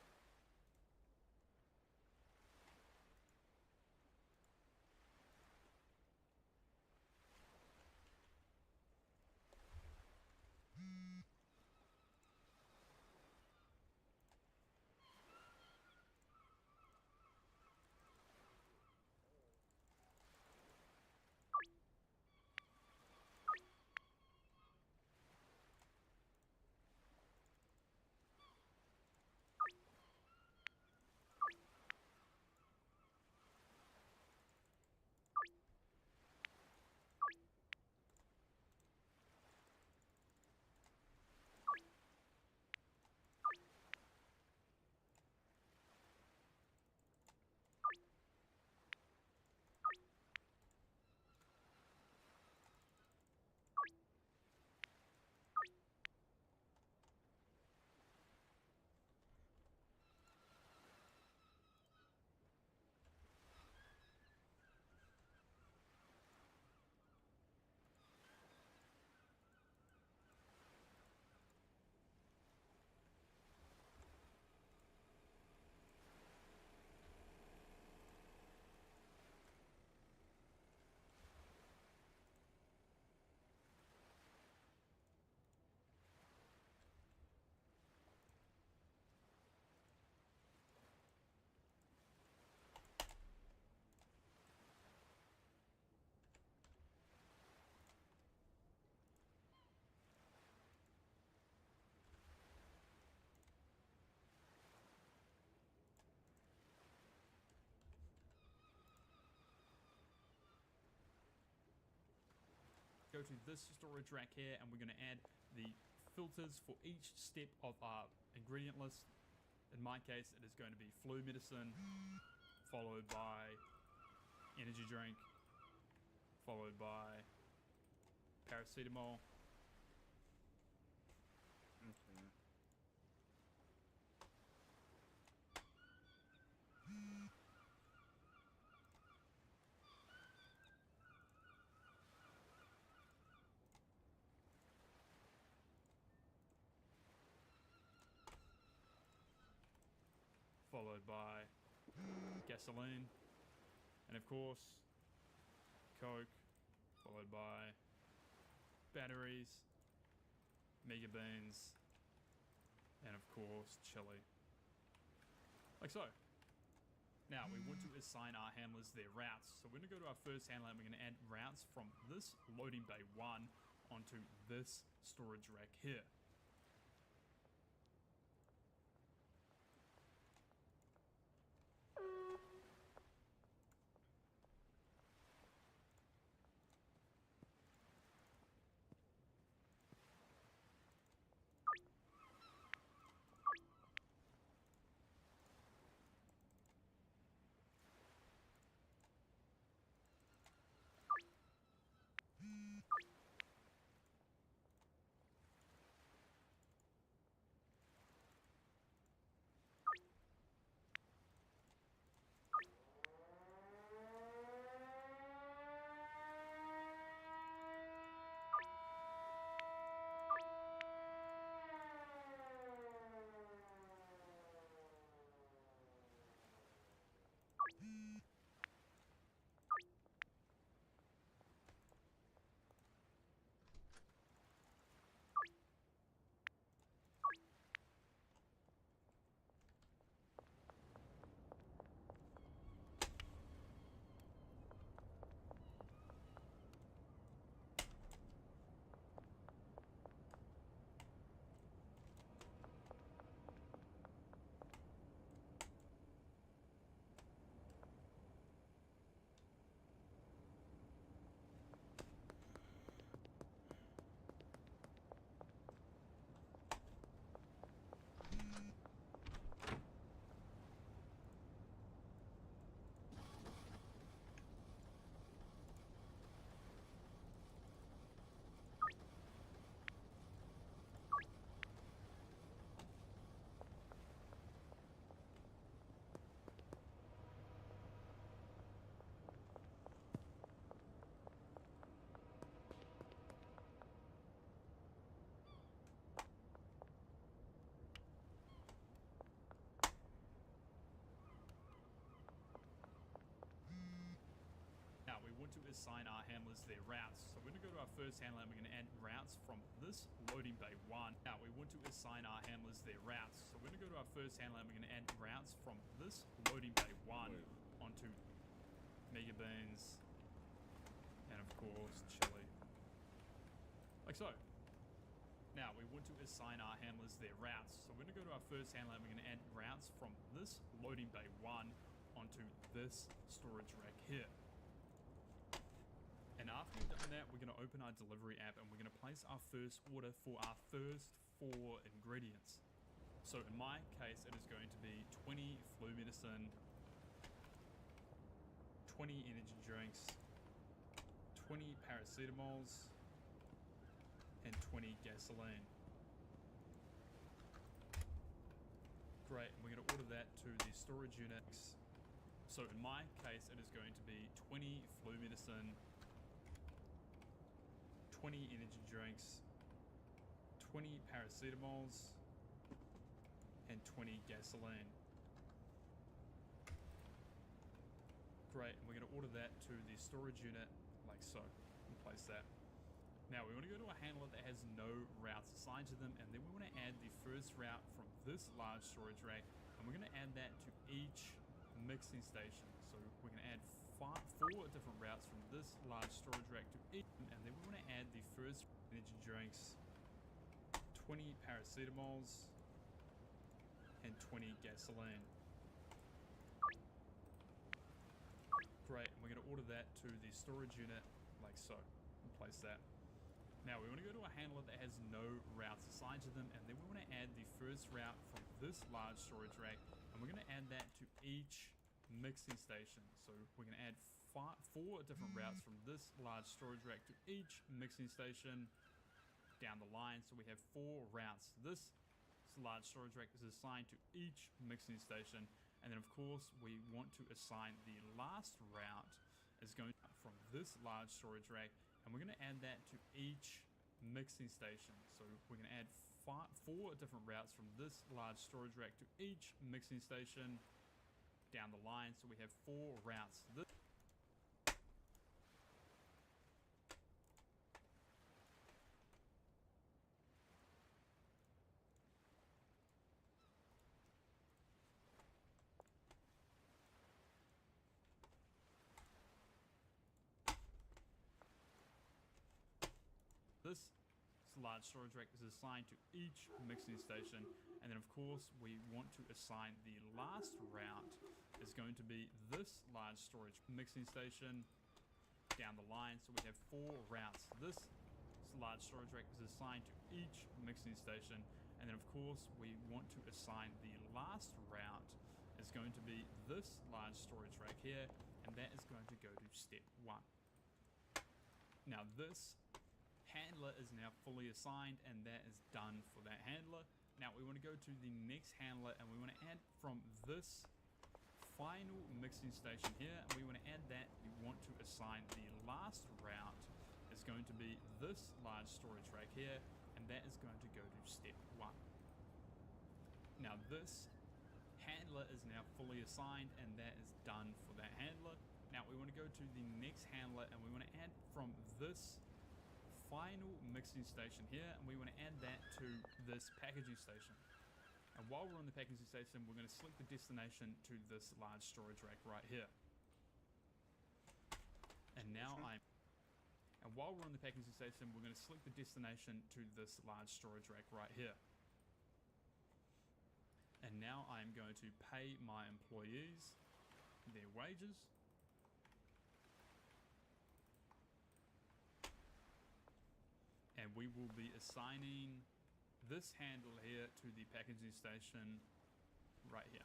go to this storage rack here and we're going to add the filters for each step of our ingredient list. In my case, it is going to be flu medicine, followed by energy drink, followed by paracetamol. Okay. Followed by gasoline, and of course Coke, followed by batteries, mega beans, and of course chili, like so. Now we want to assign our handlers their routes, so we're going to go to our first handler and we're going to add routes from this loading bay 1 onto this storage rack here. To assign our handlers their routes. So we're going to go to our first handler and we're going to add routes from this loading bay 1. Now we want to assign our handlers their routes. So we're going to go to our first handler and we're going to add routes from this loading bay 1 onto mega beans and of course chili, like so. Now we want to assign our handlers their routes. So we're going to go to our first handler and we're going to add routes from this loading bay 1 onto this storage rack here. And after we've done that, we're going to open our delivery app and we're going to place our first order for our first 4 ingredients. So in my case, it is going to be 20 flu medicine, 20 energy drinks, 20 paracetamols, and 20 gasoline. Great, and we're going to order that to the storage units. So in my case, it is going to be 20 flu medicine, 20 energy drinks, 20 paracetamols, and 20 gasoline. Great, and we're going to order that to the storage unit like so, and place that. Now we want to go to a handler that has no routes assigned to them, and then we want to add the first route from this large storage rack, and we're going to add that to each mixing station. So we're going to add 4 different routes from this large storage rack to each, and then we want to add the first energy drinks, 20 paracetamols, and 20 gasoline. Great, and we're going to order that to the storage unit like so, and place that. Now we want to go to a handler that has no routes assigned to them, and then we want to add the first route from this large storage rack, and we're going to add that to each mixing station. So we're going to add 4 different routes from this large storage rack to each mixing station down the line. So we have 4 routes. This large storage rack is assigned to each mixing station, and then of course we want to assign the last route is going from this large storage rack, and we're going to add that to each mixing station. So we're going to add 4 different routes from this large storage rack to each mixing station down the line. So we have 4 routes. This large storage rack is assigned to each mixing station, and then of course we want to assign the last route is going to be this large storage mixing station down the line. So we have 4 routes. This large storage rack is assigned to each mixing station, and then of course we want to assign the last route is going to be this large storage rack here, and that is going to go to step 1. Now this handler is now fully assigned, and that is done for that handler. Now we want to go to the next handler, and we want to add from this final mixing station here, and we want to add that. We want to assign the last route is going to be this large storage rack here, and that is going to go to step 1. Now this handler is now fully assigned, and that is done for that handler. Now we want to go to the next handler, and we want to add from this final mixing station here, and we want to add that to this packaging station. And while we're on the packaging station, we're going to select the destination to this large storage rack right here. And now while we're on the packaging station, we're going to select the destination to this large storage rack right here. And now I'm going to pay my employees their wages. And we will be assigning this handle here to the packaging station right here.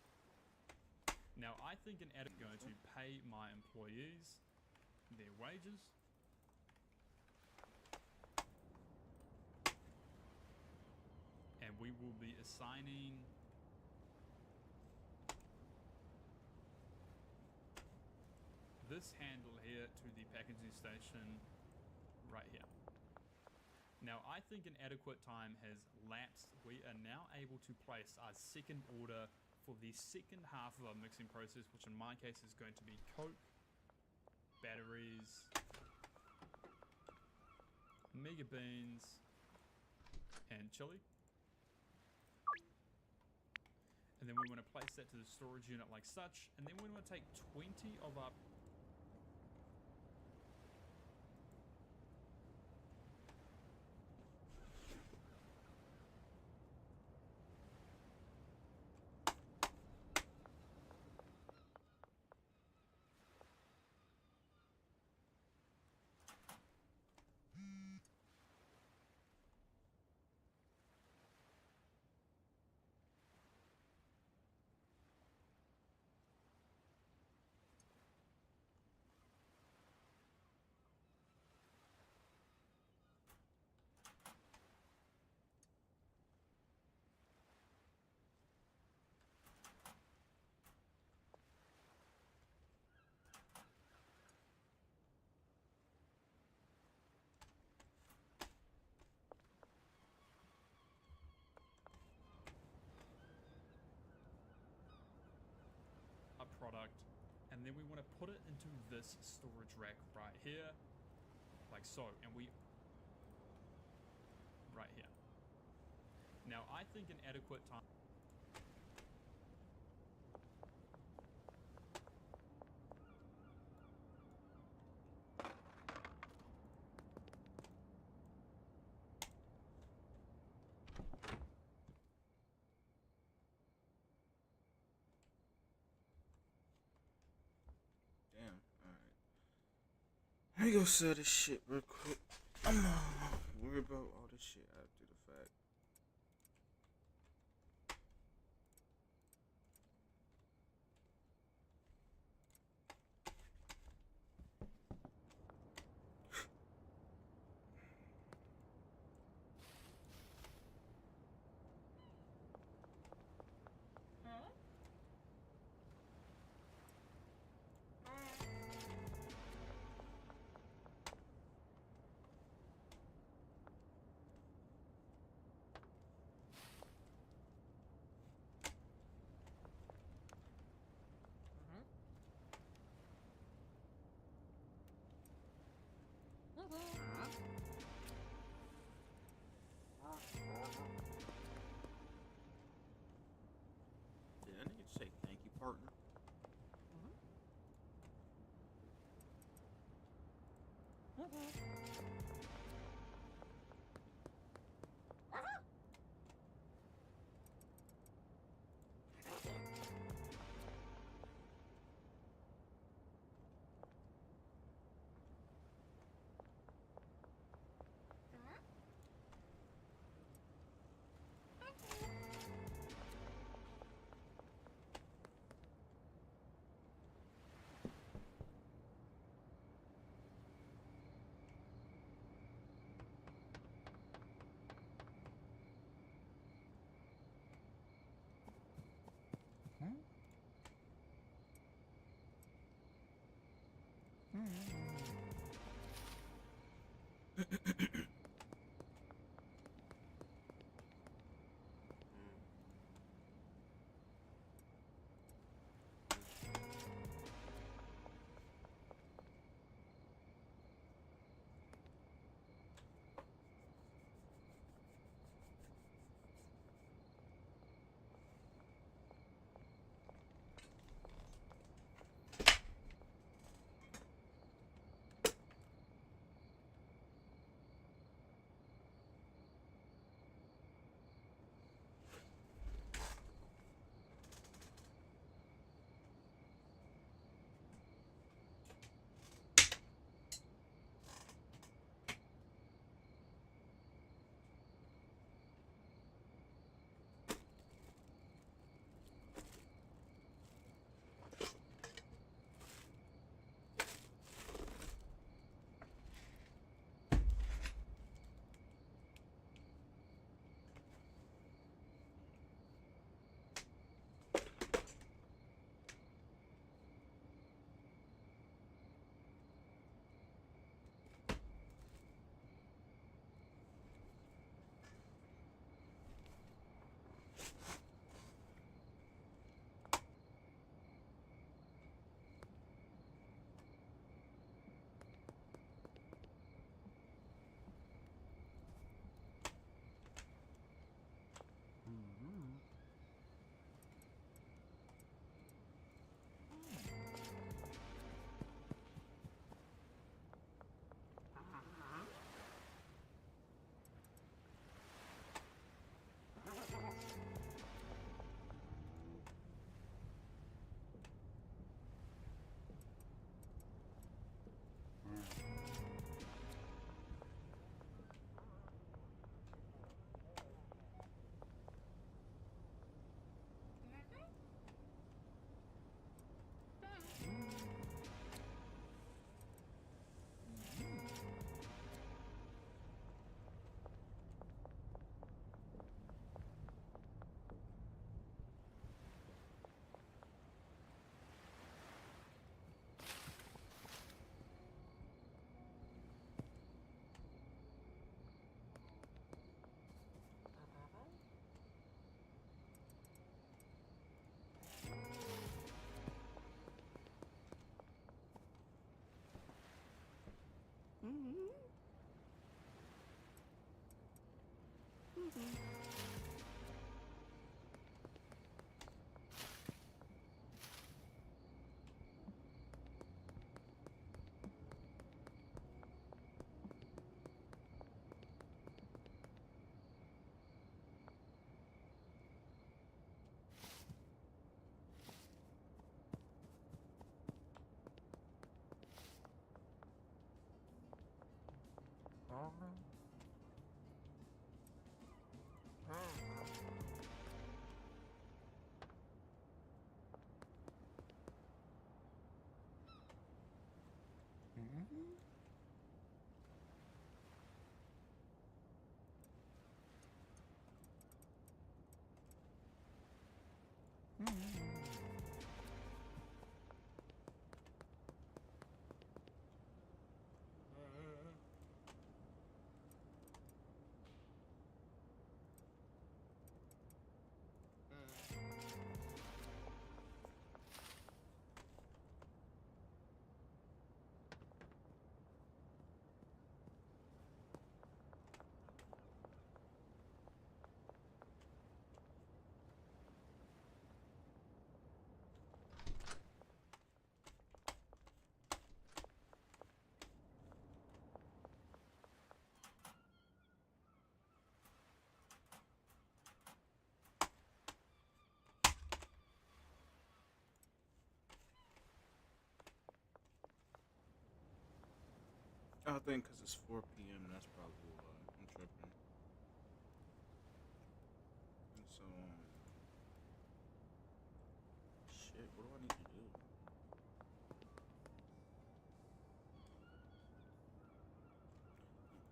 Now I think an edit going to pay my employees their wages. And we will be assigning this handle here to the packaging station right here. Now I think an adequate time has lapsed. We are now able to place our second order for the second half of our mixing process, which in my case is going to be Coke, batteries, mega beans, and chili. And then we want to place that to the storage unit like such, and then we want to take 20 of our product, and then we want to put it into this storage rack right here, like so, and we right here. Now I think an adequate time Let me go sell this shit real quick. I'm me about all this shit after the fact. Did that nigga say thank you, partner? I think because it's 4 p.m. That's probably why I'm tripping. And so, shit. What do I need to do?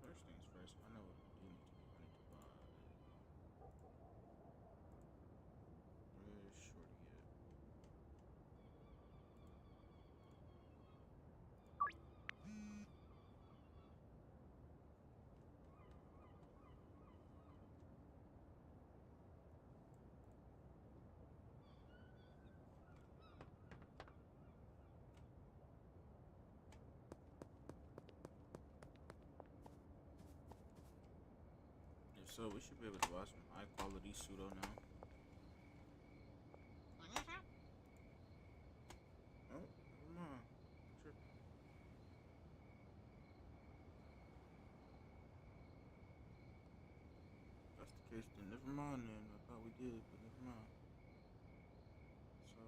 First things first. I know what I do need to do. I need to buy. Where's Shorty at? So we should be able to buy some high quality pseudo now. Oh, never mind. I'm tripping. If that's the case, then never mind then. I thought we did, but never mind. So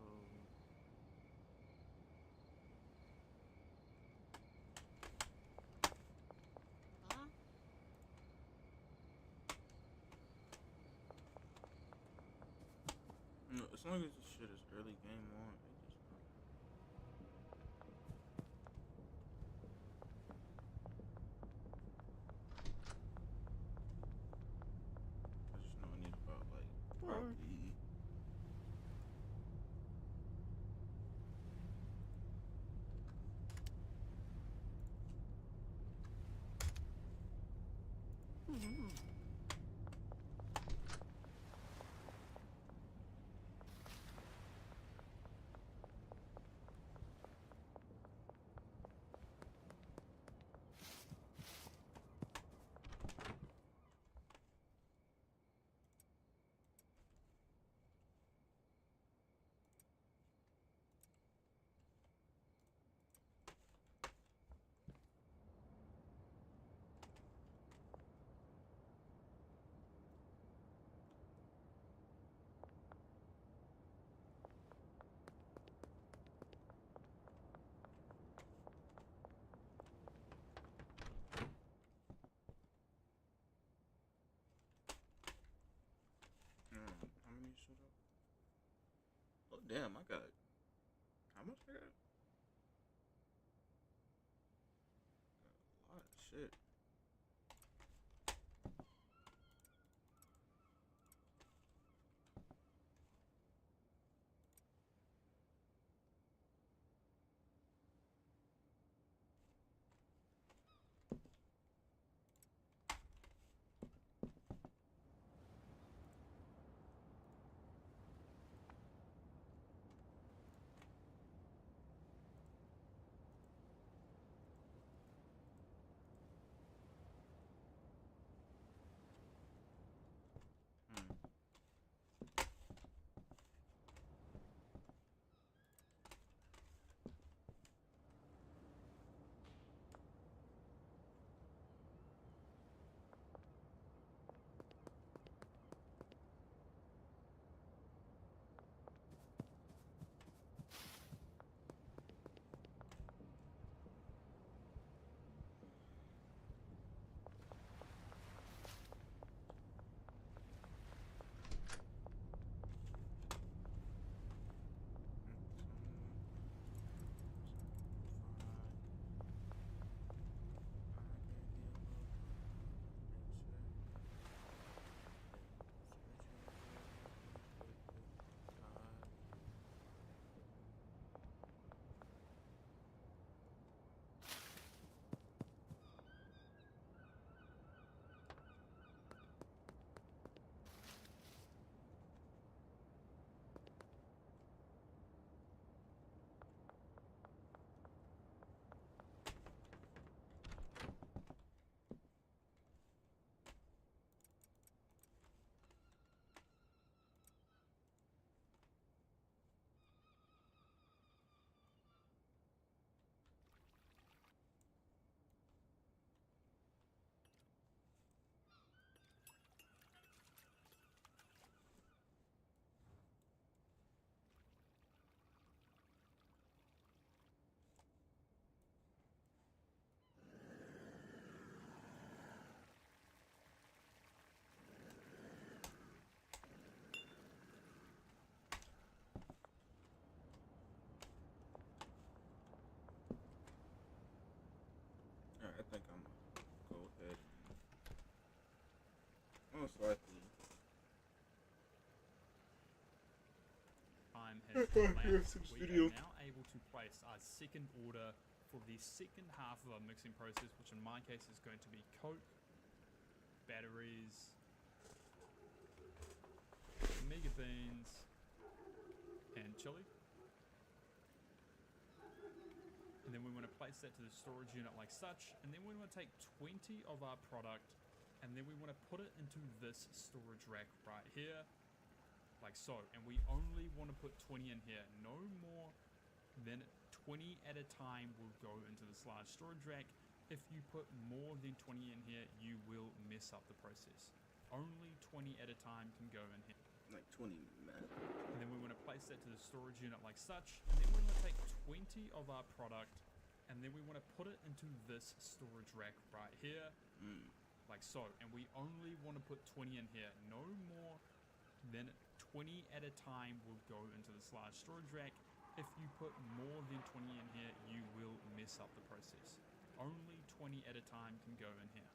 no, as long as this shit is early game on, it just not. I just know I need about like probably. How many pseudo? Oh damn, I got. How much I got? A lot of shit. I think I'm gonna go ahead and most likely. Time has elapsed. We are now able to place our second order for the second half of our mixing process, which in my case is going to be Coke, batteries, mega beans, and chili. And then we want to place that to the storage unit like such, and then we want to take 20 of our product, and then we want to put it into this storage rack right here, like so. And we only want to put 20 in here, no more than 20 at a time will go into this large storage rack. If you put more than 20 in here, you will mess up the process. Only 20 at a time can go in here. Like 20, man. And then we want to place that to the storage unit like such. And then we want to take 20 of our product, and then we want to put it into this storage rack right here, like so. And we only want to put 20 in here, no more than 20 at a time will go into this large storage rack. If you put more than 20 in here, you will mess up the process. Only 20 at a time can go in here.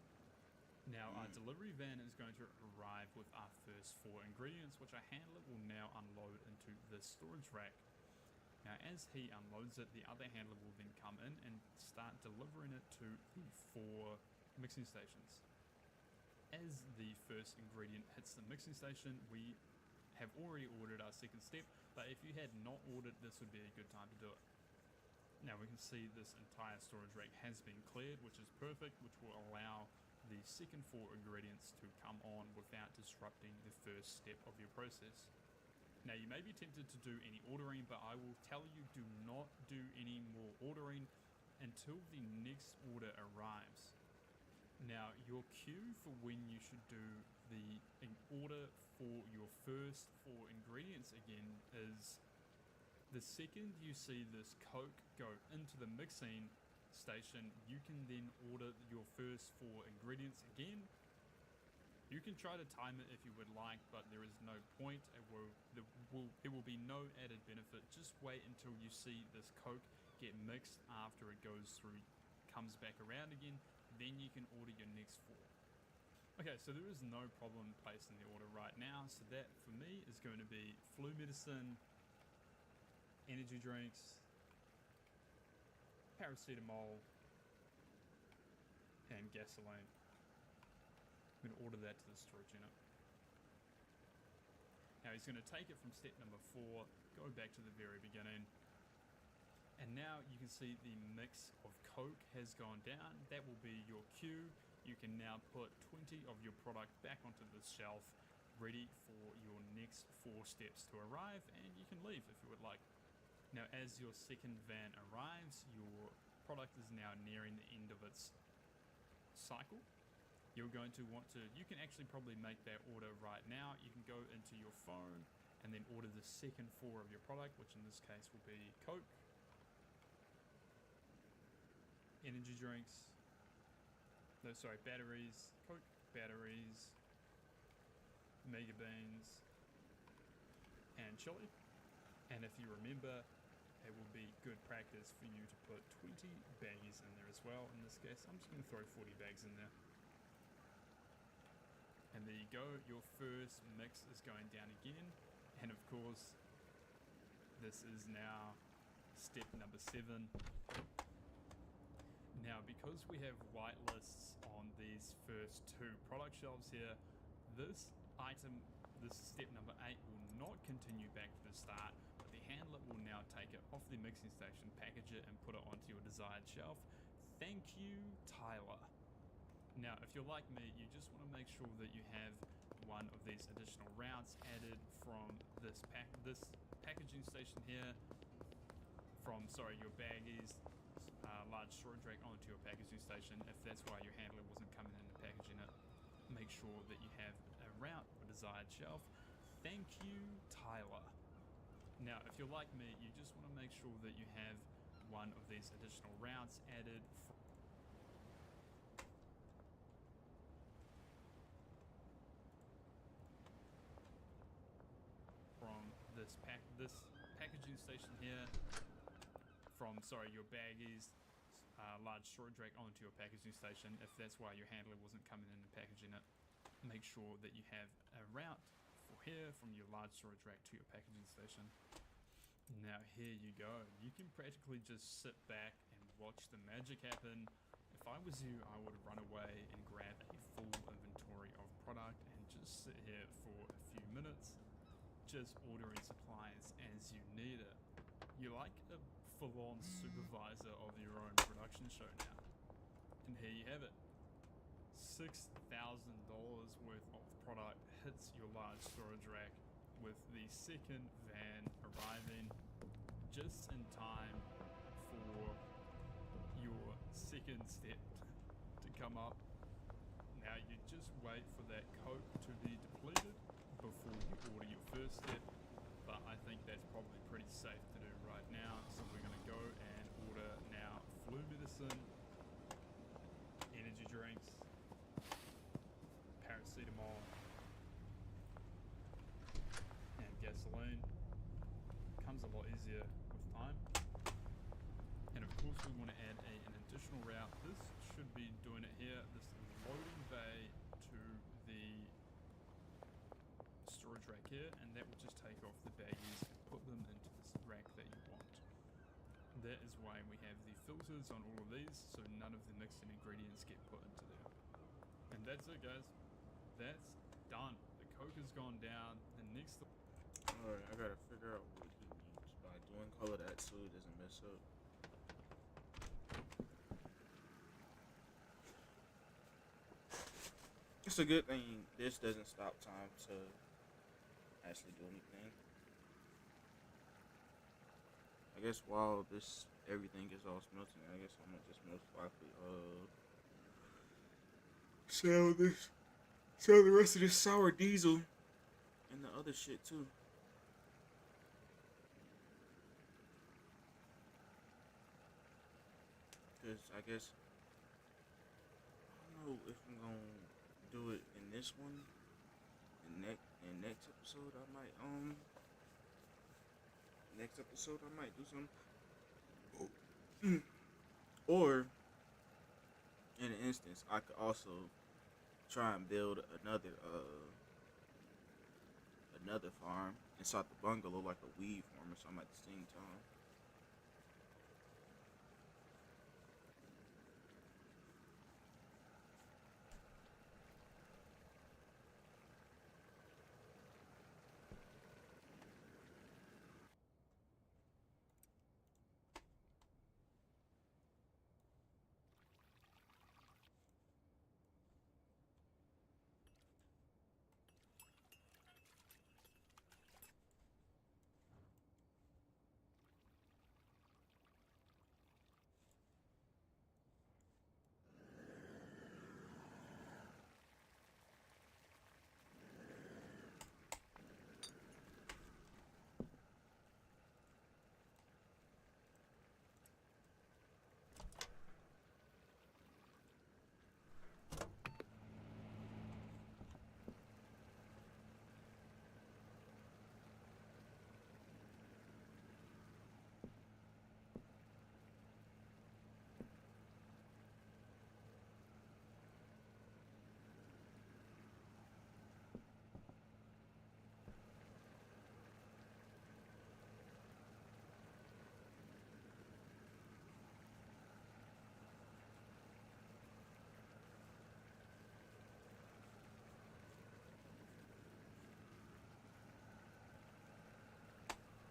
Now our delivery van is going to arrive with our first 4 ingredients, which our handler will now unload into this storage rack. Now as he unloads it, the other handler will then come in and start delivering it to the 4 mixing stations. As the first ingredient hits the mixing station, we have already ordered our second step, but if you had not ordered, this would be a good time to do it. Now we can see this entire storage rack has been cleared, which is perfect, which will allow the second 4 ingredients to come on without disrupting the first step of your process. Now you may be tempted to do any ordering, but I will tell you, do not do any more ordering until the next order arrives. Now your cue for when you should do the order for your first 4 ingredients again is the second you see this Coke go into the mixing station, you can then order your first 4 ingredients again. You can try to time it if you would like, but there is no point. There will be no added benefit. Just wait until you see this Coke get mixed after it goes through, comes back around again, then you can order your next 4. Okay, so there is no problem placing the order right now, so that for me is going to be flu medicine, energy drinks, paracetamol, and gasoline. I'm going to order that to the storage unit. Now he's going to take it from step number 4, go back to the very beginning, and now you can see the mix of Coke has gone down. That will be your cue. You can now put 20 of your product back onto this shelf, ready for your next 4 steps to arrive, and you can leave if you would like. Now as your second van arrives, your product is now nearing the end of its cycle. You're going to want to, you can actually probably make that order right now. You can go into your phone and then order the second 4 of your product, which in this case will be Coke, energy drinks, batteries, Coke, batteries, mega beans, and chili. And if you remember, it will be good practice for you to put 20 baggies in there as well. In this case, I'm just going to throw 40 bags in there. And there you go, your first mix is going down again. And of course, this is now step number 7. Now, because we have whitelists on these first 2 product shelves here, this item, this step number 8, will not continue back to the start, but the handler will now take it off the mixing station, package it, and put it onto your desired shelf. Thank you, Tyler. Now, if you're like me, you just want to make sure that you have one of these additional routes added from this packaging station here, from your baggies, large storage rack onto your packaging station. If that's why your handler wasn't coming in and packaging it, make sure that you have a route or desired shelf. Thank you, Tyler. Now, if you're like me, you just want to make sure that you have one of these additional routes added from this packaging station here, from your baggies, large storage rack onto your packaging station. If that's why your handler wasn't coming in and packaging it, make sure that you have a route for here from your large storage rack to your packaging station. Now here you go. You can practically just sit back and watch the magic happen. If I was you, I would run away and grab a full inventory of product and just sit here for a few minutes, just ordering supplies as you need it. You're like a full-on supervisor of your own production show now. And here you have it. $6,000 worth of product hits your large storage rack, with the second van arriving just in time for your second step to come up. Now you just wait for that coke to be depleted before you order your first step, but I think that's probably pretty safe to do right now, so we're going to go and order now flu medicine, energy drinks, paracetamol, and gasoline. Comes a lot easier with time. And of course we want to add an additional route. This should be doing it here, this loading bay to the storage rack here, and that will just take off the baggies and put them into this rack that you want. That is why we have the filters on all of these, so none of the mixed ingredients get put into there. And that's it, guys. That's done. The coke has gone down. The next... Alright, I gotta figure out what he means by doing color that so it doesn't mess up. It's a good thing this doesn't stop time to actually do anything. I guess while everything is all smelting, I guess I'm gonna just most likely sell the rest of this sour diesel and the other shit too. Cause I guess I don't know if I'm gonna do it in this one. In next episode I might do some or in an instance I could also try and build another farm inside the bungalow, like a weed farm or something at the same time.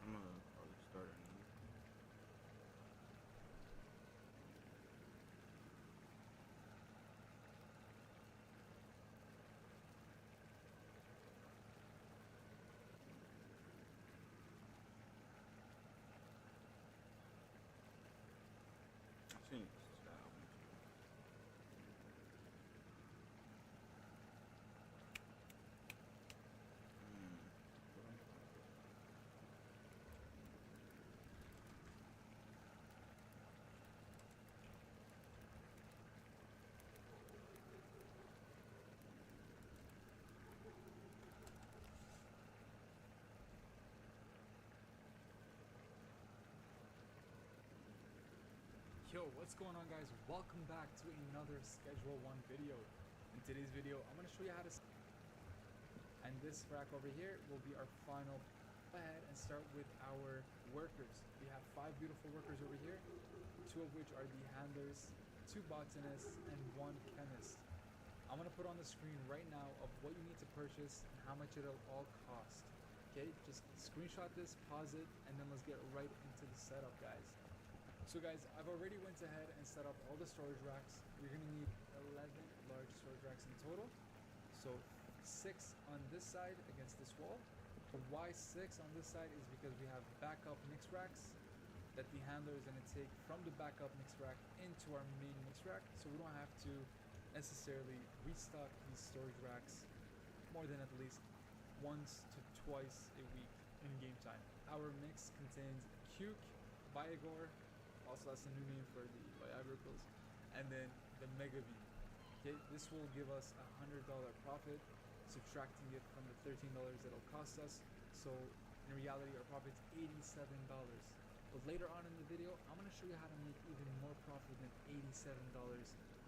I'm gonna probably start a new. I think it's that one. Yo, what's going on, guys? Welcome back to another Schedule 1 video. In today's video, I'm going to show you how to... And this rack over here will be our final. Go ahead and start with our workers. We have 5 beautiful workers over here, 2 of which are the handlers, 2 botanists, and 1 chemist. I'm going to put on the screen right now of what you need to purchase and how much it'll all cost. Okay, just screenshot this, pause it, and then let's get right into the setup, guys. So guys, I've already went ahead and set up all the storage racks. You're going to need 11 large storage racks in total. So 6 on this side against this wall. Why 6 on this side is because we have backup mix racks that the handler is going to take from the backup mix rack into our main mix rack. So we don't have to necessarily restock these storage racks more than at least once to twice a week in game time. Our mix contains Cuke, Viagor, also that's a new name for the Viagra pills, and then the Mega V. Okay, this will give us $100 profit, subtracting it from the $13 that'll cost us. So in reality, our profit's $87. But later on in the video, I'm going to show you how to make even more profit than $87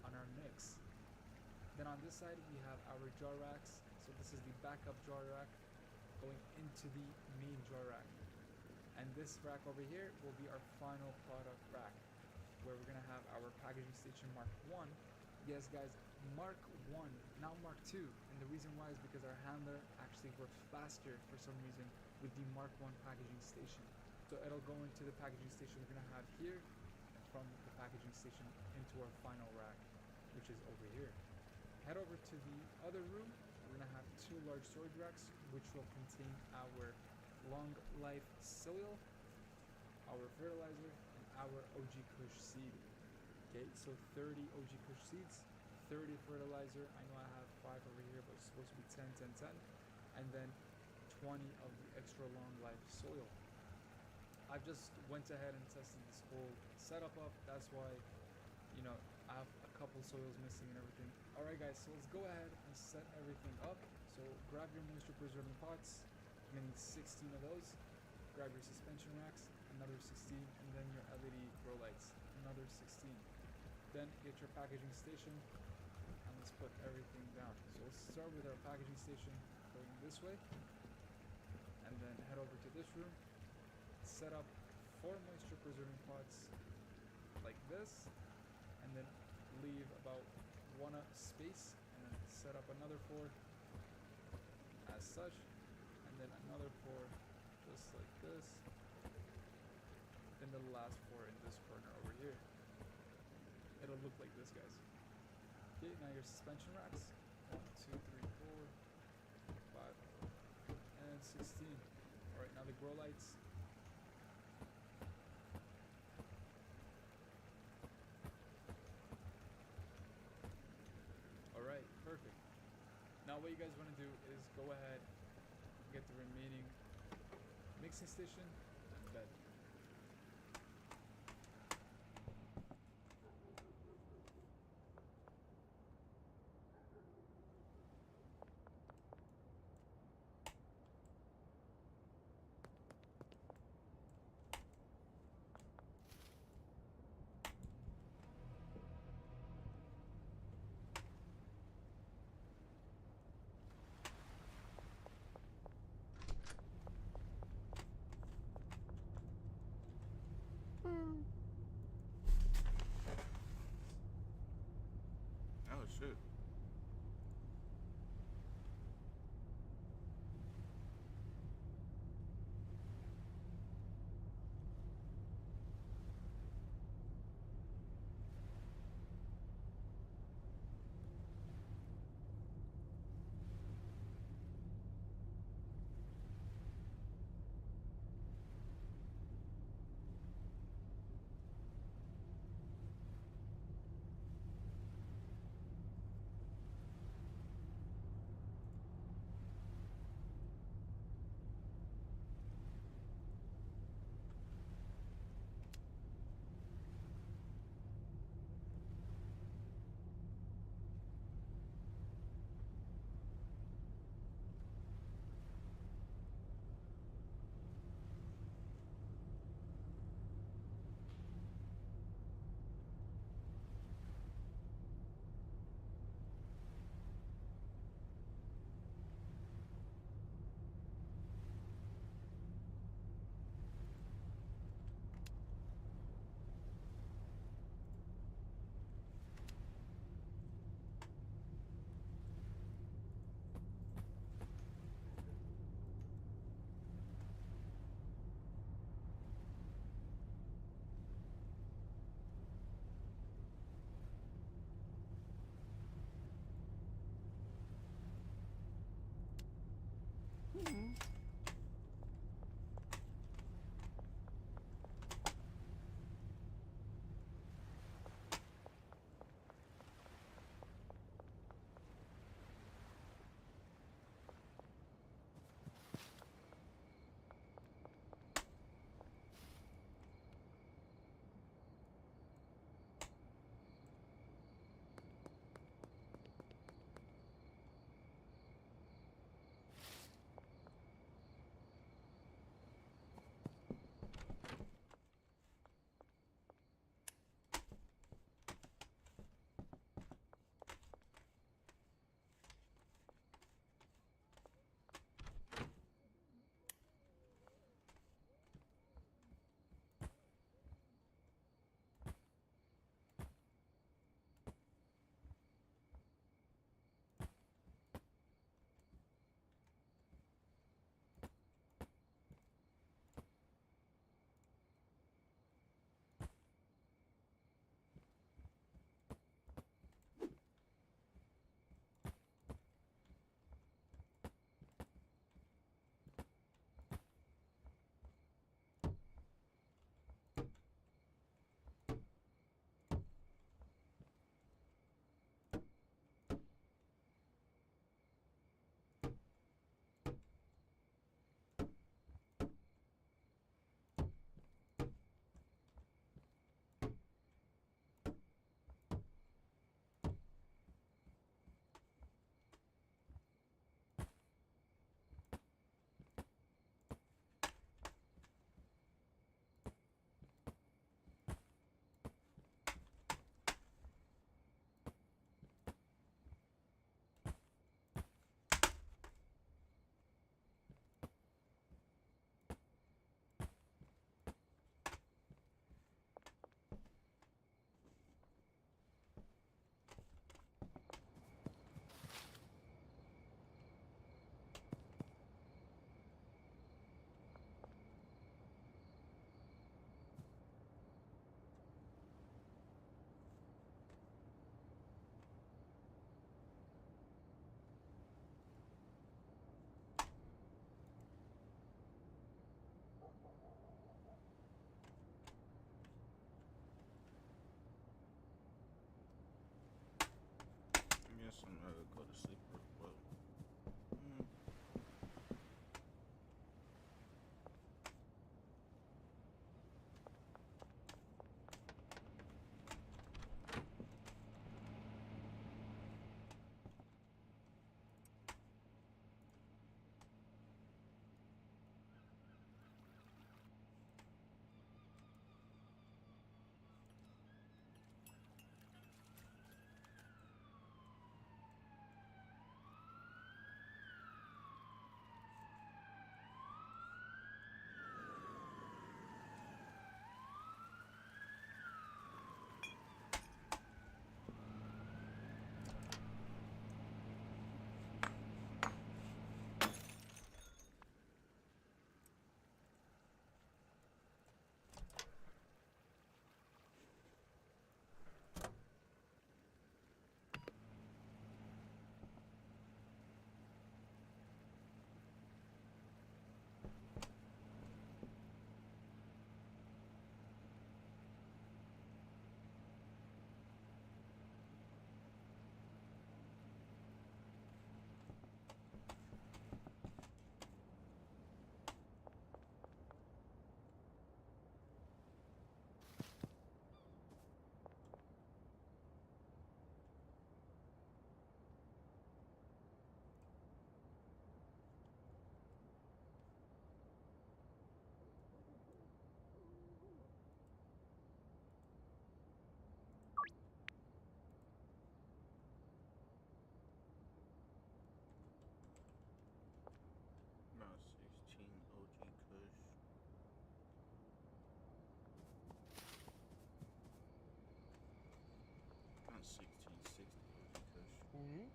on our mix. Then on this side, we have our jar racks. So this is the backup jar rack going into the main jar rack. And this rack over here will be our final product rack, where we're going to have our packaging station Mark 1. Yes, guys, Mark 1, not Mark 2. And the reason why is because our handler actually works faster for some reason with the Mark 1 packaging station. So it'll go into the packaging station we're going to have here, and from the packaging station into our final rack, which is over here. Head over to the other room. We're going to have 2 large storage racks, which will contain our long life soil, our fertilizer, and our OG Kush seed. Okay, so 30 OG Kush seeds, 30 fertilizer. I know I have 5 over here, but it's supposed to be 10, 10, 10. And then 20 of the extra long life soil. I've just went ahead and tested this whole setup up. That's why, you know, I have a couple soils missing and everything. Alright guys, so let's go ahead and set everything up. So grab your moisture preserving pots. You're gonna need 16 of those. Grab your suspension racks, another 16, and then your LED grow lights, another 16. Then get your packaging station, and let's put everything down. So let's start with our packaging station going this way, and then head over to this room, set up 4 moisture preserving pots like this, and then leave about 1 space, and then set up another 4 as such, and then another 4 just like this, then the last 4 in this corner over here. It'll look like this, guys. Okay, now your suspension racks, 1, 2, 3, 4, 5, and 16. Alright, now the grow lights. Alright, perfect. Now what you guys want to do is go ahead, get the remaining mixing station and bed. 1660 Kush.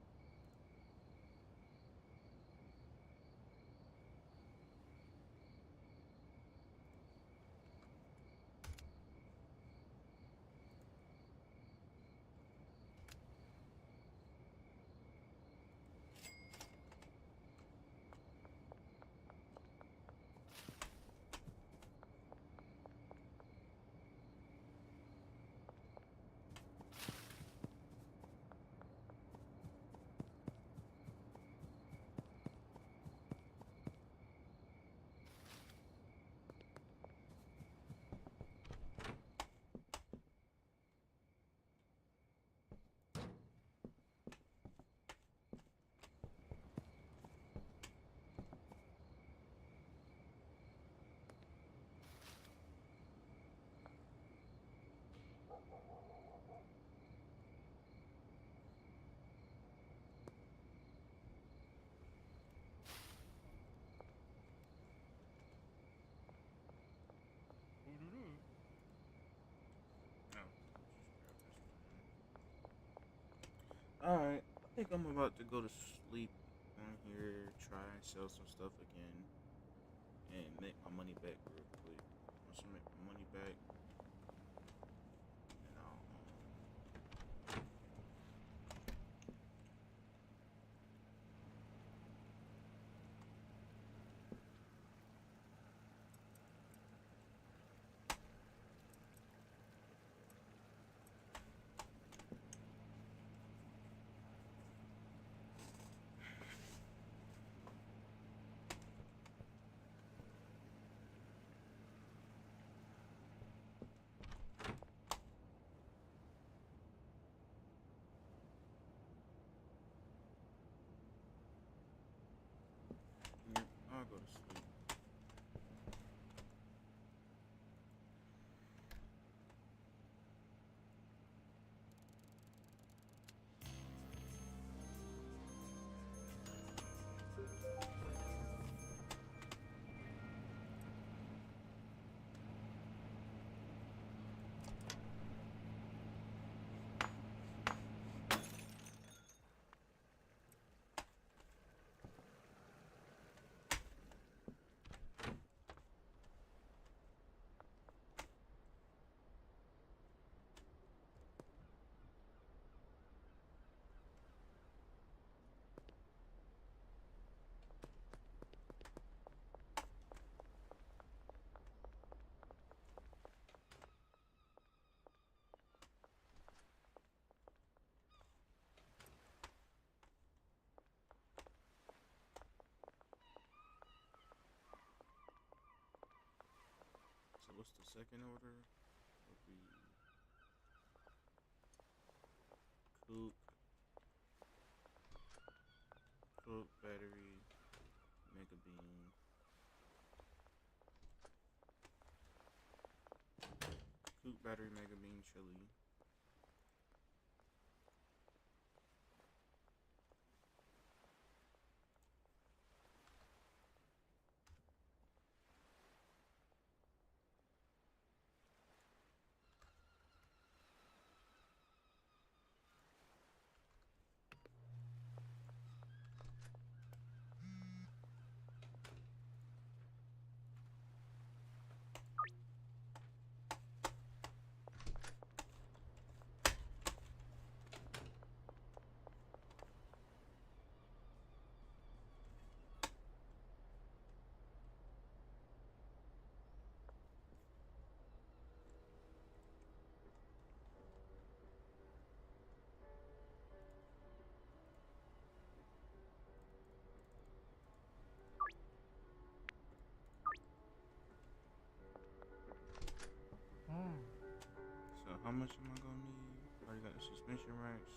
Alright, I think I'm about to go to sleep on here, try and sell some stuff again, and make my money back real quick. Once I make my money back, then I'll, I'll go to sleep. So what's the second order? Would be Cook, battery, mega bean. Cook, battery, mega bean, chili. So how much am I gonna need? Already got the suspension racks.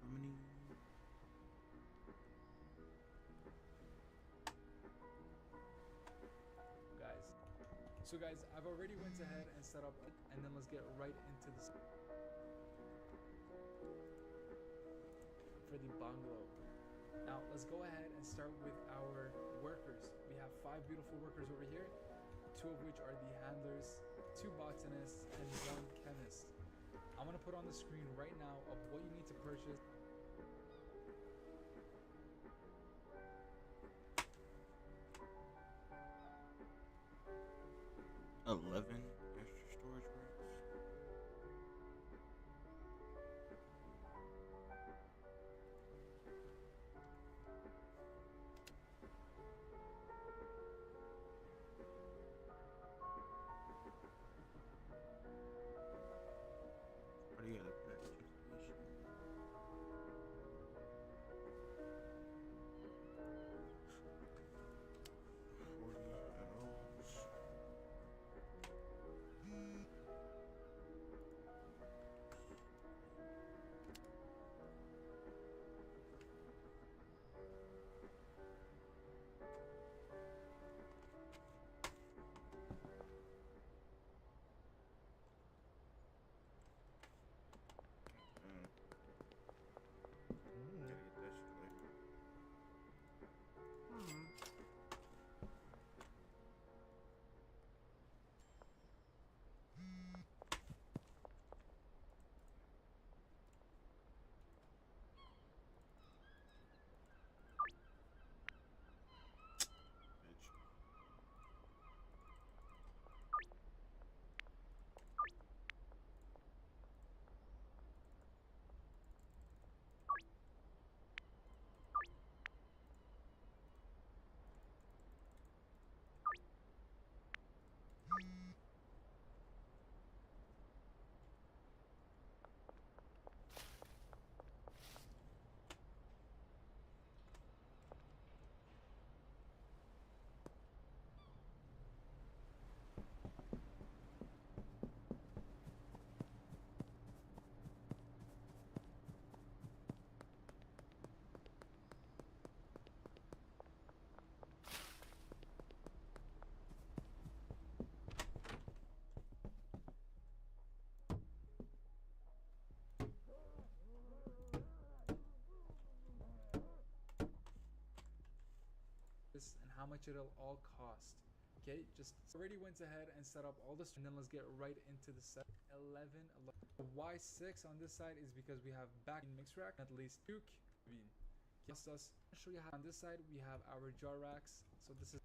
How many? Guys. So guys, I've already went ahead and set up, and then let's get right into this for the bungalow. Now let's go ahead and start with our workers. We have 5 beautiful workers over here, 2 of which are the handlers, 2 botanists, and 1 chemist. I'm gonna put on the screen right now of what you need to purchase. $11 extra storage racks. What do you got? Packaging station. Gotta get that shit later. Bitch. And how much it'll all cost. Okay, just already went ahead and set up all this, and then let's get right into the set. 11. Why 6 on this side is because we have back in mix rack, at least 2 bean. Cost us. I'll show you how on this side we have our jar racks. So this is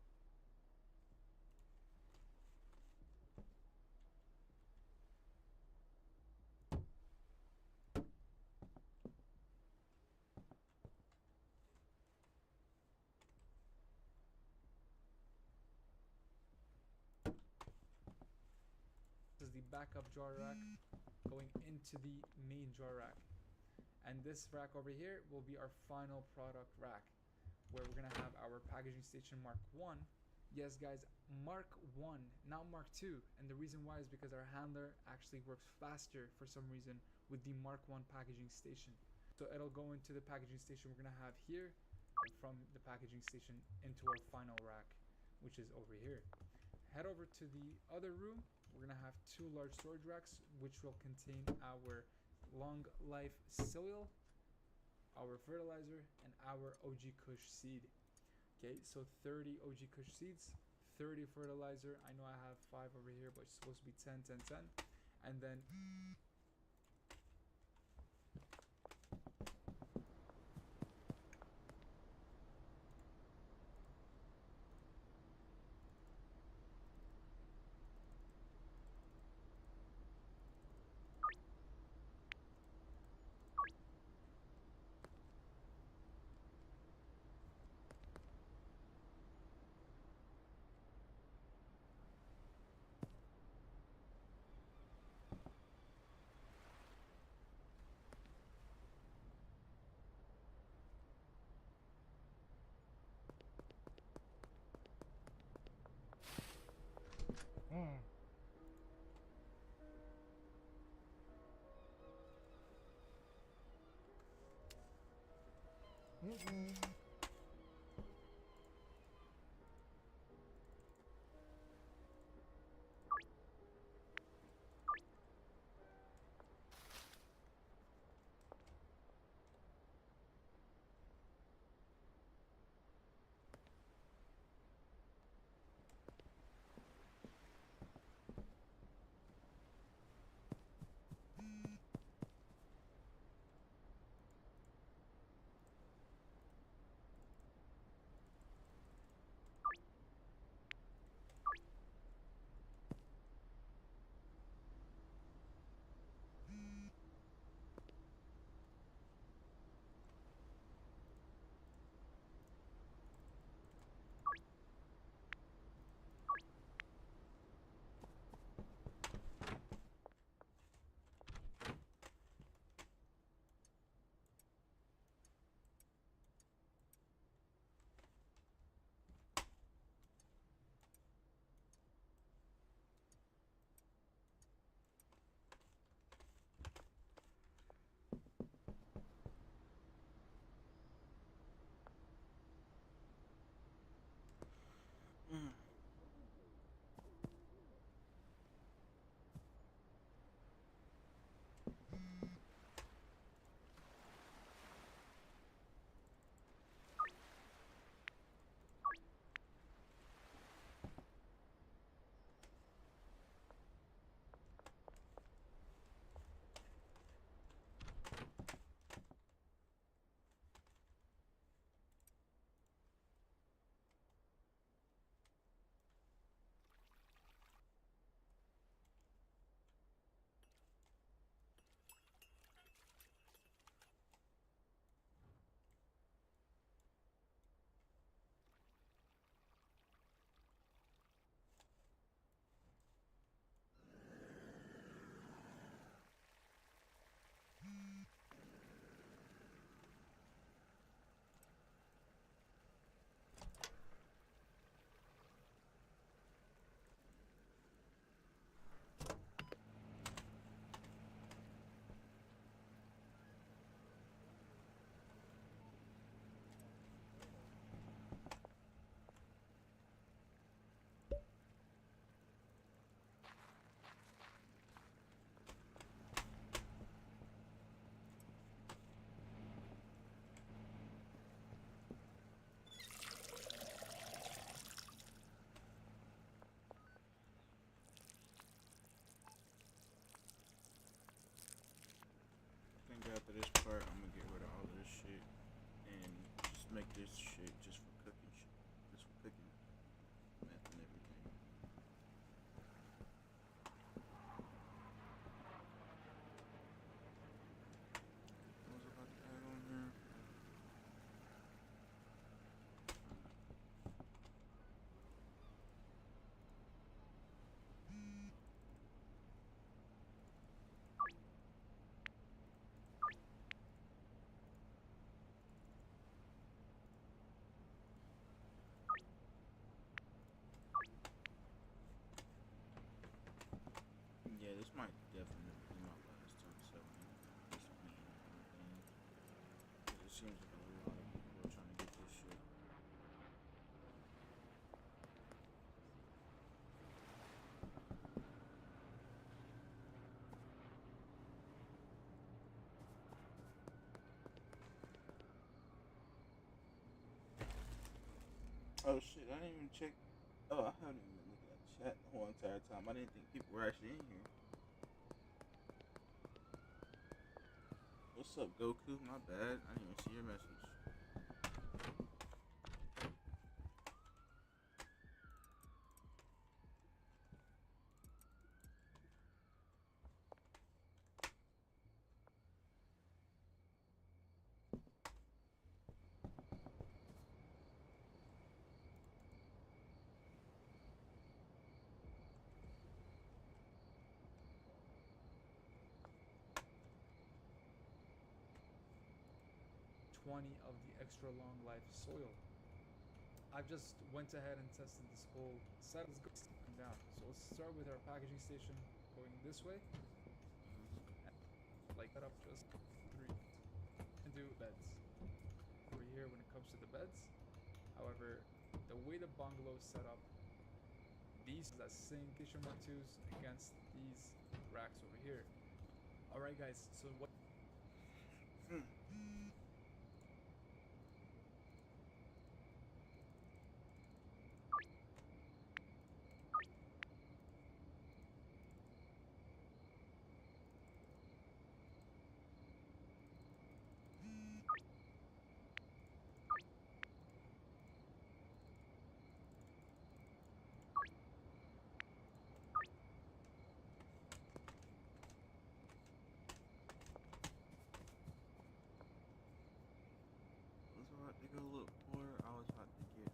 the backup jar rack going into the main jar rack, and this rack over here will be our final product rack, where we're gonna have our packaging station Mark 1. Yes guys, Mark 1, not Mark 2, and the reason why is because our handler actually works faster for some reason with the Mark 1 packaging station. So it'll go into the packaging station we're gonna have here, and from the packaging station into our final rack, which is over here. Head over to the other room. We're gonna have 2 large storage racks, which will contain our long life soil, our fertilizer, and our OG Kush seed. Okay, so 30 OG Kush seeds, 30 fertilizer. I know I have 5 over here, but it's supposed to be 10, 10, 10. And then this shit just for cooking shit. Just for cooking meth and everything. What was I about to add on here? Yeah, this might definitely be my last time selling this weed and everything. 'Cause it seems like a lot of people are trying to get this shit. Oh shit, I didn't even check. Oh, I haven't even been looking at the chat the whole entire time. I didn't think people were actually in here. What's up, Goku? My bad. I didn't even see your message. Of the extra long life soil. I've just went ahead and tested this whole set. Let's go down. So let's start with our packaging station going this way. Like that up just 3 and do beds over here when it comes to the beds. However, the way the bungalow is set up, these that same kitchen 1-2s against these racks over here. All right, guys. So what? Was about to go look for? I was about to get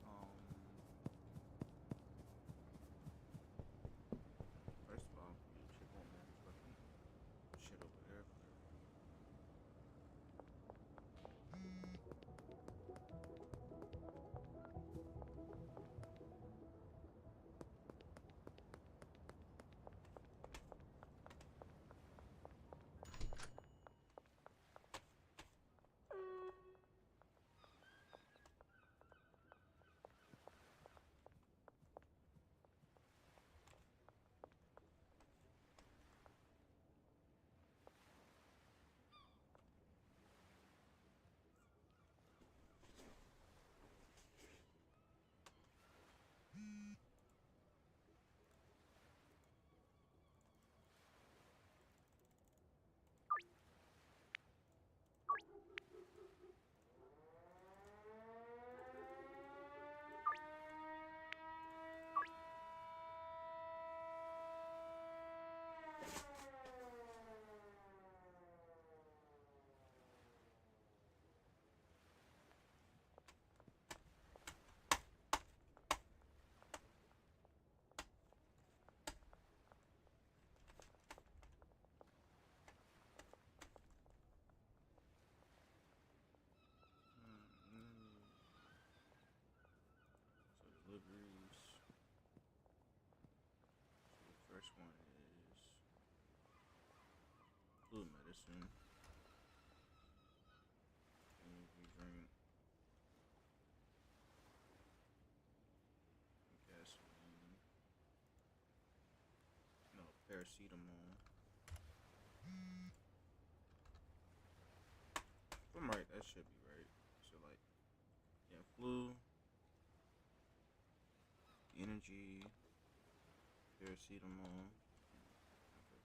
first of all, you check on that fucking shit over there. Deliveries. So the first one is flu medicine, energy drink, gasoline, no, paracetamol. If I'm right, that should be right. So like, yeah, flu, energy, paracetamol. Okay.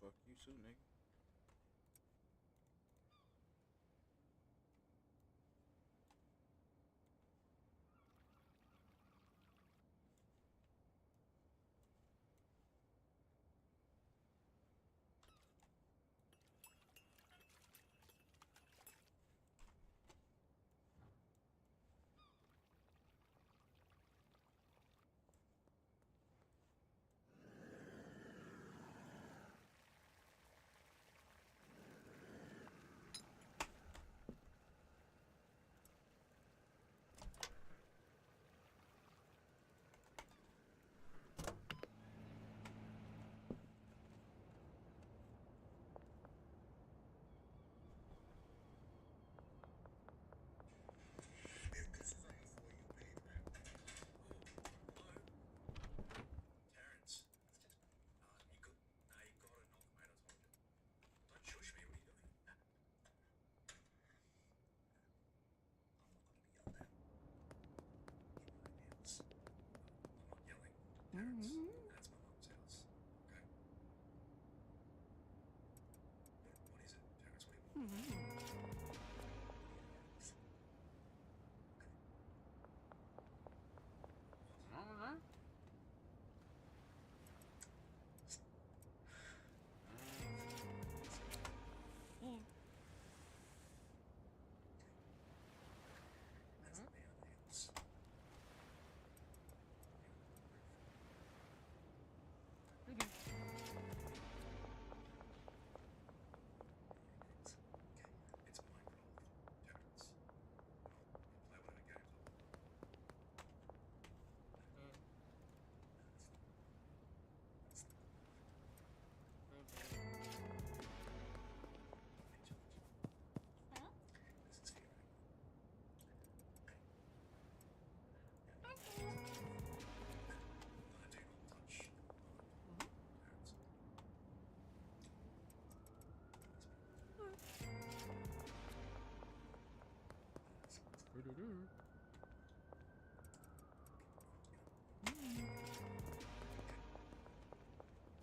Fuck you too, nigga.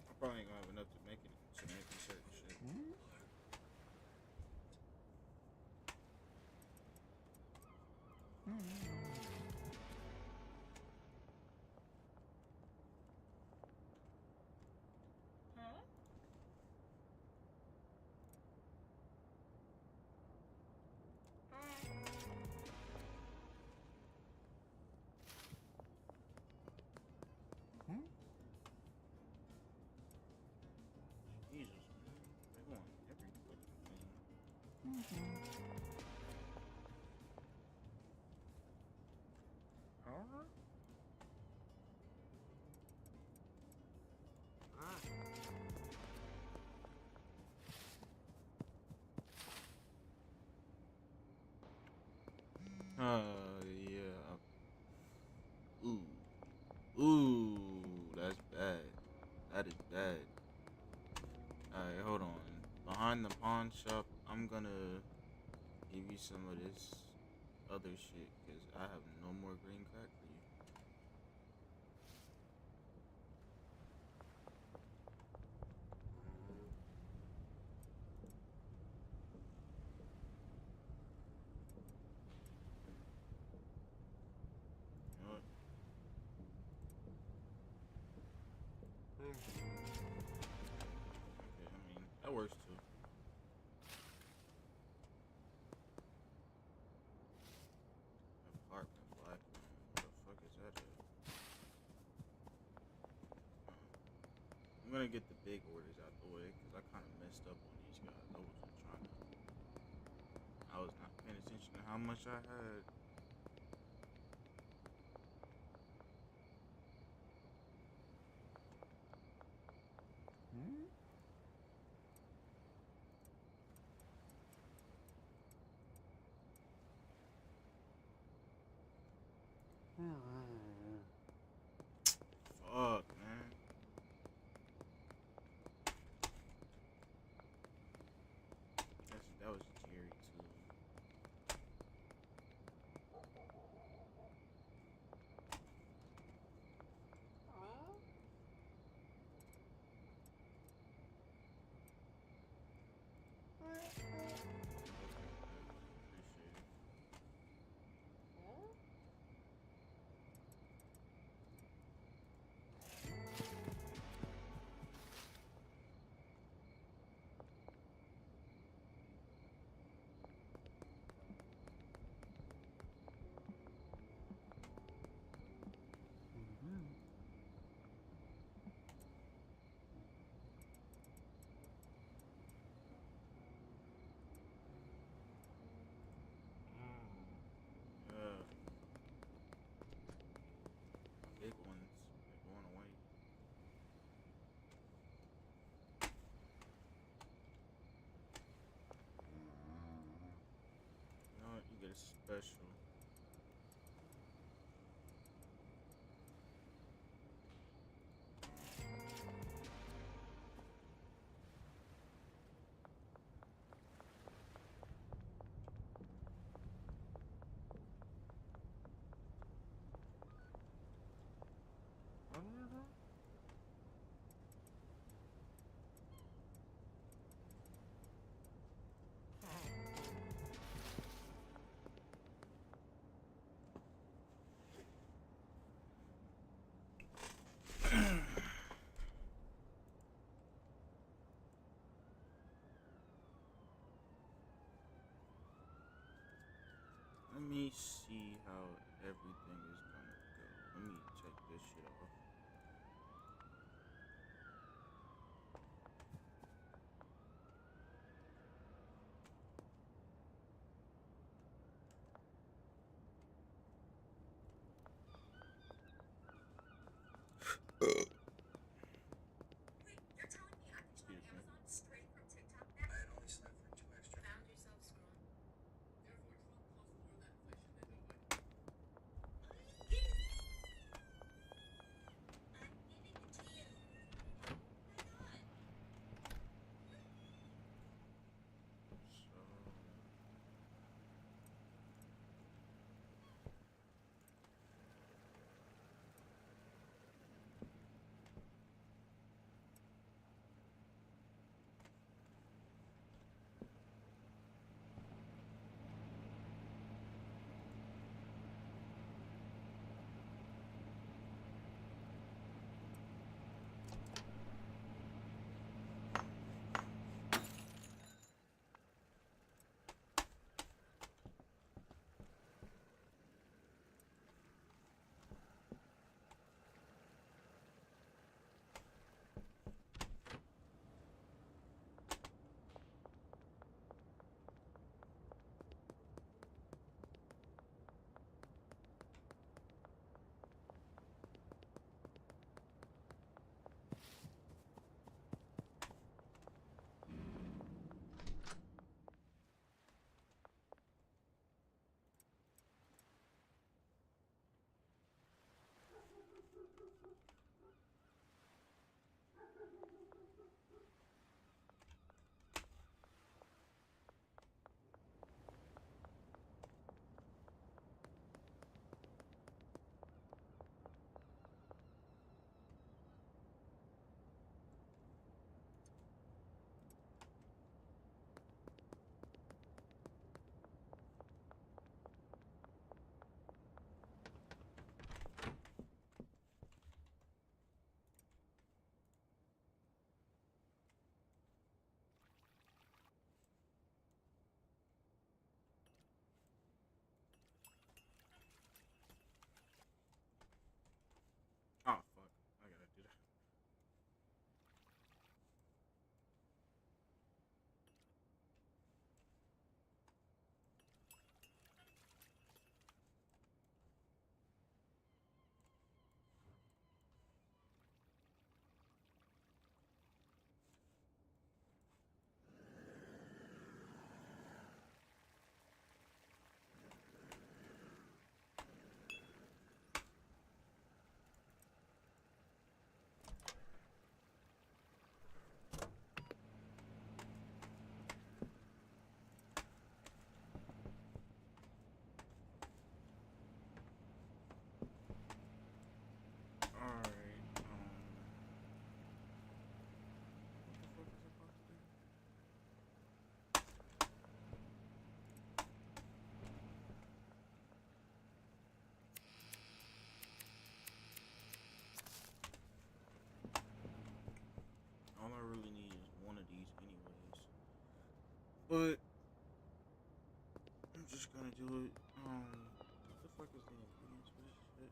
I probably ain't gonna have enough to make certain shit. Jesus, man. They want every fucking thing. Huh? Yeah. Ooh, that's bad. That is bad. Alright, hold on. Behind the pawn shop, I'm gonna give you some of this other shit, because I have no more green crack for you. You know what? Okay, I mean, that works too. Apartment black man. What the fuck is that at? I'm gonna get the big orders out the way, because I kind of messed up on these guys. I was not paying attention to how much I had. Fuck, man. That was Jerry too. That's special. Let me see how everything is gonna go. Let me take this shit off. Excuse me. Oh fuck! I gotta do that. All I really need is one of these anyways. But I'm just gonna do it. What the fuck is the ingredients for this shit?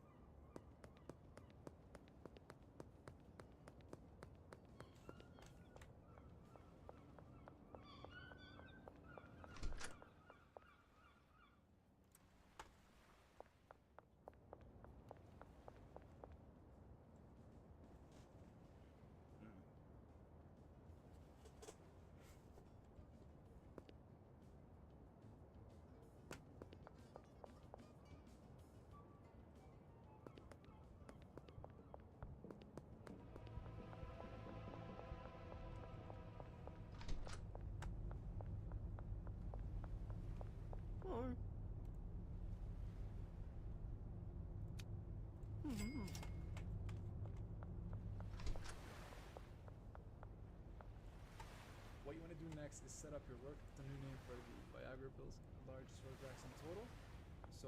what you want to do next is set up your work. It's a new name for the Viagra pills. Large storage racks in total. So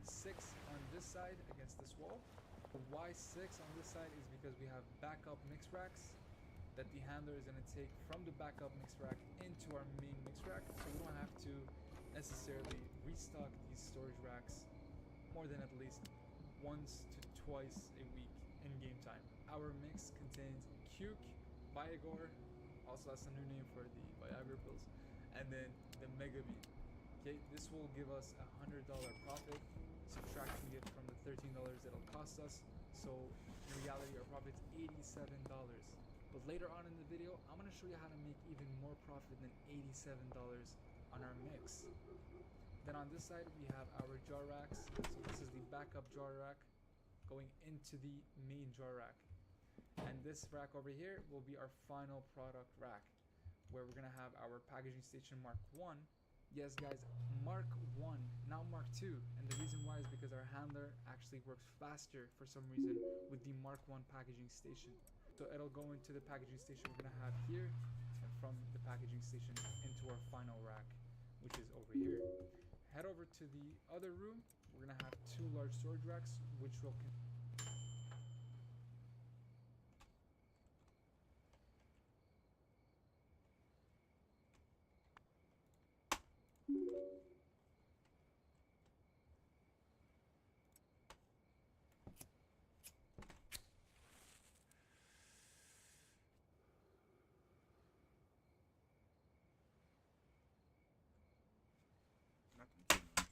6 on this side against this wall. Why 6 on this side is because we have backup mix racks that the handler is going to take from the backup mix rack into our main mix rack, so we don't have to necessarily restock these storage racks more than at least once to twice a week in game time. Our mix contains Cuke, Viagra, also that's a new name for the Viagra pills, and then the Mega Bean. Okay, this will give us $100 profit, subtracting it from the $13 it'll cost us. So in reality, our profit's $87. But later on in the video, I'm gonna show you how to make even more profit than $87 on our mix. Then on this side, we have our jar racks. So this is the backup jar rack going into the main jar rack. And this rack over here will be our final product rack, where we're gonna have our packaging station Mark 1. Yes guys, Mark 1, not Mark 2. And the reason why is because our handler actually works faster for some reason with the Mark 1 packaging station. So it'll go into the packaging station we're gonna have here, and from the packaging station into our final rack, which is over here. Head over to the other room. We're gonna have 2 large storage racks, which will Nothing too much.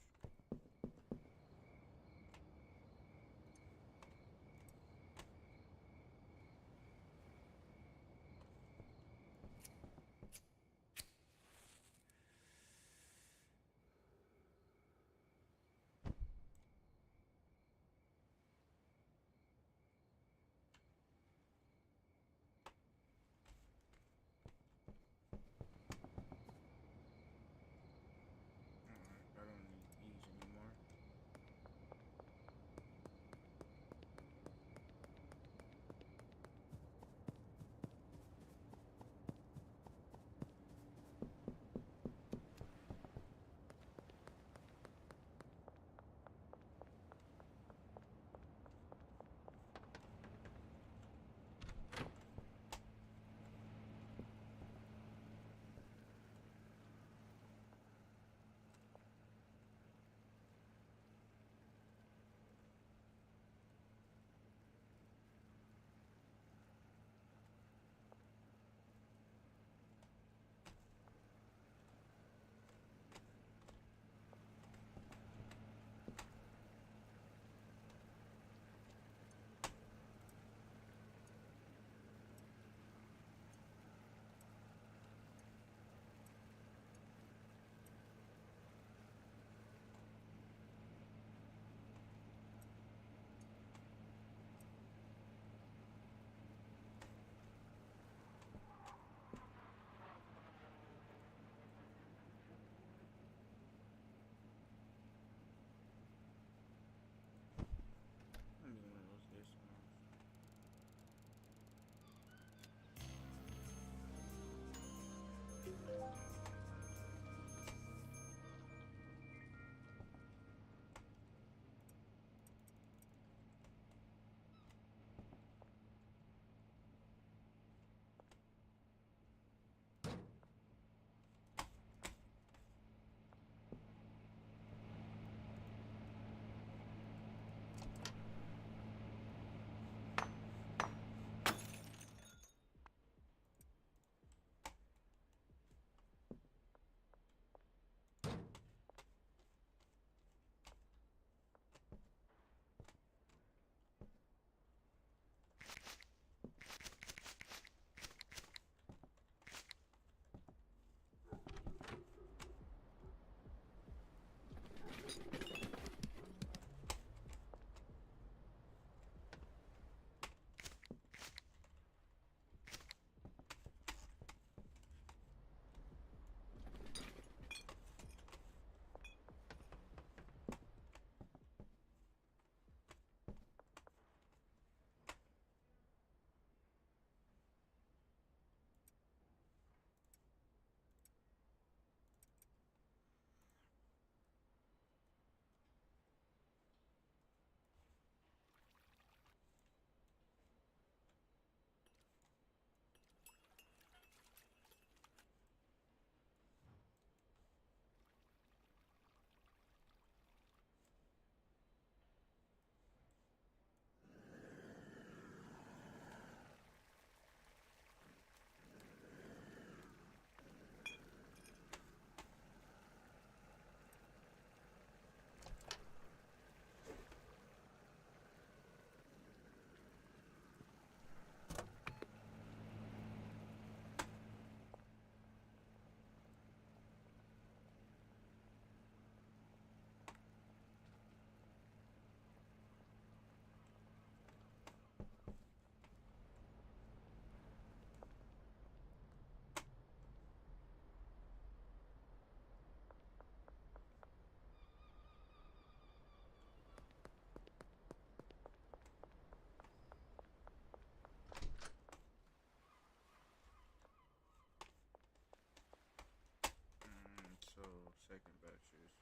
second batches.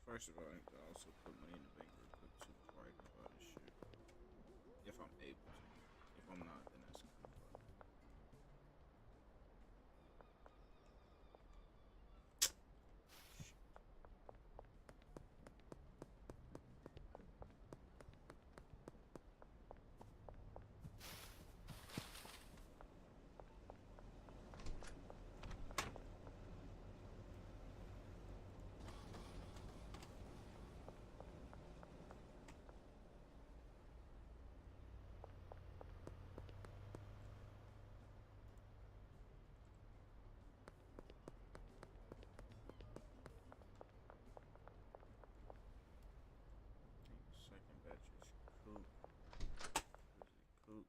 First of all, I need to also put money in the bank real quick too before I even buy this shit. If I'm able to. If I'm not, then that's cool. Second batch is Coop. Coop.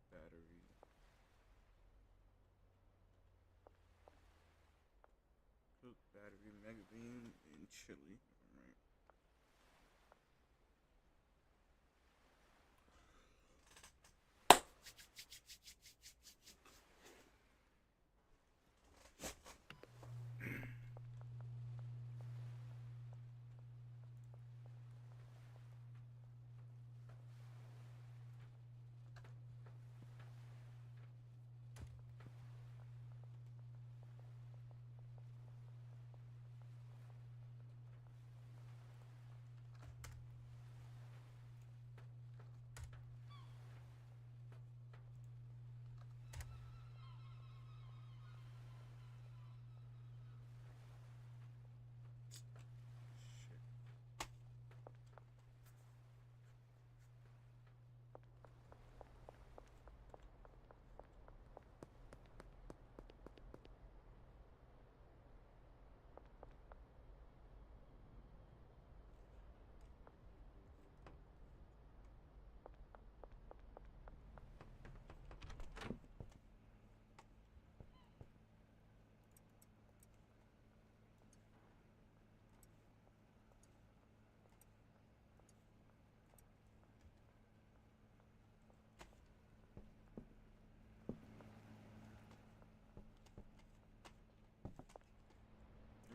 Battery. Coop, battery, Mega Beam, and Chili.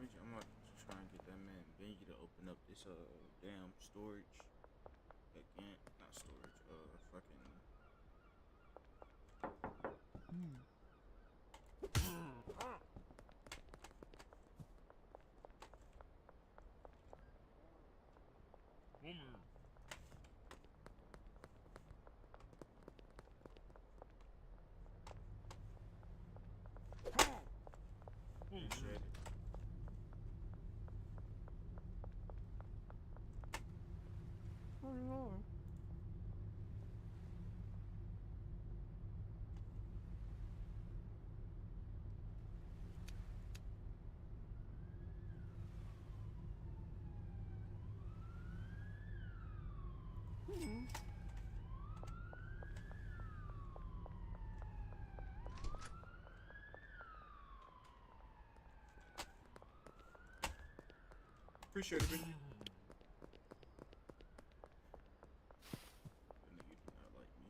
Alright. I'm about to try and get that man Benji to open up this damn storage again. Not storage, fucking appreciate it. Appreciate it, Benji. That nigga do not like me.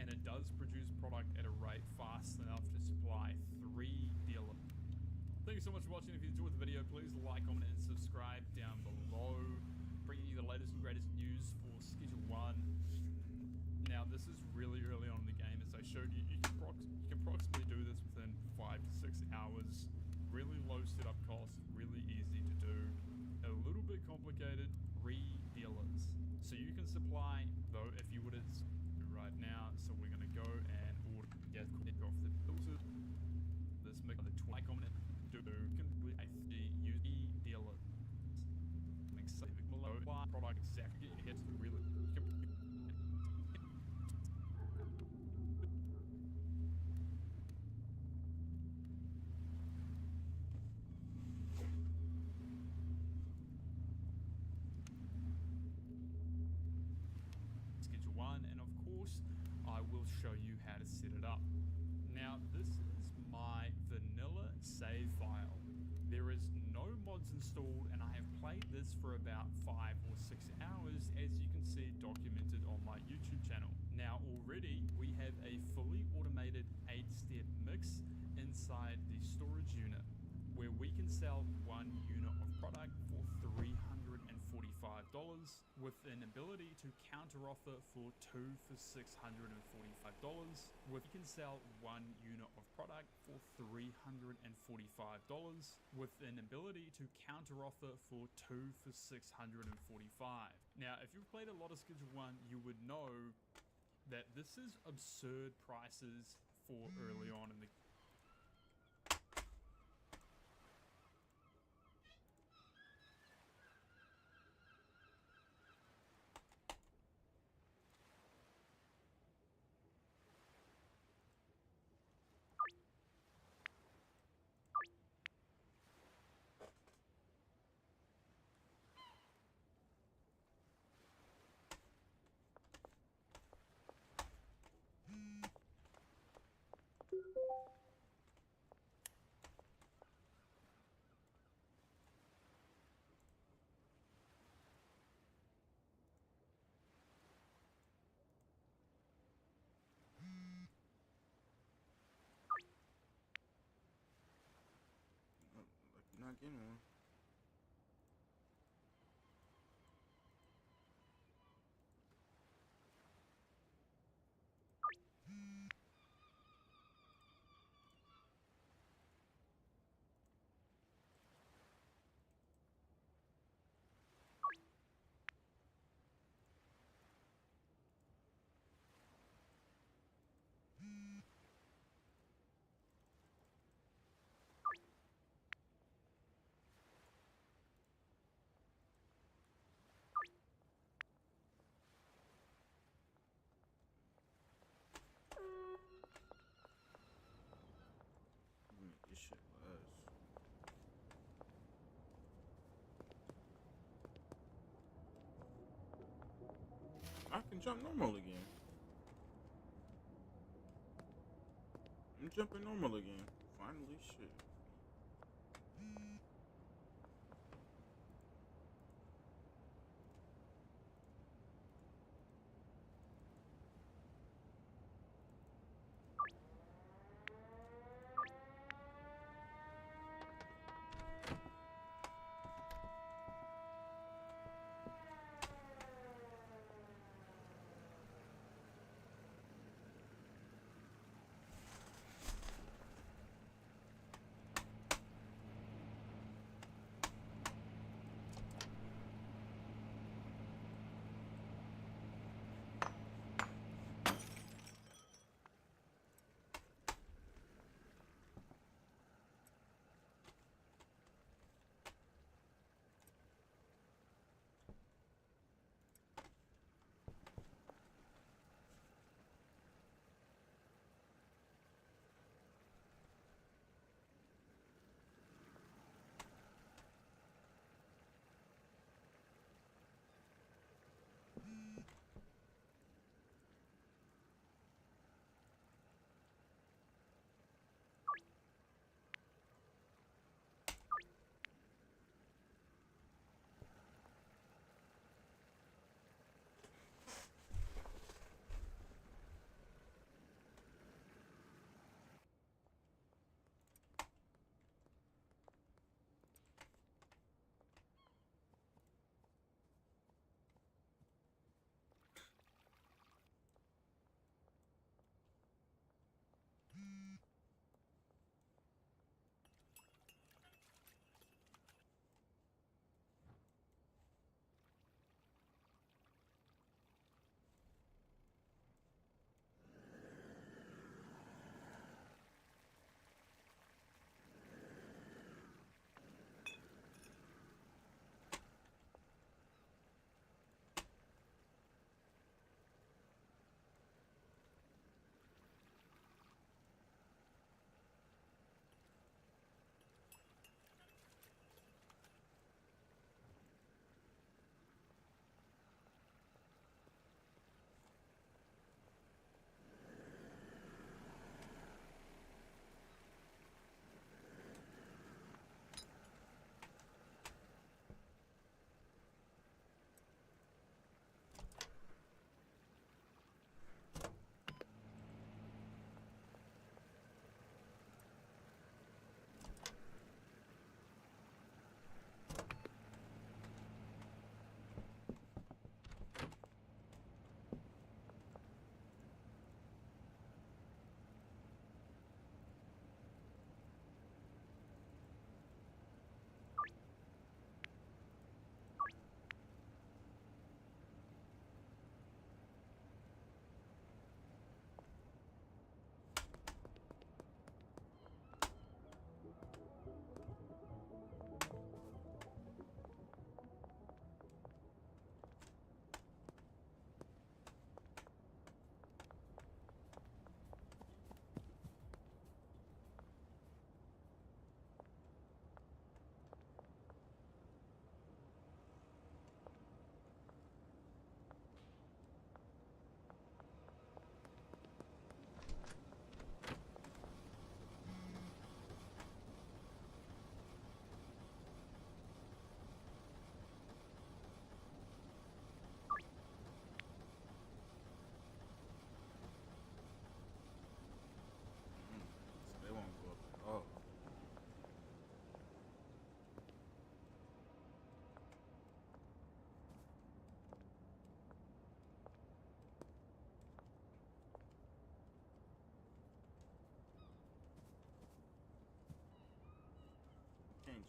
and it does produce product at a rate fast enough to supply 3 dealers. Thank you so much for watching. If you enjoyed the video, please like, comment, and subscribe down below. Bringing you the latest and greatest news for Schedule 1. Now, this is really early on in the game. As I showed you, you can approximately do this within 5 to 6 hours. Really low setup cost, really easy to do. A little bit complicated, 3 dealers. So you can supply, though, if you would do right now. So we're going to go and order, get off the filters. This make the 20 comment do can be a use dealers. Make save below product exactly get your hits really. Schedule 1, and of course I will show you how to set it up. Now this is my vanilla save file. There is no mods installed, and I have played this for about 5 or 6 hours, as you can see documented on my YouTube channel. Now already we have a fully automated 8-step mix inside the storage unit, where we can sell 1 unit of product for $345 with an ability to counter offer for 2 for $645. We can sell 1 unit of product for $345 with an ability to counter offer for 2 for $645. Now, if you've played a lot of Schedule 1, you would know that this is absurd prices for early on in the Not getting one. Make this shit last. I can jump normal again. I'm jumping normal again. Finally, shit.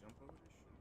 jump over this shit.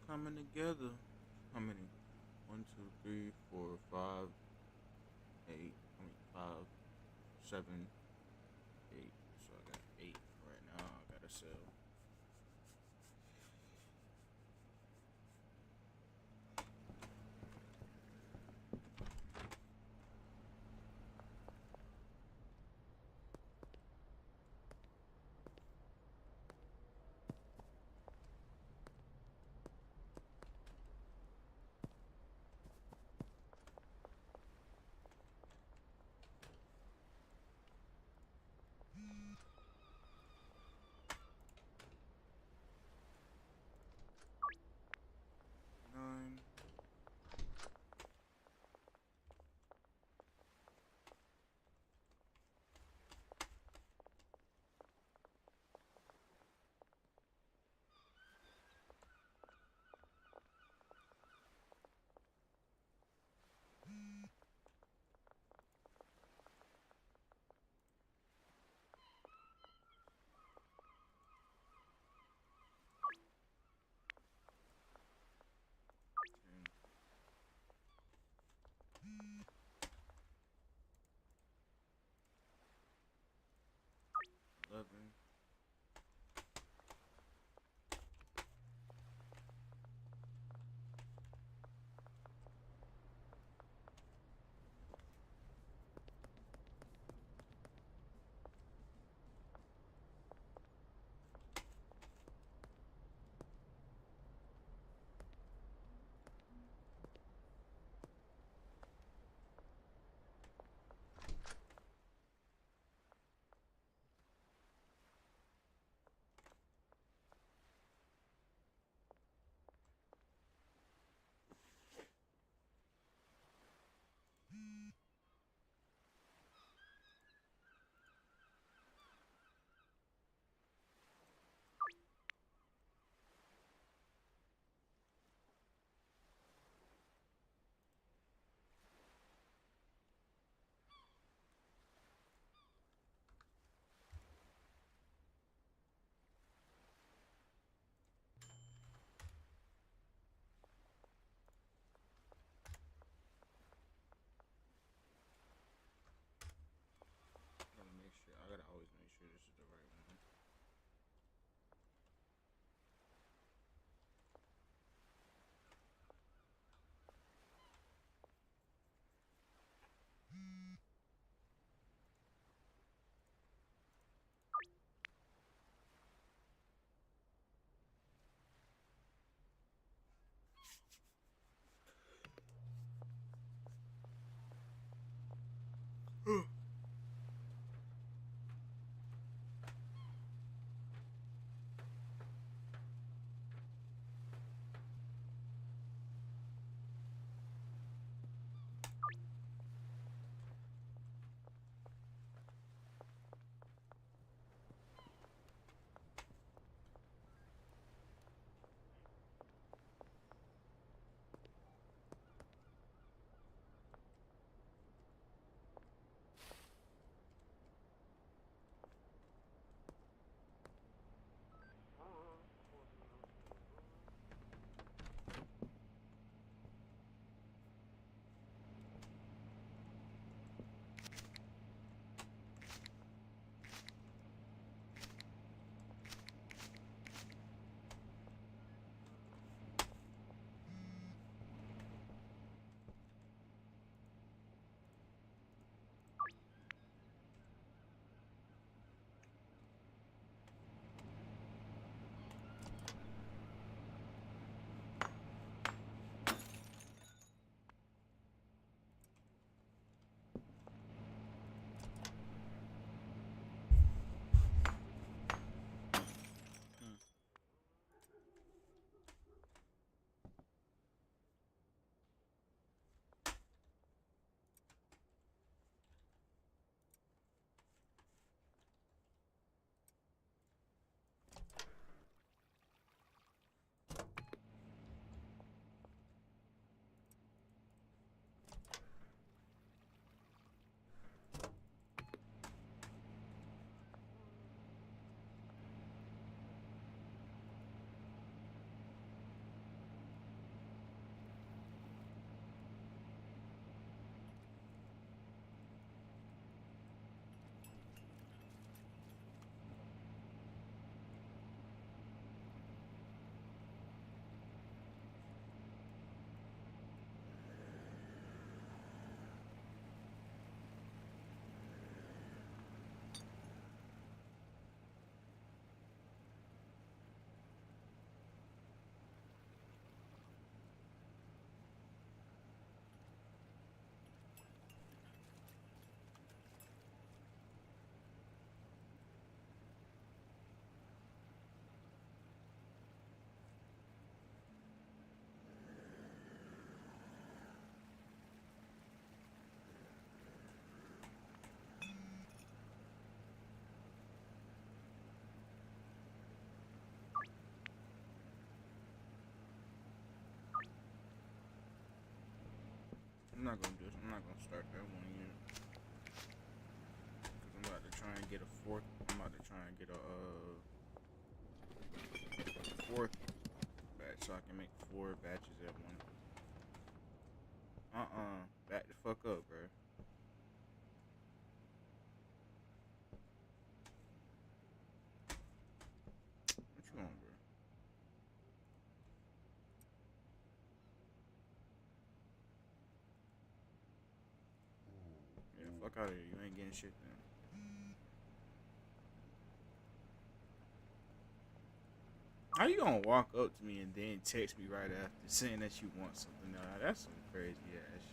coming together. How many? 1, 2, 3, 4, 5, 8. 5, 7, 8. So I got 8 right now. I gotta sell. Nine. Eleven. not gonna do this. I'm not gonna start that one yet. Cause I'm about to try and get a fourth. I'm about to try and get a fourth batch so I can make 4 batches at one. Back the fuck up, bro. What you on, bro? Yeah, fuck out of here. You ain't getting shit then. How you gonna walk up to me and then text me right after saying that you want something? Nah, that's some crazy ass shit.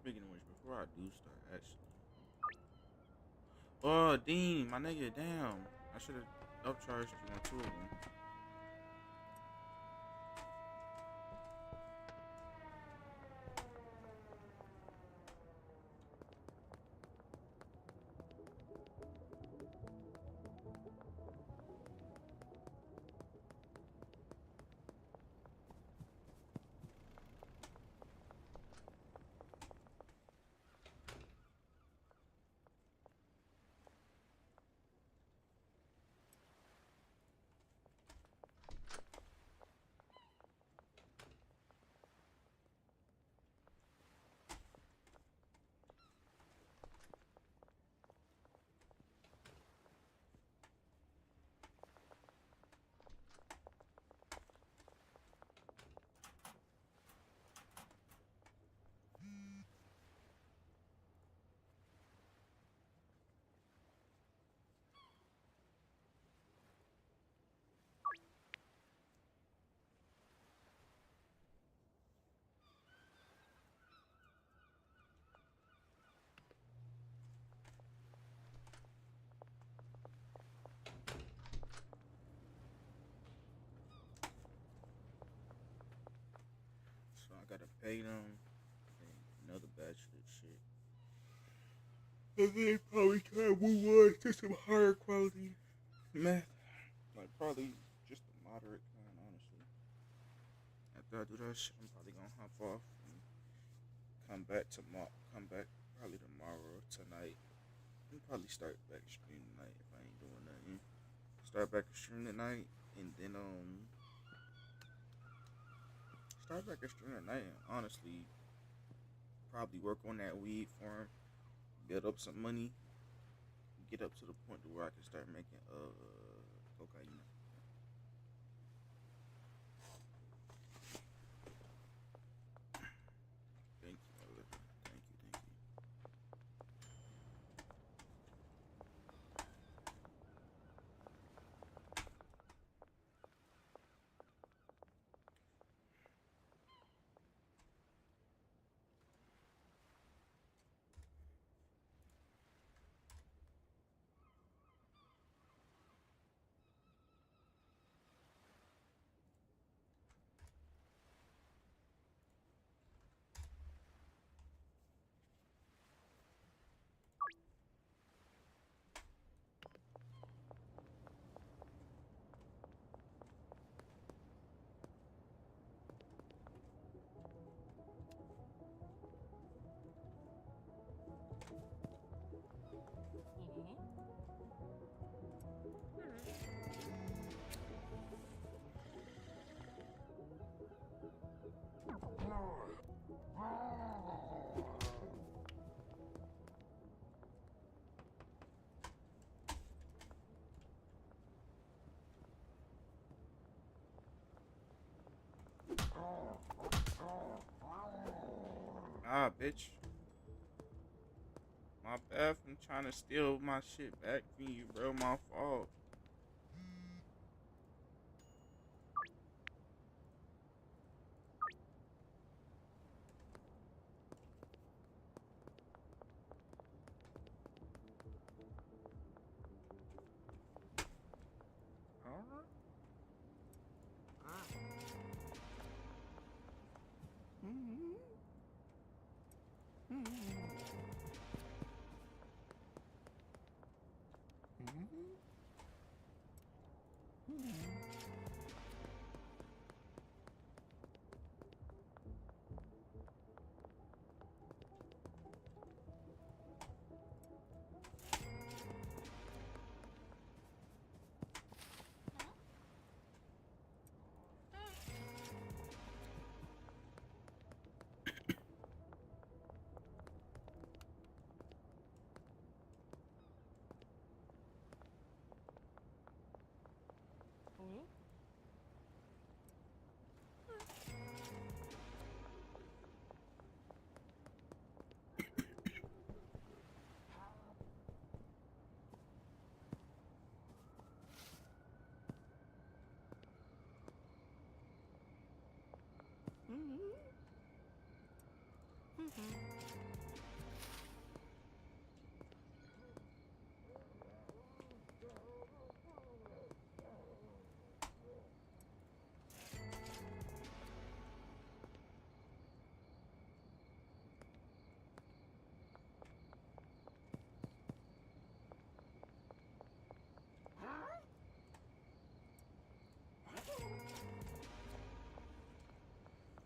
Speaking of which, before I do start, actually. Oh, Dean, my nigga, damn. I should have upcharged you on 2 of them. So I gotta pay them another batch of this shit. And then probably try to move on to some higher quality meth. Like probably just a moderate kind, honestly. After I do that shit, I'm probably gonna hop off and come back probably tomorrow or tonight. I'll probably start back to stream tonight if I ain't doing nothing. Start back to stream tonight and then start back to stream tonight and honestly probably work on that weed farm, build up some money, get up to the point to where I can start making cocaine. Thank you, my love. Thank you. Ah, bitch. My bad from trying to steal my shit back from you, bro. My fault.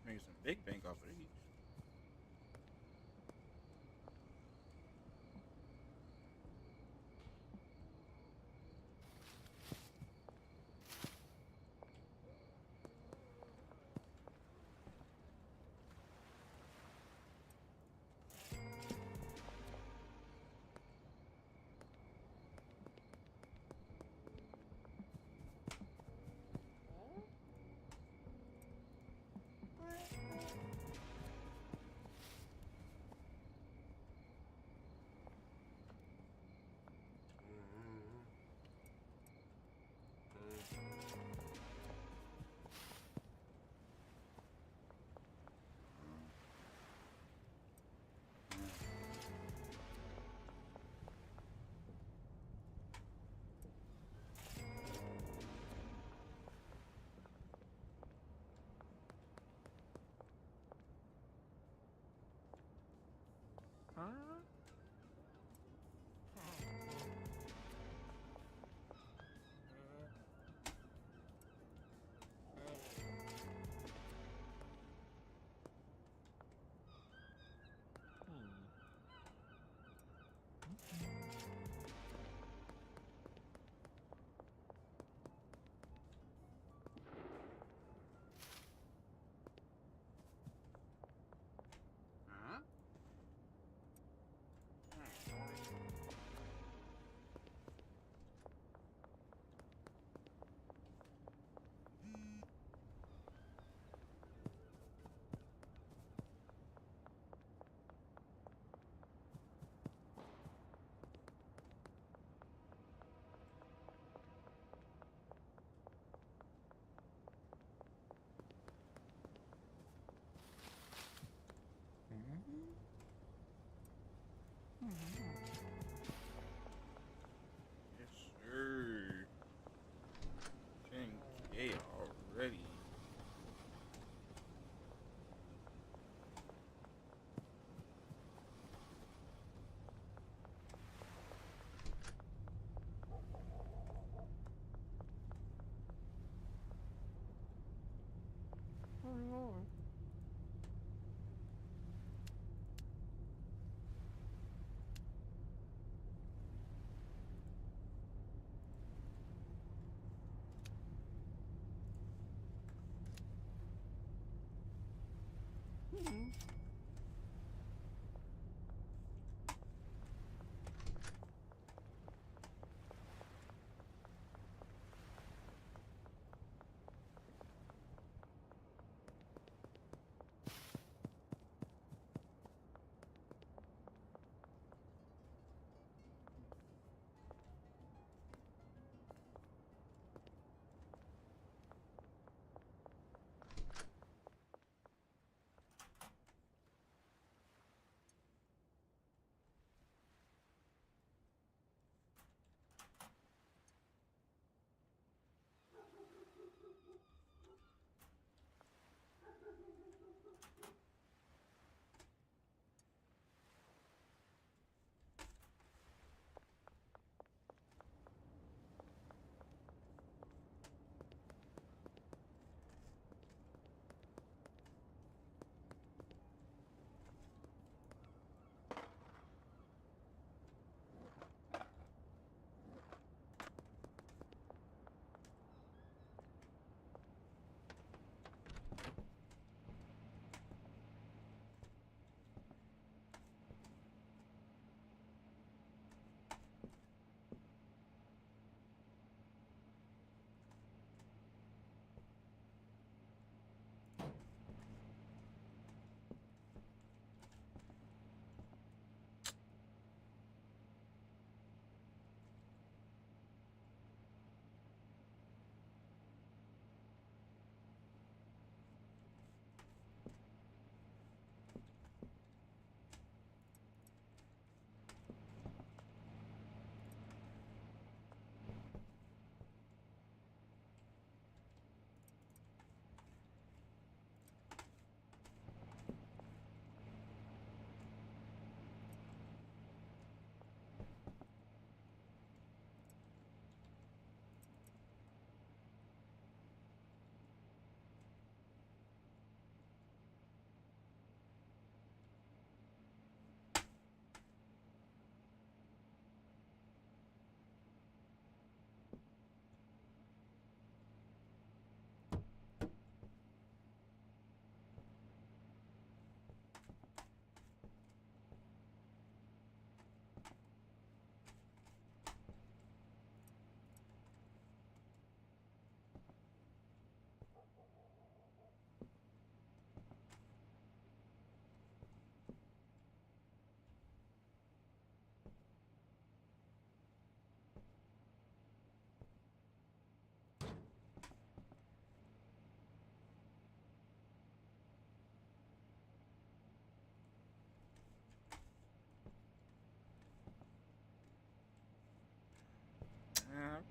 Making some big bank off of these.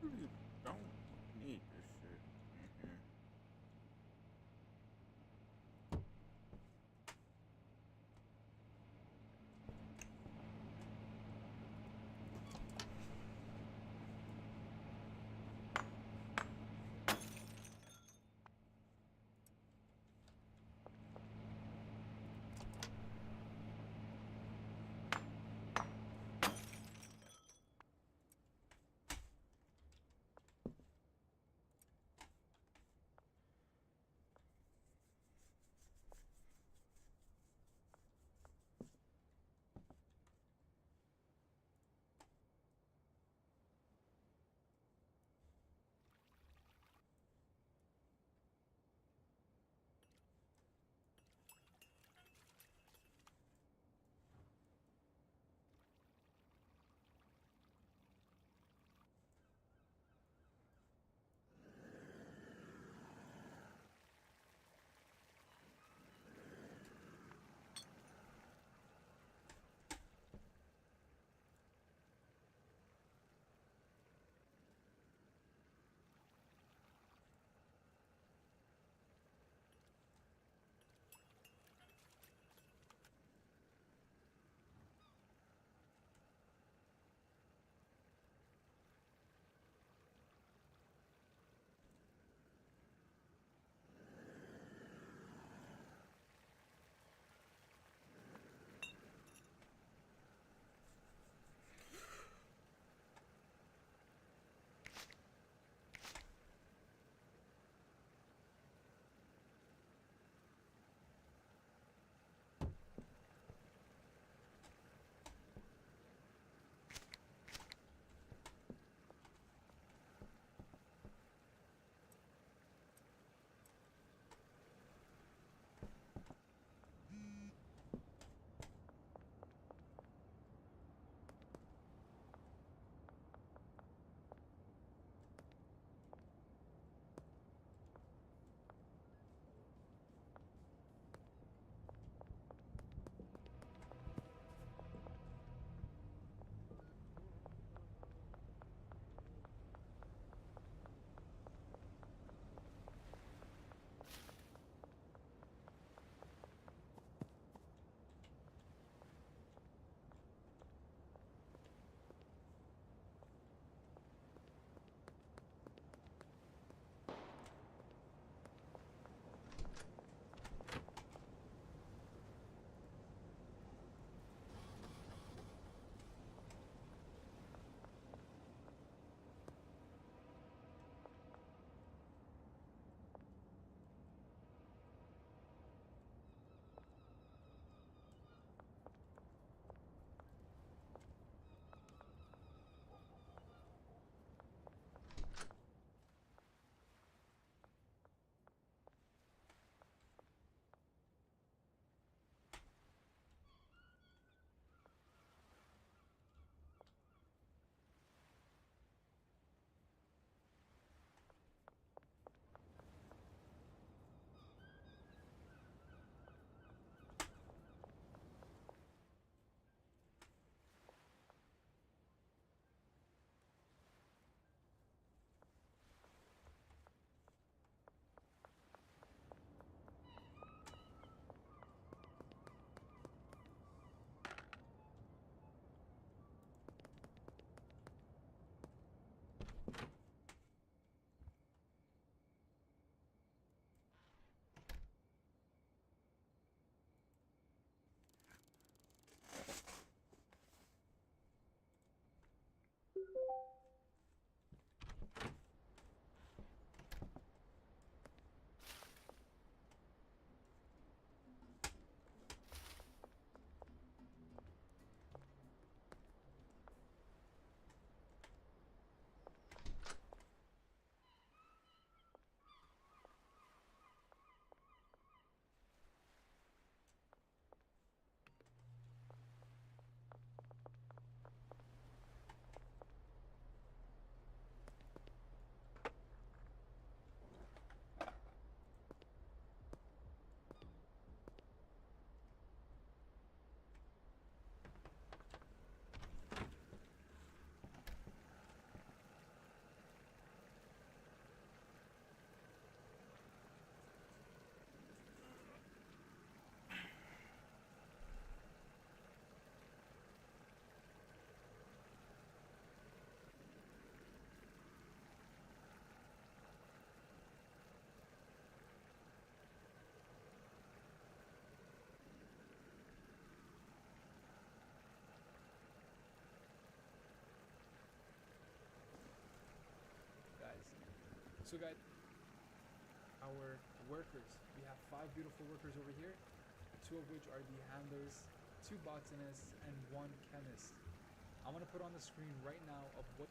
really don't need this shit in here. So guys, our workers. We have 5 beautiful workers over here, 2 of which are the handlers, 2 botanists, and 1 chemist. I want to put on the screen right now of what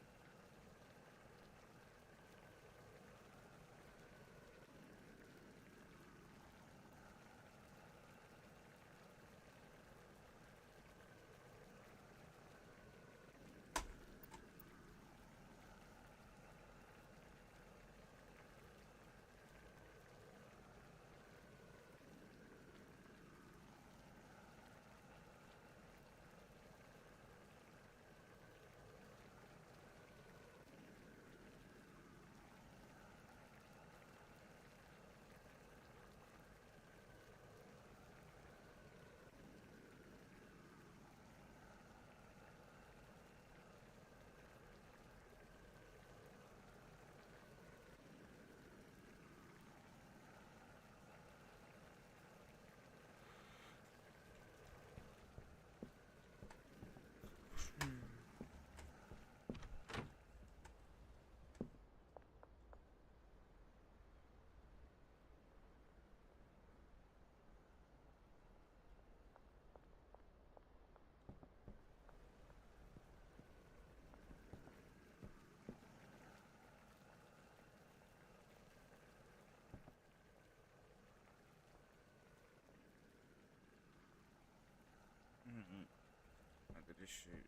Look at this shit.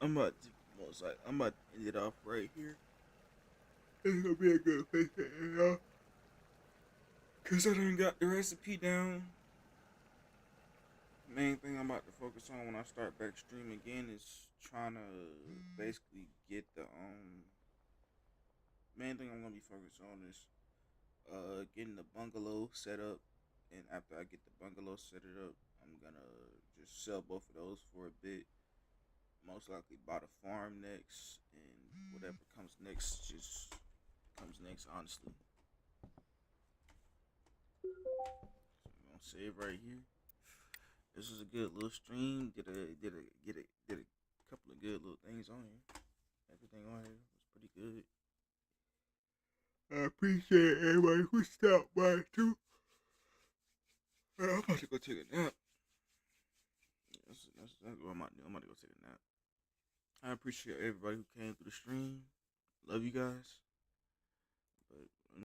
I'm about to end it off right here. It's gonna be a good place to end it off. Cause I done got the recipe down. Main thing I'm about to focus on when I start back streaming again is trying to basically get the main thing I'm gonna be focused on is getting the bungalow set up, and after I get the bungalow set it up, I'm gonna just sell both of those for a bit. Most likely buy the farm next, and whatever comes next just comes next. Honestly, so I'm gonna save right here. This is a good little stream. Did a couple of good little things on here. Everything on here was pretty good. I appreciate everybody who stopped by too. I'm about to go take a nap. That's what I'm about to do. I'm about to go take a nap. I appreciate everybody who came through the stream. Love you guys. But